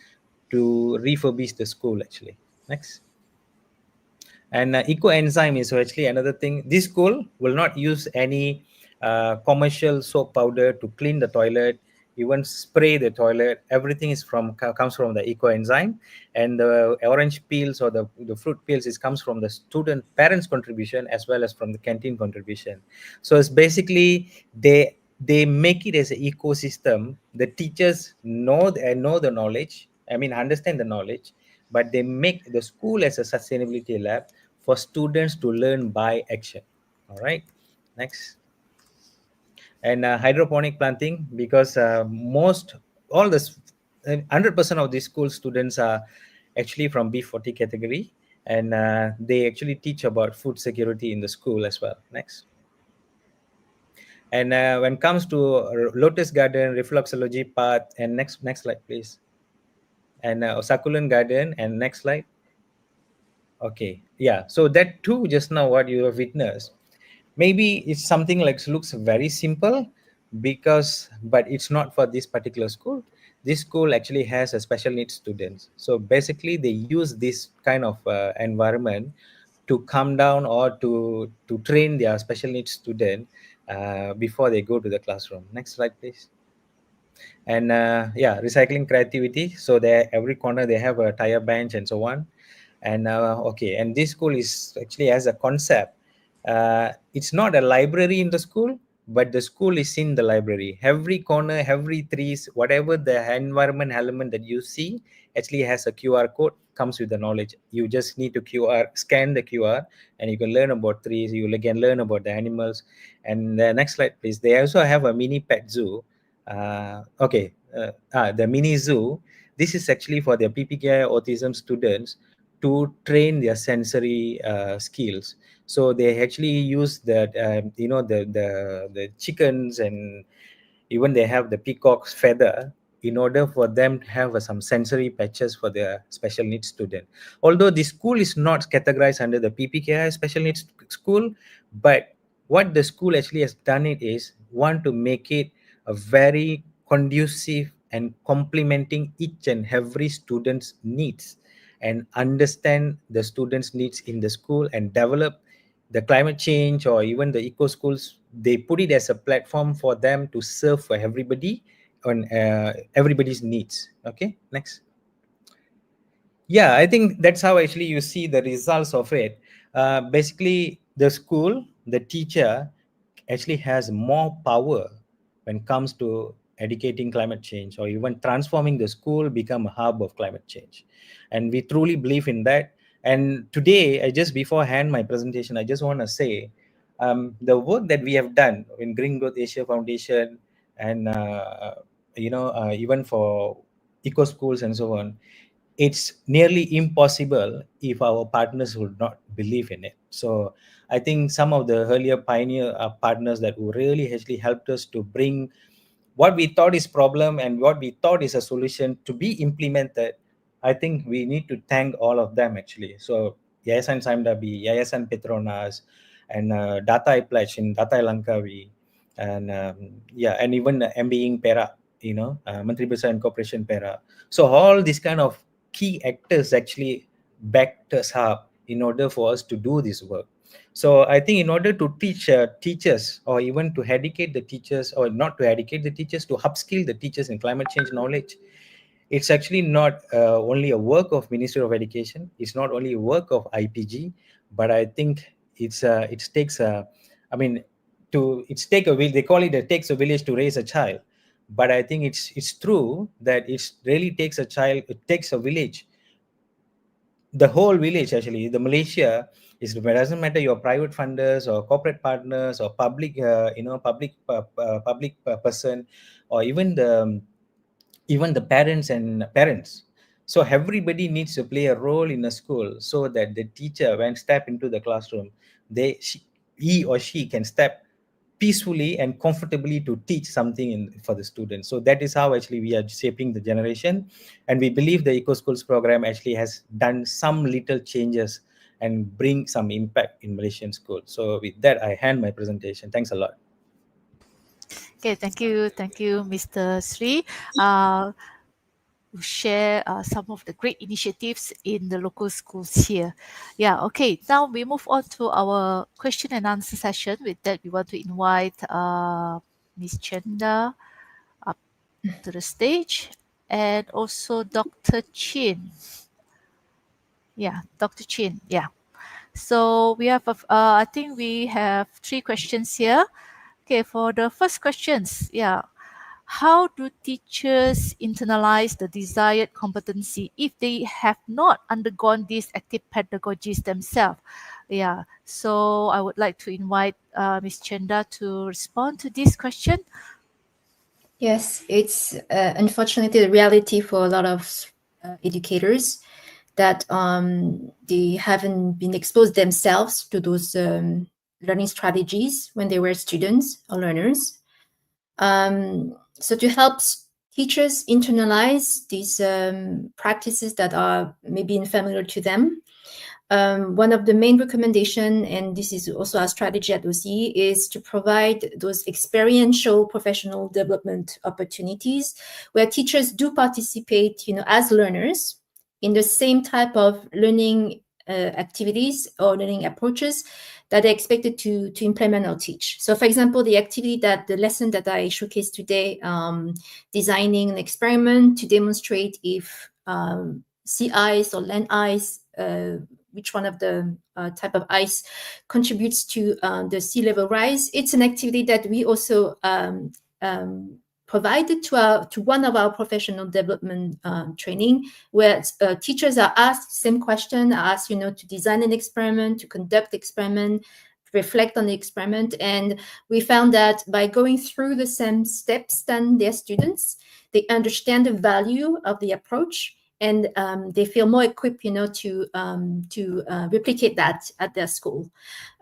to refurbish the school actually. Next. And eco enzyme is actually another thing. This school will not use any commercial soap powder to clean the toilet, even spray the toilet. Everything is comes from the eco enzyme, and the orange peels or the fruit peels comes from the student parents contribution as well as from the canteen contribution. So it's basically they make it as an ecosystem. The teachers know the knowledge, understand the knowledge, but they make the school as a sustainability lab for students to learn by action. All right. Next. And hydroponic planting, because all this 100% of these school students are actually from B40 category, and they actually teach about food security in the school as well. Next. And when it comes to lotus garden, reflexology path, and next slide please, and succulent garden, and next slide. Okay, yeah, so that too just now what you have witnessed, maybe it's something like looks very simple, but it's not for this particular school. This school actually has a special needs students, so basically they use this kind of environment to come down or to train their special needs student before they go to the classroom. Next slide please. And yeah, recycling creativity, so they every corner they have a tire bench and so on. And okay, and this school is actually has a concept. It's not a library in the school, but the school is in the library. Every corner, every trees, whatever the environment element that you see actually has a QR code, comes with the knowledge. You just need to scan the QR, and you can learn about trees, you can learn about the animals. And the next slide please. They also have a mini pet zoo, The mini zoo. This is actually for the PPKI autism students to train their sensory skills. So they actually use the chickens, and even they have the peacock's feather in order for them to have some sensory patches for their special needs student. Although the school is not categorized under the PPKI special needs school, but what the school actually has done it is want to make it a very conducive and complementing each and every student's needs, and understand the students' needs in the school and develop the climate change or even the eco schools. They put it as a platform for them to serve for everybody on everybody's needs. Okay, next. Yeah, I think that's how actually you see the results of it. Basically, the school, the teacher actually has more power when it comes to educating climate change, or even transforming the school become a hub of climate change. And we truly believe in that. And today, I just before I hand my presentation, I just want to say the work that we have done in Green Growth Asia Foundation, and even for eco schools and so on, it's nearly impossible if our partners would not believe in it. So I think some of the earlier pioneer partners that who really actually helped us to bring what we thought is problem and what we thought is a solution to be implemented, I think we need to thank all of them actually. So Yayasan Samdabi, Yayasan Petronas, and Data Pledge in Data Langkawi, and and even MBing Perak, Menteri Besar and Corporation Perak. So all these kind of key actors actually backed us up in order for us to do this work. So I think in order to teach teachers, or even to educate the teachers, or not to educate the teachers, to upskill the teachers in climate change knowledge, it's actually not only a work of Ministry of Education. It's not only a work of IPG, but I think it takes a, I mean, it's take a they call it takes a village to raise a child. But I think it's true that it really takes a child. It takes a village, the whole village actually. The Malaysia is, it doesn't matter your private funders or corporate partners or public public person, or even the parents. So everybody needs to play a role in a school, so that the teacher, when step into the classroom, he or she can step peacefully and comfortably to teach something for the students. So that is how actually we are shaping the generation, and we believe the Eco Schools program actually has done some little changes and bring some impact in Malaysian schools. So with that, I hand my presentation. Thanks a lot. Okay, thank you, Mr. Sri. Share some of the great initiatives in the local schools here. Yeah, okay. Now we move on to our question and answer session. With that, we want to invite Ms. Chenda up to the stage, and also Dr. Chin. Yeah, Dr. Chin. Yeah. So we have, I think we have 3 questions here. Okay, for the first questions, yeah. How do teachers internalize the desired competency if they have not undergone these active pedagogies themselves? Yeah, so I would like to invite Ms. Chenda to respond to this question. Yes, it's unfortunately the reality for a lot of educators that they haven't been exposed themselves to those learning strategies when they were students or learners. So to help teachers internalize these practices that are maybe unfamiliar to them, one of the main recommendations, and this is also our strategy at OCE, is to provide those experiential professional development opportunities where teachers do participate, as learners in the same type of learning activities or learning approaches that they're expected to implement or teach. So for example, the lesson that I showcased today, designing an experiment to demonstrate if sea ice or land ice, which one of the type of ice contributes to the sea level rise. It's an activity that we also provided to one of our professional development training, where teachers are asked the same question, are asked, to design an experiment, to conduct experiment, reflect on the experiment. And we found that by going through the same steps than their students, they understand the value of the approach, and they feel more equipped, to replicate that at their school.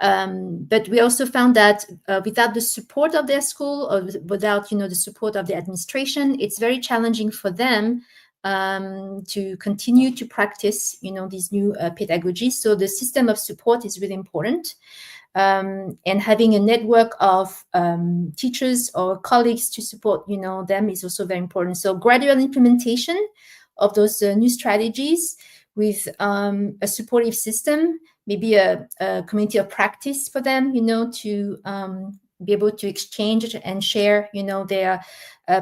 But we also found that without the support of their school, or without, the support of the administration, it's very challenging for them to continue to practice, these new pedagogies. So the system of support is really important. And having a network of teachers or colleagues to support, them is also very important. So gradual implementation of those new strategies with a supportive system, maybe a community of practice for them, to be able to exchange and share, their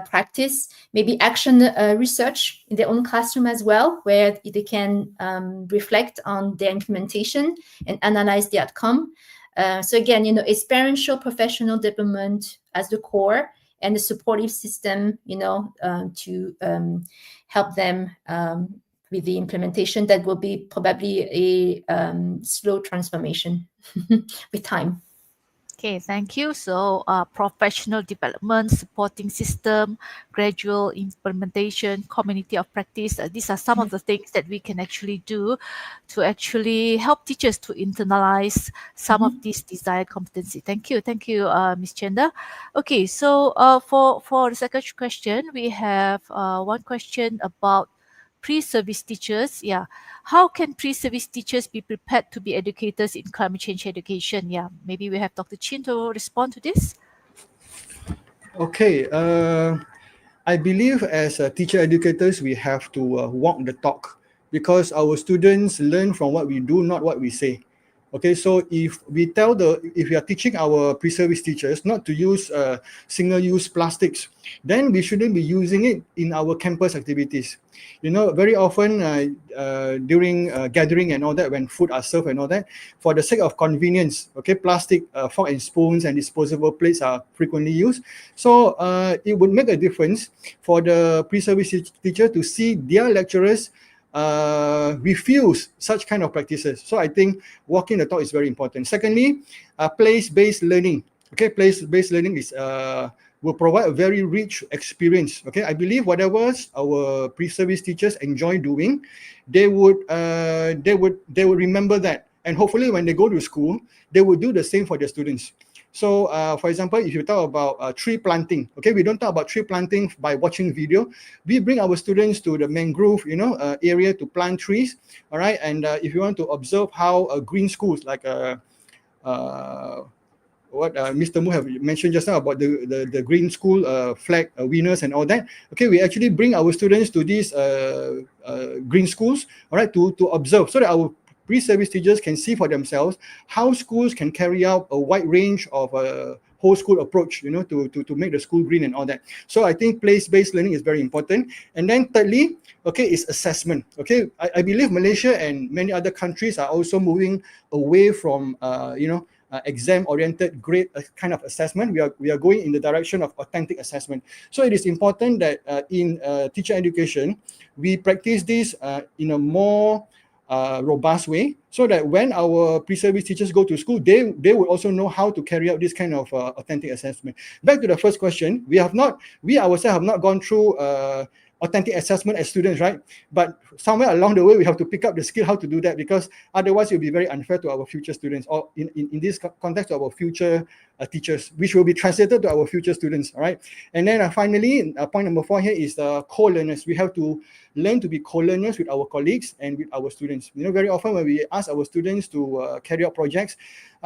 practice, maybe action research in their own classroom as well, where they can reflect on their implementation and analyze the outcome. So again, experiential professional development as the core, and the supportive system, to help them with the implementation. That will be probably a slow transformation with time. Okay, thank you. So professional development, supporting system, gradual implementation, community of practice. These are some of the things that we can actually do to actually help teachers to internalize some of these desired competency. Thank you, Ms. Chenda. Okay, so for the second question, we have one question about pre-service teachers. Yeah, how can pre-service teachers be prepared to be educators in climate change education? Yeah, maybe we have Dr. Chin to respond to this. Okay, I believe as teacher educators, we have to walk the talk, because our students learn from what we do, not what we say. Okay, so if we if we are teaching our pre-service teachers not to use single-use plastics, then we shouldn't be using it in our campus activities. Very often during gathering and all that, when food are served and all that, for the sake of convenience, okay, plastic fork and spoons and disposable plates are frequently used. So it would make a difference for the pre-service teacher to see their lecturers refuse such kind of practices. So I think walking the talk is very important. Secondly, place-based learning. Okay, place-based learning is will provide a very rich experience. Okay, I believe whatever our pre-service teachers enjoy doing, they would remember that, and hopefully when they go to school, they will do the same for their students. So, for example, if you talk about tree planting, okay, we don't talk about tree planting by watching video. We bring our students to the mangrove, area to plant trees. All right, and if you want to observe how green schools like what Mr. Mu have mentioned just now about the green school flag winners and all that. Okay, we actually bring our students to these green schools, all right, to observe, so that our pre-service teachers can see for themselves how schools can carry out a wide range of whole school approach, to make the school green and all that. So I think place-based learning is very important. And then thirdly, okay, is assessment. Okay, I believe Malaysia and many other countries are also moving away from exam-oriented grade kind of assessment. We are going in the direction of authentic assessment. So it is important that in teacher education, we practice this in a more robust way, so that when our pre-service teachers go to school, they will also know how to carry out this kind of authentic assessment. Back to the first question, we ourselves have not gone through authentic assessment as students, right? But somewhere along the way, we have to pick up the skill how to do that, because otherwise it will be very unfair to our future students, or in this context, to our future teachers, which will be translated to our future students, all right? And then finally, point number 4 here is the co-learners. We have to learn to be co-learners with our colleagues and with our students. Very often when we ask our students to carry out projects,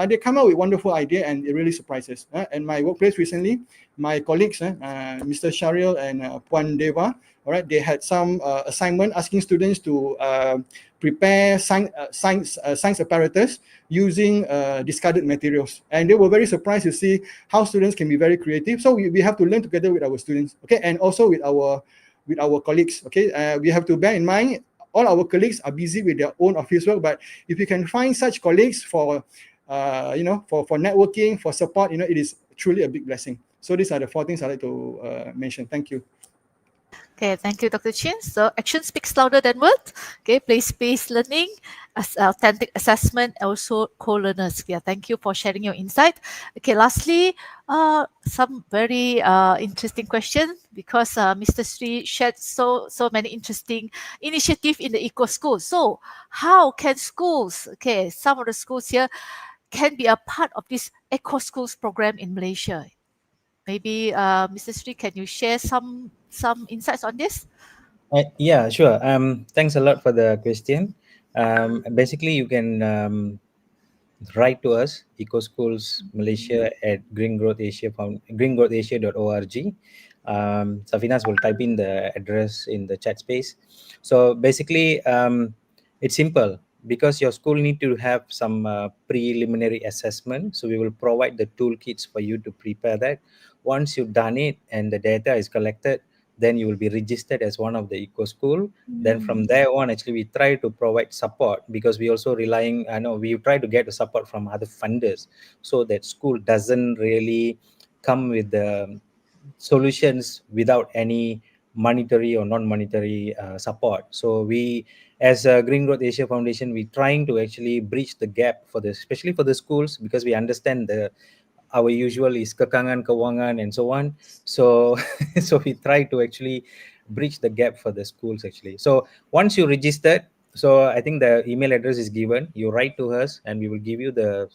they come up with wonderful idea, and it really surprises. And my workplace recently, my colleagues, Mr. Sharil and Puan Deva, all right, they had some assignment asking students to prepare science apparatus using discarded materials, and they were very surprised to see how students can be very creative. So we have to learn together with our students, okay, and also with our colleagues, okay. We have to bear in mind all our colleagues are busy with their own office work, but if you can find such colleagues for for networking, for support, it is truly a big blessing. So these are the 4 things I'd like to mention. Thank you. Okay, thank you, Dr. Chin. So action speaks louder than words. Okay, place-based learning, authentic assessment, also co-learners. Yeah, thank you for sharing your insight. Okay, lastly, some very interesting question, because Mr. Sri shared so many interesting initiatives in the eco school. So how can schools, okay, some of the schools here can be a part of this eco schools program in Malaysia? Maybe Mr. Sri, can you share some insights on this? Yeah, sure. Thanks a lot for the question. Basically, you can write to us, Eco Schools Malaysia at greengrowthasia.org. Safinas will type in the address in the chat space. So basically, it's simple, because your school need to have some preliminary assessment. So we will provide the toolkits for you to prepare that. Once you've done it and the data is collected, then you will be registered as one of the eco school. Then from there on, actually we try to provide support, because we also relying, I know we try to get the support from other funders, so that school doesn't really come with the solutions without any monetary or non-monetary support. So we, as a Green Growth Asia Foundation, we trying to actually bridge the gap for this, especially for the schools, because we understand our usual is kekangan, kewangan, and so on. So so we try to actually bridge the gap for the schools actually. So once you registered, so I think the email address is given, you write to us and we will give you the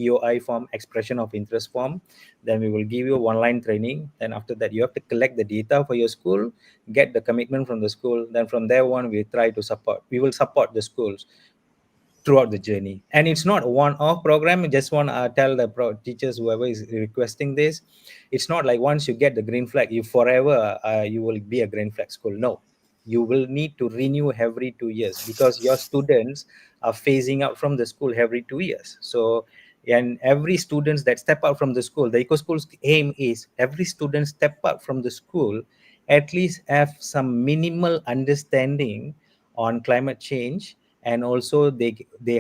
EOI form, expression of interest form. Then we will give you online training. Then after that, you have to collect the data for your school, get the commitment from the school. Then from there on, we will support the schools throughout the journey. And it's not a one-off program. I just want to tell the teachers, whoever is requesting this, it's not like once you get the green flag, you forever you will be a green flag school. No, you will need to renew every 2 years, because your students are phasing out from the school every 2 years. So, and every students that step out from the school, the eco school's aim is every student step out from the school at least have some minimal understanding on climate change, and also they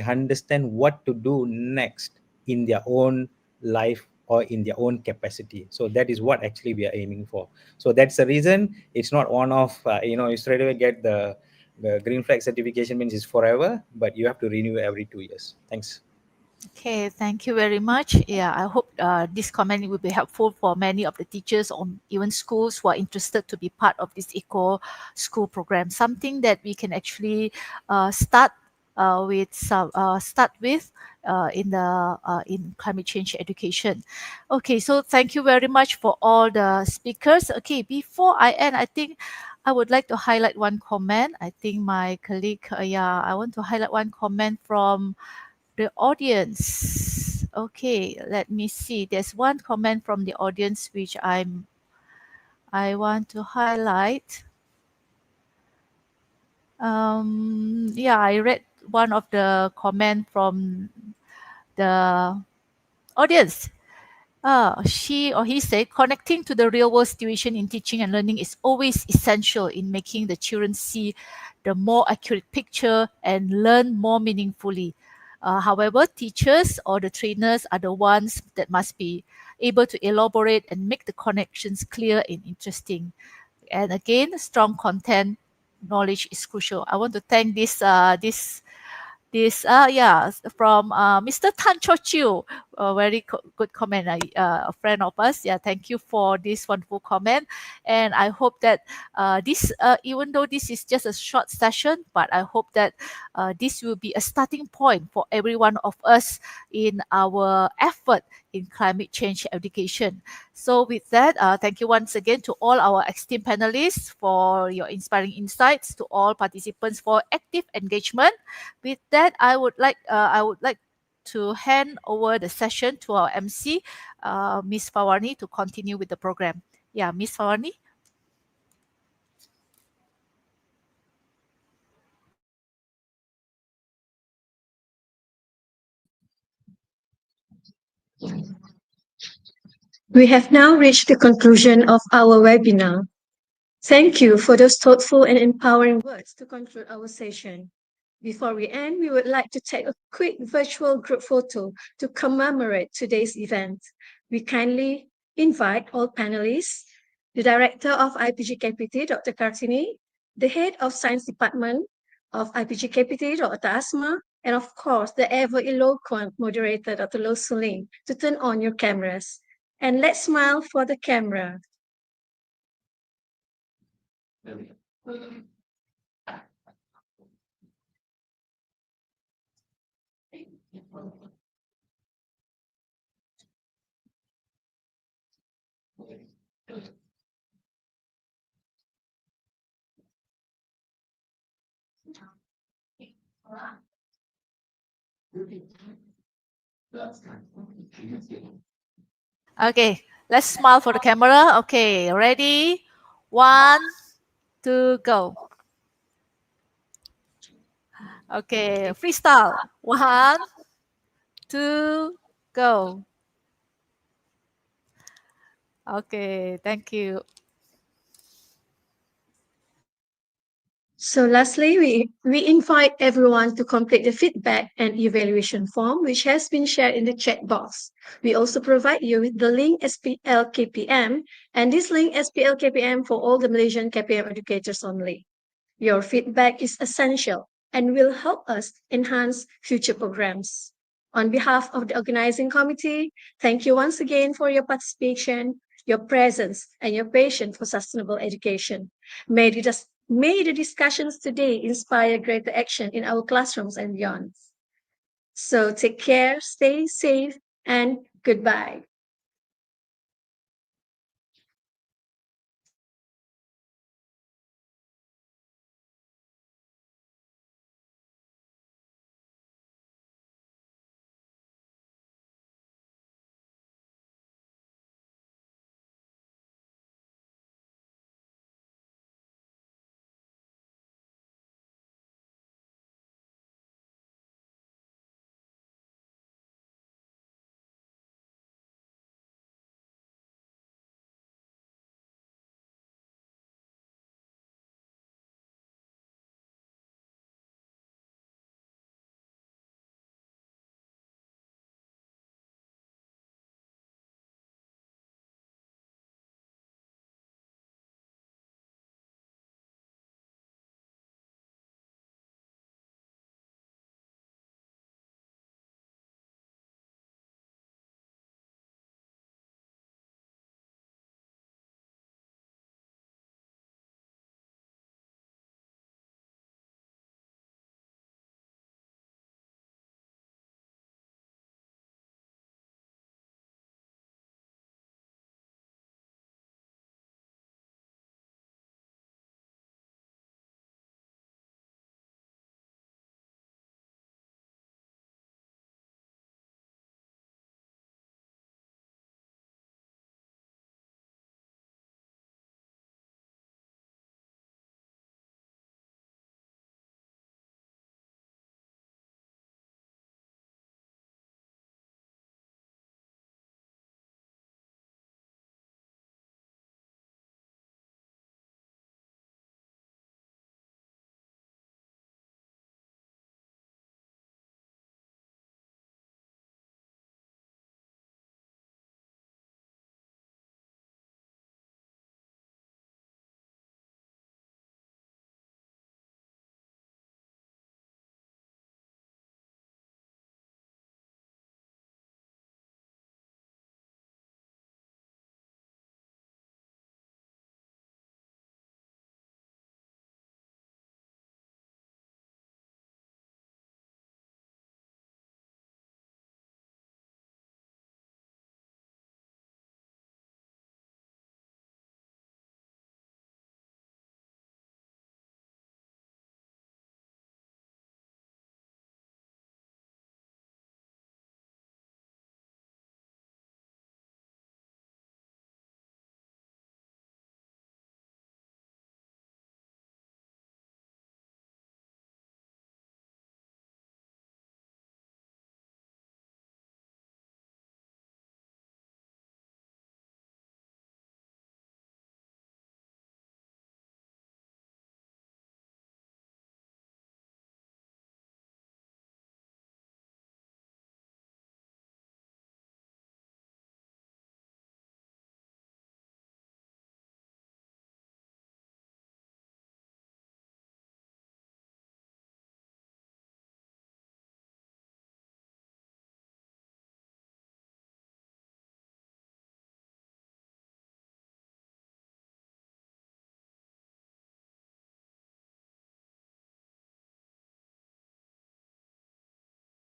understand what to do next in their own life or in their own capacity. So that is what actually we are aiming for. So that's the reason it's not one off, you straight away get the green flag certification, means it's forever, but you have to renew every 2 years. Thanks. Okay, thank you very much. Yeah, I hope this comment will be helpful for many of the teachers or even schools who are interested to be part of this eco school program. Something that we can actually start with in climate change education. Okay, so thank you very much for all the speakers. Okay, before I end, I think I would like to highlight one comment. I think my colleague, I want to highlight one comment from the audience. Okay, let me see. There's one comment from the audience which I want to highlight. I read one of the comment from the audience. She or he said, connecting to the real world situation in teaching and learning is always essential in making the children see the more accurate picture and learn more meaningfully. However, teachers or the trainers are the ones that must be able to elaborate and make the connections clear and interesting. And again, strong content knowledge is crucial. I want to thank this from Mr. Tan Cho Chiu, a very good comment, a friend of us. Yeah, thank you for this wonderful comment. And I hope that this, even though this is just a short session, but I hope that this will be a starting point for every one of us in our effort in climate change education. So with that, thank you once again to all our esteemed panelists for your inspiring insights, to all participants for active engagement. With that, I would like to hand over the session to our MC, Ms. Pawarni, to continue with the program. Yeah, Ms. Pawarni. We have now reached the conclusion of our webinar. Thank you for those thoughtful and empowering words to conclude our session. Before we end, we would like to take a quick virtual group photo to commemorate today's event. We kindly invite all panelists, the Director of IPG KPT, Dr. Kartini, the Head of Science Department of IPGKPT, Dr. Asma, and of course, the ever-eloquent moderator, Dr. Lo Suling, to turn on your cameras. And let's smile for the camera. Okay, let's smile for the camera. Okay, ready? 1, 2, go. Okay, freestyle. 1, 2, go. Okay, thank you. So lastly, we invite everyone to complete the feedback and evaluation form, which has been shared in the chat box. We also provide you with the link SPL KPM, and this link SPL KPM for all the Malaysian KPM educators only. Your feedback is essential and will help us enhance future programs. On behalf of the organizing committee, thank you once again for your participation, your presence, and your patience for sustainable education. May the discussions today inspire greater action in our classrooms and beyond. So take care, stay safe, and goodbye.